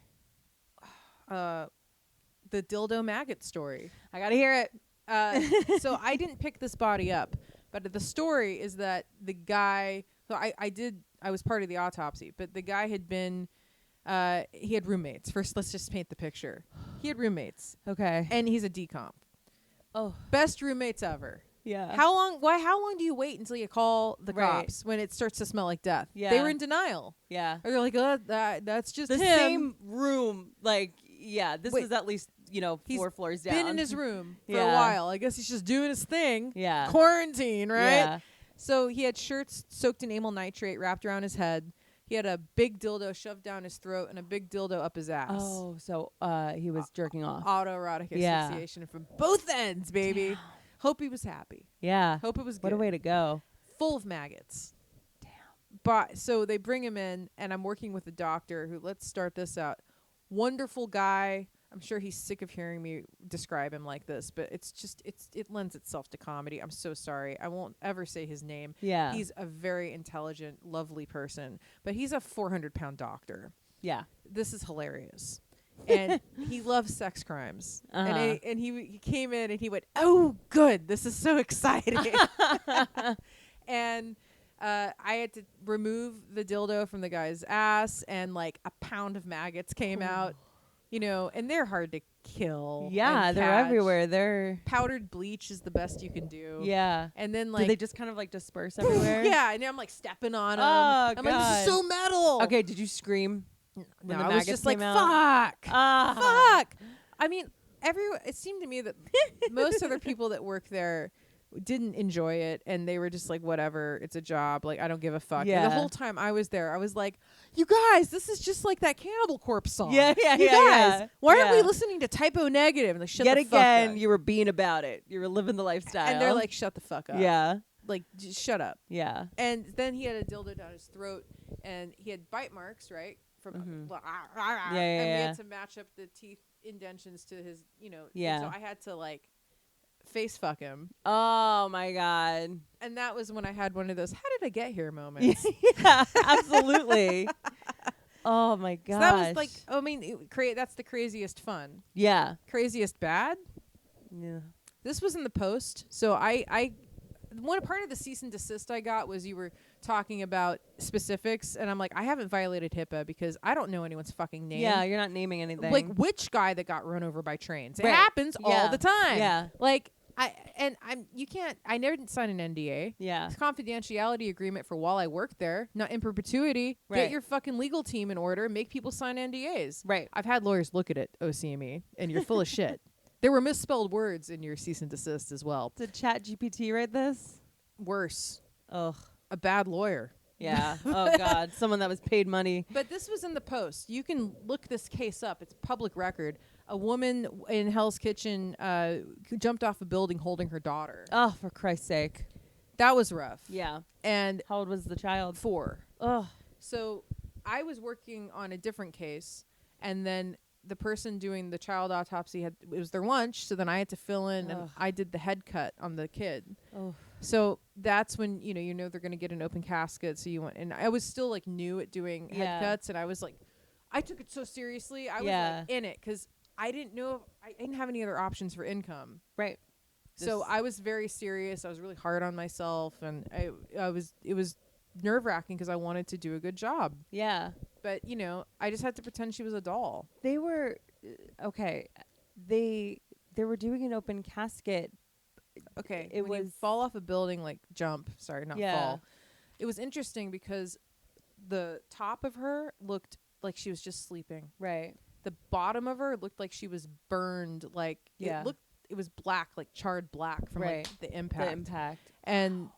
The dildo maggot story. I gotta hear it. So I didn't pick this body up, but the story is that the guy. So I was part of the autopsy, but the guy had been. He had roommates. First, let's just paint the picture. He had roommates, Okay. and he's a decomp. Oh. Best roommates ever. Yeah. How long do you wait until you call the Right. cops when it starts to smell like death? Yeah. They were in denial. Yeah. Or they're like, that's just The him. same room. Like, yeah. This Wait. was at least He's 4 floors down. Been in his room for a Yeah. while. I guess he's just doing his thing. Yeah. Quarantine, right? Yeah. So he had shirts soaked in amyl nitrate wrapped around his head. He had a big dildo shoved down his throat and a big dildo up his ass. Oh, so he was jerking off. Autoerotic Yeah. asphyxiation from both ends, baby. Damn. Hope he was happy. Yeah. Hope it was good. What a way to go. Full of maggots. Damn. But so they bring him in, and I'm working with a doctor who, let's start this out. Wonderful guy. I'm sure he's sick of hearing me describe him like this, but it lends itself to comedy. I'm so sorry. I won't ever say his name. Yeah. He's a very intelligent, lovely person, but he's a 400-pound doctor. Yeah. This is hilarious. And he loves sex crimes. Uh-huh. And he came in and he went, oh, good. This is so exciting. And I had to remove the dildo from the guy's ass, and like a pound of maggots came out, and they're hard to kill. Yeah, and they're catch. everywhere. They're Powdered bleach is the best you can do. yeah. And then Do like they just kind of like disperse everywhere? yeah, and I'm like stepping on them. Oh, I'm like, this is so metal. Okay, did you scream? No, the I was maggots just like, came out? fuck. Ah. Fuck. I mean, it seemed to me that most other people that work there didn't enjoy it, and they were just like, whatever, it's a job, like I don't give a fuck. And Yeah. the whole time I was there, I was like, you guys, this is just like that Cannibal Corpse song. Yeah, you guys, yeah. why aren't we Yeah. listening to Typo Negative? And like, shut Yet the fuck again, up. you were being about it. You were living the lifestyle. And they're like, shut the fuck up. yeah, Like, just shut up. yeah. And then he had a dildo down his throat, and he had bite marks, right? From Mhm. and we yeah. had to match up the teeth indentions to his, Yeah. So I had to like face fuck him, Oh my god. and that was when I had one of those "how did I get here" moments. Yeah, absolutely. Oh my god. So that was like, I mean, that's the craziest fun. yeah. Craziest bad. Yeah. This was in the Post, so I one part of the cease and desist I got was you were talking about specifics, and I'm like, I haven't violated HIPAA because I don't know anyone's fucking name. Yeah, you're not naming anything. Like which guy that got run over by trains. It Right. happens Yeah. all the time. Yeah. Like I never didn't sign an NDA. Yeah. It's a confidentiality agreement for while I worked there, not in perpetuity. Right. Get your fucking legal team in order. Make people sign NDAs. Right. I've had lawyers look at it, OCME, and you're full of shit. There were misspelled words in your cease and desist as well. Did ChatGPT write this? Worse, Ugh. a bad lawyer. Yeah. Oh god. Someone that was paid money. But this was in the Post. You can look this case up. It's public record. A woman in Hell's Kitchen jumped off a building holding her daughter. Oh, for Christ's sake. That was rough. Yeah. And How old was the child? 4. Oh. So I was working on a different case, and then the person doing the child autopsy it was their lunch, so then I had to fill in, and Ugh. I did the head cut on the kid. Oh. So that's when, you know they're going to get an open casket. So you want, and I was still like new at doing head cuts, and I was like, I took it so seriously. I was like in it because I didn't know, I didn't have any other options for income. Right. So I was very serious. I was really hard on myself, and it was nerve wracking because I wanted to do a good job. Yeah. But, I just had to pretend she was a doll. They were okay. They were doing an open casket. Okay. It when was you fall off a building, like jump. Sorry, not fall. It was interesting because the top of her looked like she was just sleeping. Right. The bottom of her looked like she was burned. Like it was black, like charred black from like the impact. And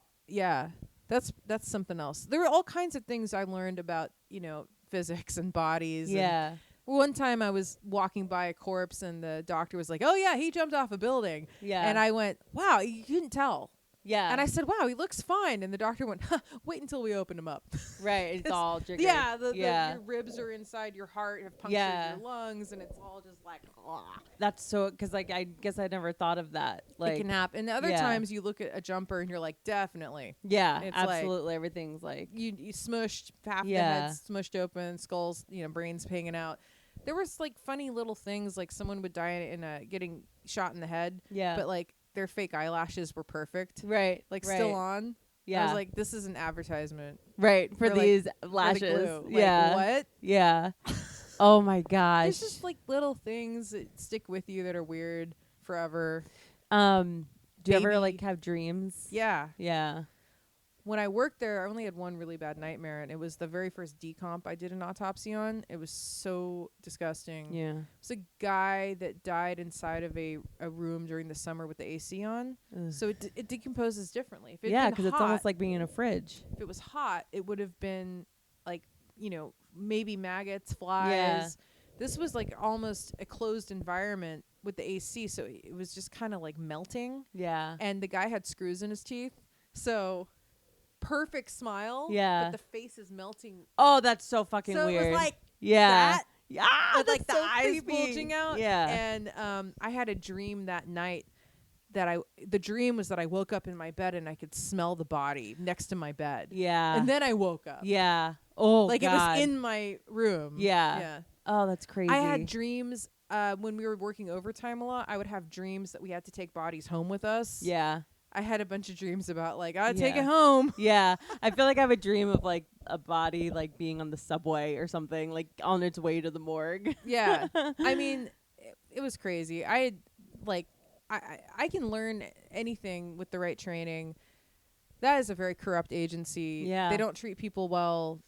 that's something else. There were all kinds of things I learned about, physics and bodies. Yeah. And one time I was walking by a corpse and the doctor was like, "Oh yeah, he jumped off a building." Yeah. And I went, "Wow, you couldn't tell." Yeah. And I said, "Wow, he looks fine." And the doctor went, "Wait until we open him up." Right. It's all jiggered. Yeah, your ribs are inside your heart, have punctured your lungs, and it's all just like, ugh. That's so, because like I guess I never thought of that. Like it can happen. And the other times you look at a jumper and you're like, definitely. Yeah, it's absolutely. like Everything's like you smushed, half the head's smushed open, skulls, brains hanging out. There was like funny little things, like someone would die in getting shot in the head. Yeah. But like their fake eyelashes were perfect. Right. Like still on. Yeah. I was like, this is an advertisement. Right. For these lashes. Like, what? Yeah. Oh my gosh. There's just like little things that stick with you that are weird forever. Do you ever like have dreams? Yeah. Yeah. When I worked there, I only had one really bad nightmare, and it was the very first decomp I did an autopsy on. It was so disgusting. Yeah. It's a guy that died inside of a room during the summer with the AC on. Ugh. So it decomposes differently. If Because it's almost like being in a fridge. If it was hot, it would have been like, maybe maggots, flies. Yeah. This was like almost a closed environment with the AC, so it was just kind of like melting. Yeah. And the guy had screws in his teeth. So perfect smile. Yeah. But the face is melting. Oh, that's so fucking so weird. it was like that. Yeah. with like the so eyes creepy. bulging out. Yeah. And I had a dream that night the dream was that I woke up in my bed and I could smell the body next to my bed. Yeah. And then I woke up. Yeah. Oh, like God. it was in my room. Yeah. Yeah. Oh, that's crazy. I had dreams when we were working overtime a lot. I would have dreams that we had to take bodies home with us. Yeah. I had a bunch of dreams about like, I gotta take it home. Yeah. I feel like I have a dream of like a body like being on the subway or something, like on its way to the morgue. Yeah. I mean, it was crazy. I had like, I can learn anything with the right training. That is a very corrupt agency. Yeah. They don't treat people well.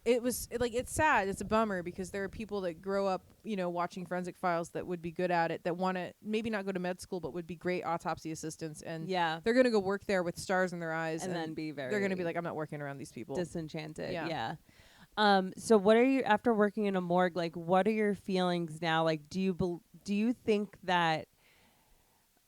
It's sad. It's a bummer because there are people that grow up, watching forensic files that would be good at it, that want to maybe not go to med school, but would be great autopsy assistants. And they're going to go work there with stars in their eyes. And then be they're going to be like, I'm not working around these people. Disenchanted. Yeah. So what are you, after working in a morgue, like what are your feelings now? Like, do you think that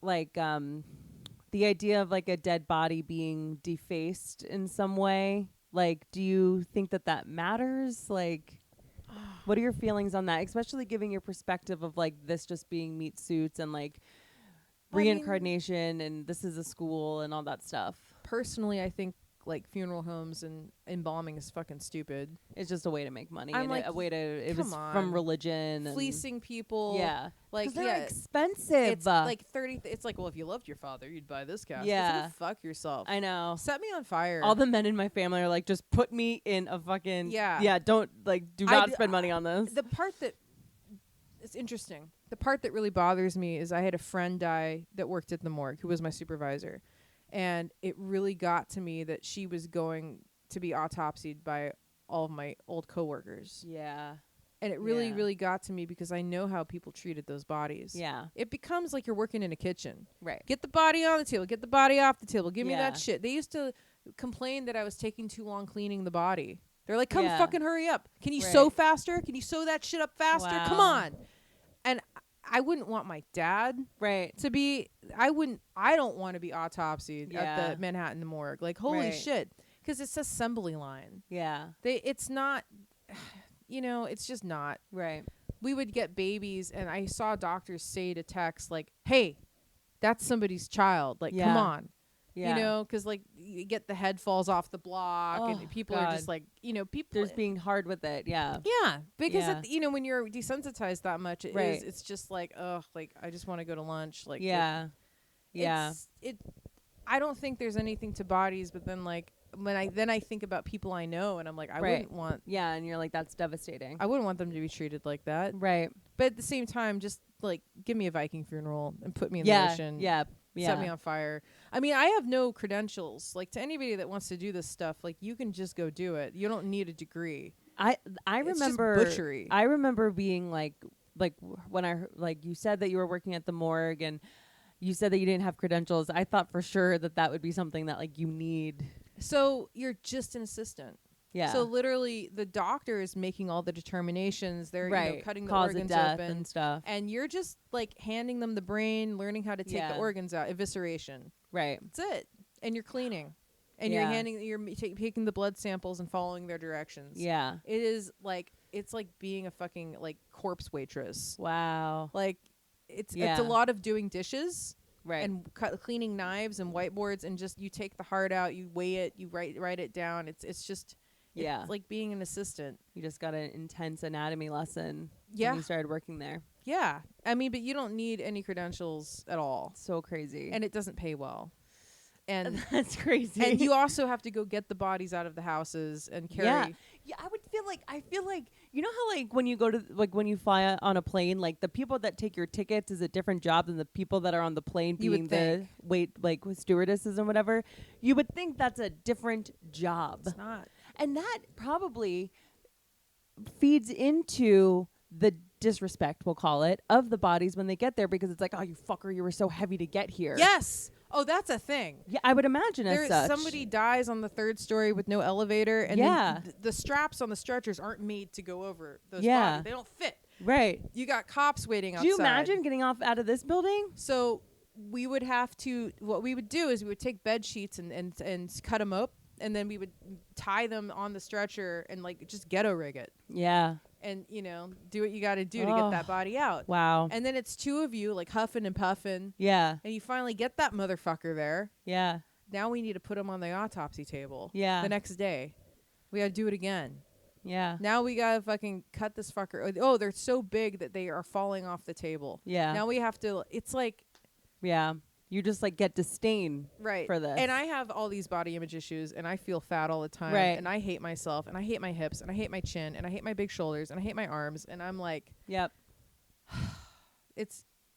like, the idea of like a dead body being defaced in some way, like, do you think that matters? Like, what are your feelings on that? Especially giving your perspective of like this just being meat suits and like reincarnation and this is a school and all that stuff. Personally, I think like funeral homes and embalming is fucking stupid. It's just a way to make money. I'm and like, a way to, it was on. from religion. Fleecing people. Yeah. Like, they're expensive. It's like 30. It's like, well, if you loved your father, you'd buy this casket. Yeah. So fuck yourself. I know. Set me on fire. All the men in my family are like, just put me in a fucking. Yeah. Yeah. Don't do not spend money on this. The part that it's interesting. The part that really bothers me is I had a friend die that worked at the morgue who was my supervisor. And it really got to me that she was going to be autopsied by all of my old coworkers. Yeah. And it really, really got to me because I know how people treated those bodies. Yeah. It becomes like you're working in a kitchen. Right. Get the body on the table. Get the body off the table. Give me Yeah. that shit. They used to complain that I was taking too long cleaning the body. They're like, come Yeah. fucking hurry up. Can you Right. sew faster? Can you sew that shit up faster? Wow. Come on. And I wouldn't want my dad Right. to be, I don't want to be autopsied at the Manhattan morgue. Like, holy Right. shit. Because it's assembly line. Yeah. It's not, it's just not. Right. We would get babies, and I saw doctors say to techs, like, hey, that's somebody's child. Like, come Yeah. on. Yeah. You know, because like you get the head falls off the block, Oh, and people are just God. like, you know, people. There's being hard with it. Yeah. Yeah, because Yeah. you know, when you're desensitized that much, Right. it's just like, ugh, like I just want to go to lunch. Like, Yeah. Yeah. I don't think there's anything to bodies, but then like when I think about people I know, and I'm like, I Right. wouldn't want. Yeah, and you're like, that's devastating. I wouldn't want them to be treated like that. Right. But at the same time, just like give me a Viking funeral and put me in the Yeah. ocean. Yeah. Yeah. Set me on fire. I mean, I have no credentials. Like to anybody that wants to do this stuff, like you can just go do it. You don't need a degree. I It's just remember butchery. I remember being like when like you said that you were working at the morgue and you said that you didn't have credentials. I thought for sure that would be something that like you need. So you're just an assistant. Yeah. So literally, the doctor is making all the determinations. They're you know, cutting the Cause of organs death open and stuff. and you're just like handing them the brain, learning how to take the Yeah. organs out, evisceration. Right. That's it. And you're cleaning, and Yeah. you're taking the blood samples and following their directions. Yeah. It is like it's like being a fucking like corpse waitress. Wow. Like it's Yeah. a lot of doing dishes. Right. And cleaning knives and whiteboards, and just you take the heart out, you weigh it, you write it down. It's just Yeah. it's like being an assistant. You just got an intense anatomy lesson Yeah. when you started working there. Yeah, I mean, but you don't need any credentials at all, So crazy. and it doesn't pay well. And that's crazy. and you also have to go get the bodies out of the houses and carry. Yeah, I feel like you know how like when you go to like when you fly on a plane, like the people that take your tickets is a different job than the people that are on the plane You being would the think. wait like with stewardesses and whatever. You would think that's a different job. It's not. And that probably feeds into the disrespect, we'll call it, of the bodies when they get there because it's like, oh, you fucker, you were so heavy to get here. Yes. Oh, that's a thing. Yeah, I would imagine as such. Somebody dies on the 3rd story with no elevator, and Yeah. then the straps on the stretchers aren't made to go over those Yeah. bodies. They don't fit. Right. You got cops waiting outside. Do you imagine getting off out of this building? So we would have to. What we would do is we would take bed sheets and cut them up, and then we would tie them on the stretcher and like just ghetto rig it, Yeah. and you know do what you got to do to Oh. get that body out. Wow. And then it's two of you like huffing and puffing, Yeah. and you finally get that motherfucker there. Yeah. Now we need to put him on the autopsy table. Yeah. The next day, we got to do it again. Yeah. Now we gotta fucking cut this fucker. Oh, they're so big that they are falling off the table. Yeah. Now we have to. It's like. Yeah. You just like get disdain Right. for this. And I have all these body image issues, and I feel fat all the time. Right. And I hate myself, and I hate my hips, and I hate my chin, and I hate my big shoulders, and I hate my arms, and I'm like, Yep.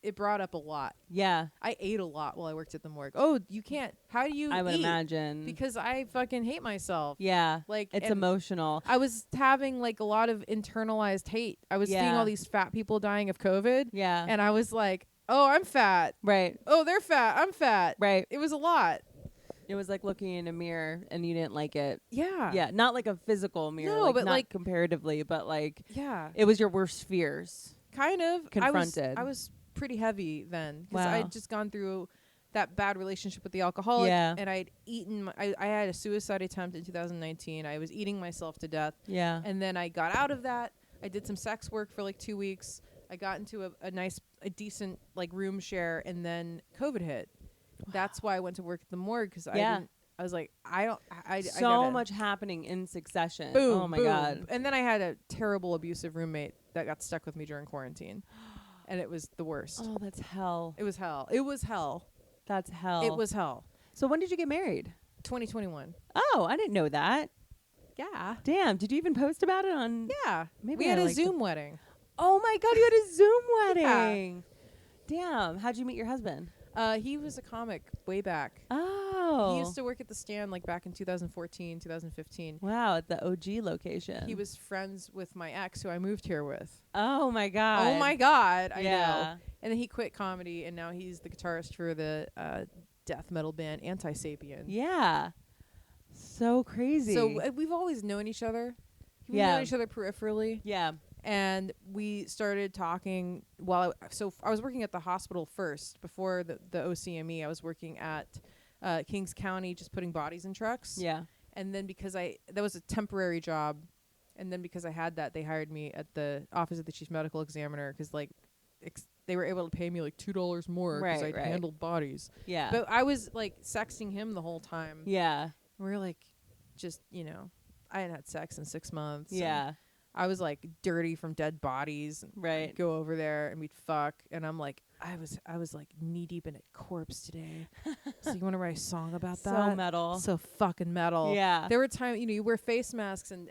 it brought up a lot. Yeah. I ate a lot while I worked at the morgue. Oh, you can't. How do you I would eat? imagine. Because I fucking hate myself. Yeah. Like It's and emotional. I was having like a lot of internalized hate. I was seeing Yeah. all these fat people dying of COVID, Yeah. and I was like, oh, I'm fat. Right. Oh, they're fat. I'm fat. Right. It was a lot. It was like looking in a mirror and you didn't like it. Yeah. Yeah. Not like a physical mirror. No, but not like comparatively, but like Yeah. it was your worst fears. Kind of Confronted. I was pretty heavy then because Wow. I'd just gone through that bad relationship with the alcoholic, Yeah. and I'd eaten. I had a suicide attempt in 2019. I was eating myself to death, Yeah. and then I got out of that. I did some sex work for like 2 weeks. I got into a decent like room share, and then COVID hit. That's why I went to work at the morgue because Yeah. I was like, I So gotta, much happening in succession. boom, Oh my boom. God. And then I had a terrible abusive roommate that got stuck with me during quarantine, and it was the worst. Oh, that's hell. It was hell. It was hell. That's hell. It was hell. So when did you get married? 2021. Oh, I didn't know that. Yeah. Damn. Did you even post about it on? Yeah. Maybe we had I a like Zoom wedding. Oh my God, you had a Zoom Yeah. wedding. Damn. How'd you meet your husband? He was a comic way back. Oh. He used to work at the Stand like back in 2014, 2015. Wow, at the OG location. He was friends with my ex who I moved here with. Oh my God. Oh my God. I Yeah. know. And then he quit comedy, and now he's the guitarist for the death metal band Anti-Sapien. Yeah. So crazy. So we've always known each other. We've Yeah. known each other peripherally. yeah. And we started talking while I was working at the hospital first before the OCME. I was working at Kings County, just putting bodies in trucks. Yeah. And then because that was a temporary job, and then because I had that, they hired me at the office of the chief medical examiner because like they were able to pay me like $2 more because Right, I'd right. handled bodies. Yeah. But I was like sexting him the whole time. yeah. We were like, just, you know, I hadn't had sex in 6 months. and Yeah. I was like dirty from dead bodies. And Right. I'd go over there and we'd fuck. And I'm like, I was like knee deep in a corpse today. So you want to write a song about that? So metal. So fucking metal. Yeah. There were times, you know, you wear face masks and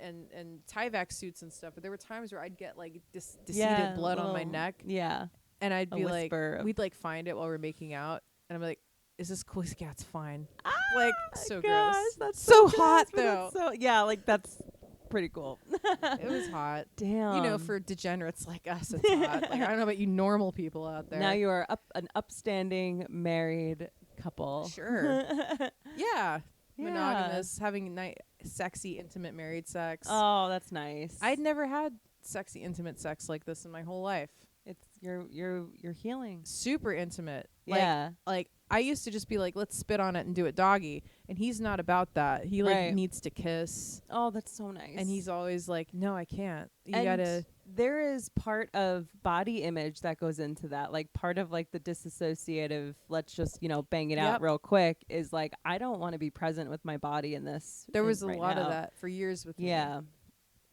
Tyvek suits and stuff, but there were times where I'd get like Yeah, descended blood on my little- neck. Yeah. And I'd A be like, whisper of- we'd like find it while we're making out. And I'm like, is this cool? He's like, yeah, it's fine. Ah, Like, so gosh, gross. That's So gross, hot, but that's though. So yeah, like that's pretty cool. It was hot. Damn. You know, for degenerates like us, it's hot. Like, I don't know about you normal people out there. now you are an upstanding married couple. Sure. Yeah. Yeah. Monogamous, having sexy, intimate married sex. Oh, that's nice. I'd never had sexy, intimate sex like this in my whole life. It's you're healing. Super intimate. Yeah. Like I used to just be like, let's spit on it and do it doggy. And he's not about that. He like Right. needs to kiss. Oh, that's so nice. And he's always like, no, I can't. You And gotta. there is part of body image that goes into that. Like part of like the disassociative, let's just, bang it out Yep. real quick is like, I don't want to be present with my body in this. There was a right lot now. of that for years with me. Yeah.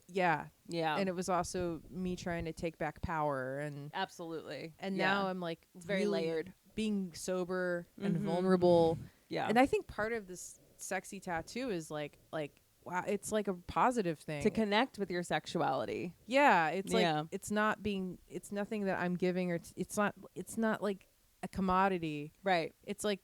Yeah. Yeah. And it was also me trying to take back power and absolutely. now I'm like it's very really layered. being sober and Mhm. vulnerable. Yeah. And I think part of this sexy tattoo is like wow, it's like a positive thing. to connect with your sexuality. Yeah, it's like Yeah. it's nothing that I'm giving or it's not like a commodity. Right. It's like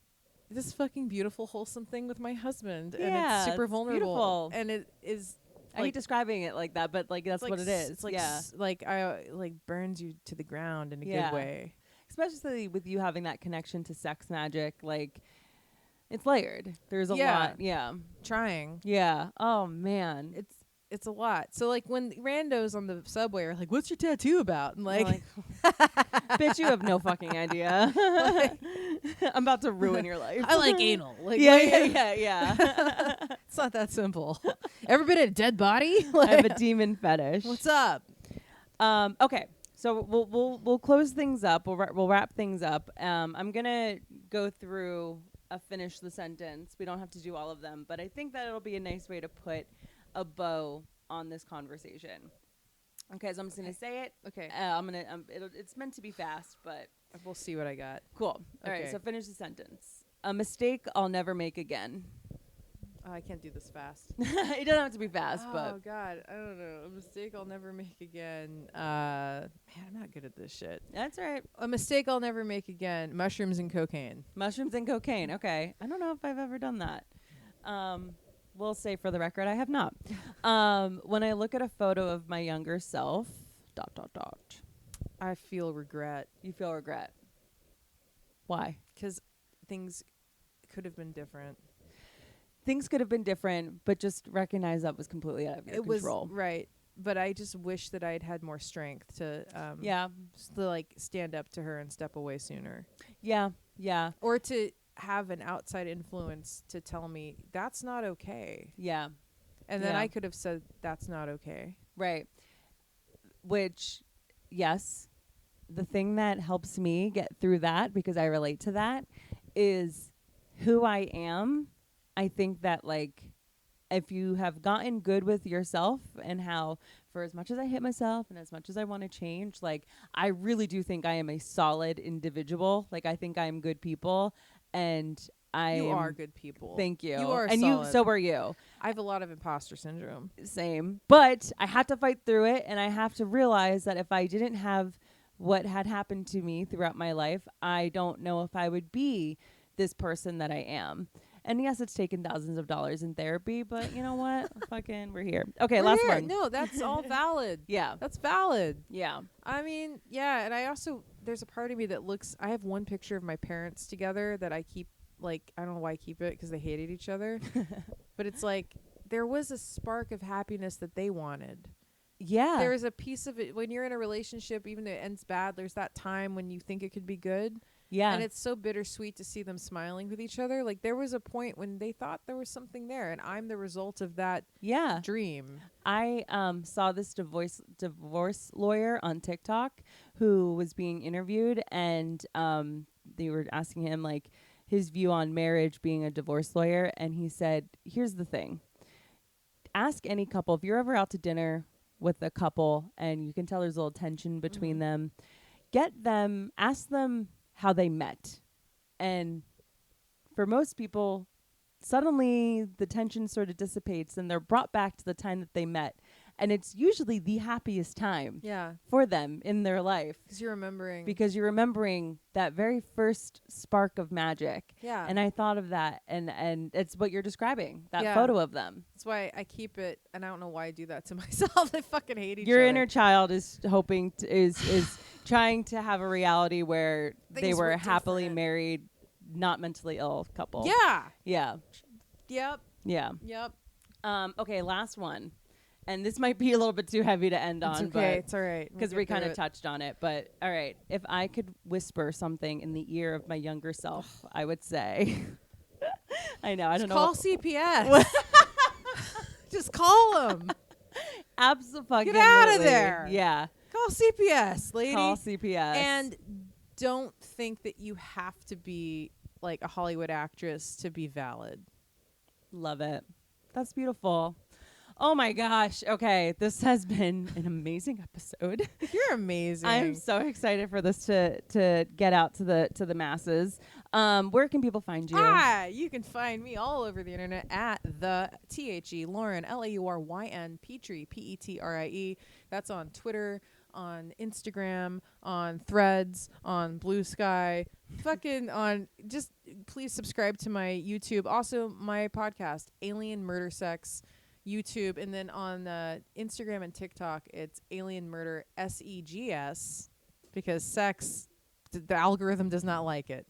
this fucking beautiful wholesome thing with my husband and Yeah, it's super it's vulnerable. beautiful. And it is I hate describing it like that, but like that's like what it is. It's like yeah. like I like burns you to the ground in a Yeah. good way. Especially with you having that connection to sex magic, like it's layered. There's a Yeah. lot. Yeah. Trying. Yeah. Oh man. It's a lot. So like when randos on the subway are like, "What's your tattoo about?" And You're like, bitch, you have no fucking idea. I'm about to ruin your life. I like anal. Like, yeah. It's not that simple. Ever been at a dead body? I have a demon fetish. What's up? Okay. So we'll close things up. We'll wrap things up. I'm gonna go through finish the sentence. We don't have to do all of them, but I think that it'll be a nice way to put a bow on this conversation. Okay, so I'm just gonna say it. Okay. I'm gonna. It's meant to be fast, but We'll see what I got. cool. All right. Okay. So finish the sentence. A mistake I'll never make again. Oh, I can't do this fast. It doesn't have to be fast, Oh but God, I don't know. A mistake I'll never make again. Man, I'm not good at this shit. that's all right. A mistake I'll never make again. Mushrooms and cocaine. Mushrooms and cocaine. Okay. I don't know if I've ever done that. We'll say for the record, I have not. When I look at a photo of my younger self, ... I feel regret You feel regret. Why? because things could have been different. Things could have been different, but just recognize that was completely out of your It control. was right, but I just wish that I'd had more strength to Yeah. to like stand up to her and step away sooner, Yeah. Yeah. or to have an outside influence to tell me that's not okay, Yeah. and then Yeah. I could have said that's not okay. Right. Which, yes, the thing that helps me get through that, because I relate to that, is who I am. I think that, like, if you have gotten good with yourself and how, for as much as I hate myself and as much as I want to change, like, I really do think I am a solid individual. Like, I think I am good people, and You are good people. Thank you. You are and solid. so are you. I have a lot of imposter syndrome. Same. But I have to fight through it, and I have to realize that if I didn't have what had happened to me throughout my life, I don't know if I would be this person that I am. And yes, it's taken thousands of dollars in therapy, but you know what? Fucking, we're here. Okay, We're last here. one. No, that's all valid. Yeah. That's valid. Yeah. I mean, yeah, and I also there's a part of me that looks. I have one picture of my parents together that I keep. Like, I don't know why I keep it because they hated each other, but it's like there was a spark of happiness that they wanted. Yeah. There is a piece of it when you're in a relationship, even though it ends bad. There's that time when you think it could be good, Yeah. And it's so bittersweet to see them smiling with each other. Like there was a point when they thought there was something there, and I'm the result of that Yeah. dream. I saw this divorce lawyer on TikTok who was being interviewed, and they were asking him like his view on marriage being a divorce lawyer, and he said, "Here's the thing. Ask any couple if you're ever out to dinner with a couple and you can tell there's a little tension between them, ask them how they met. And for most people, suddenly the tension sort of dissipates and they're brought back to the time that they met. And it's usually the happiest time Yeah, for them in their life because you're remembering. because you're remembering that very first spark of magic. Yeah. And I thought of that, and it's what you're describing, that Yeah. photo of them. That's why I keep it, and I don't know why I do that to myself. I fucking hate each Your other. inner child is hoping to, is trying to have a reality where they Things were were a happily different. married, not mentally ill couple. Yeah. Yeah. Yep. Yeah. Yep. Okay, last one. And this might be a little bit too heavy to end It's on, okay. It's all right. because we kind of touched on it. But all right, if I could whisper something in the ear of my younger self, I would say, I know, I don't call know. CPS. Just call them. Absolutely. Get outta there. Yeah. Call CPS, lady. Call CPS. And don't think that you have to be like a Hollywood actress to be valid. Love it. That's beautiful. Oh my gosh. Okay, this has been an amazing episode. You're amazing. I'm so excited for this to get out to the masses. Where can people find you? You can find me all over the internet at the THE Lauryn LAURYN Petrie PETRIE. That's on Twitter, on Instagram, on Threads, on Blue Sky, fucking on. Just please subscribe to my YouTube. Also, my podcast, Alien Murder Sex. YouTube, and then on Instagram and TikTok, it's Alien Murder SEGS, because sex, the algorithm does not like it.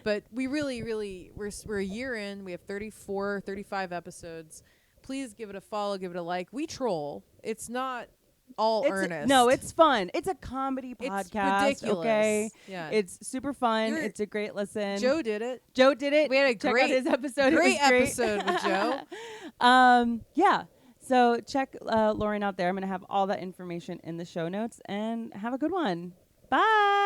But we really, we're a year in. We have 34, 35 episodes. Please give it a follow, give it a like. We troll. It's not all earnest. No, it's fun. It's a comedy It's podcast. ridiculous. Okay, Yeah. it's super fun. You're- It's a great listen. Joe did it. Joe did it. We had a Check great- out his episode. great it was great. episode with Joe. Yeah. So check Lauryn out there. I'm going to have all that information in the show notes, and have a good one. Bye.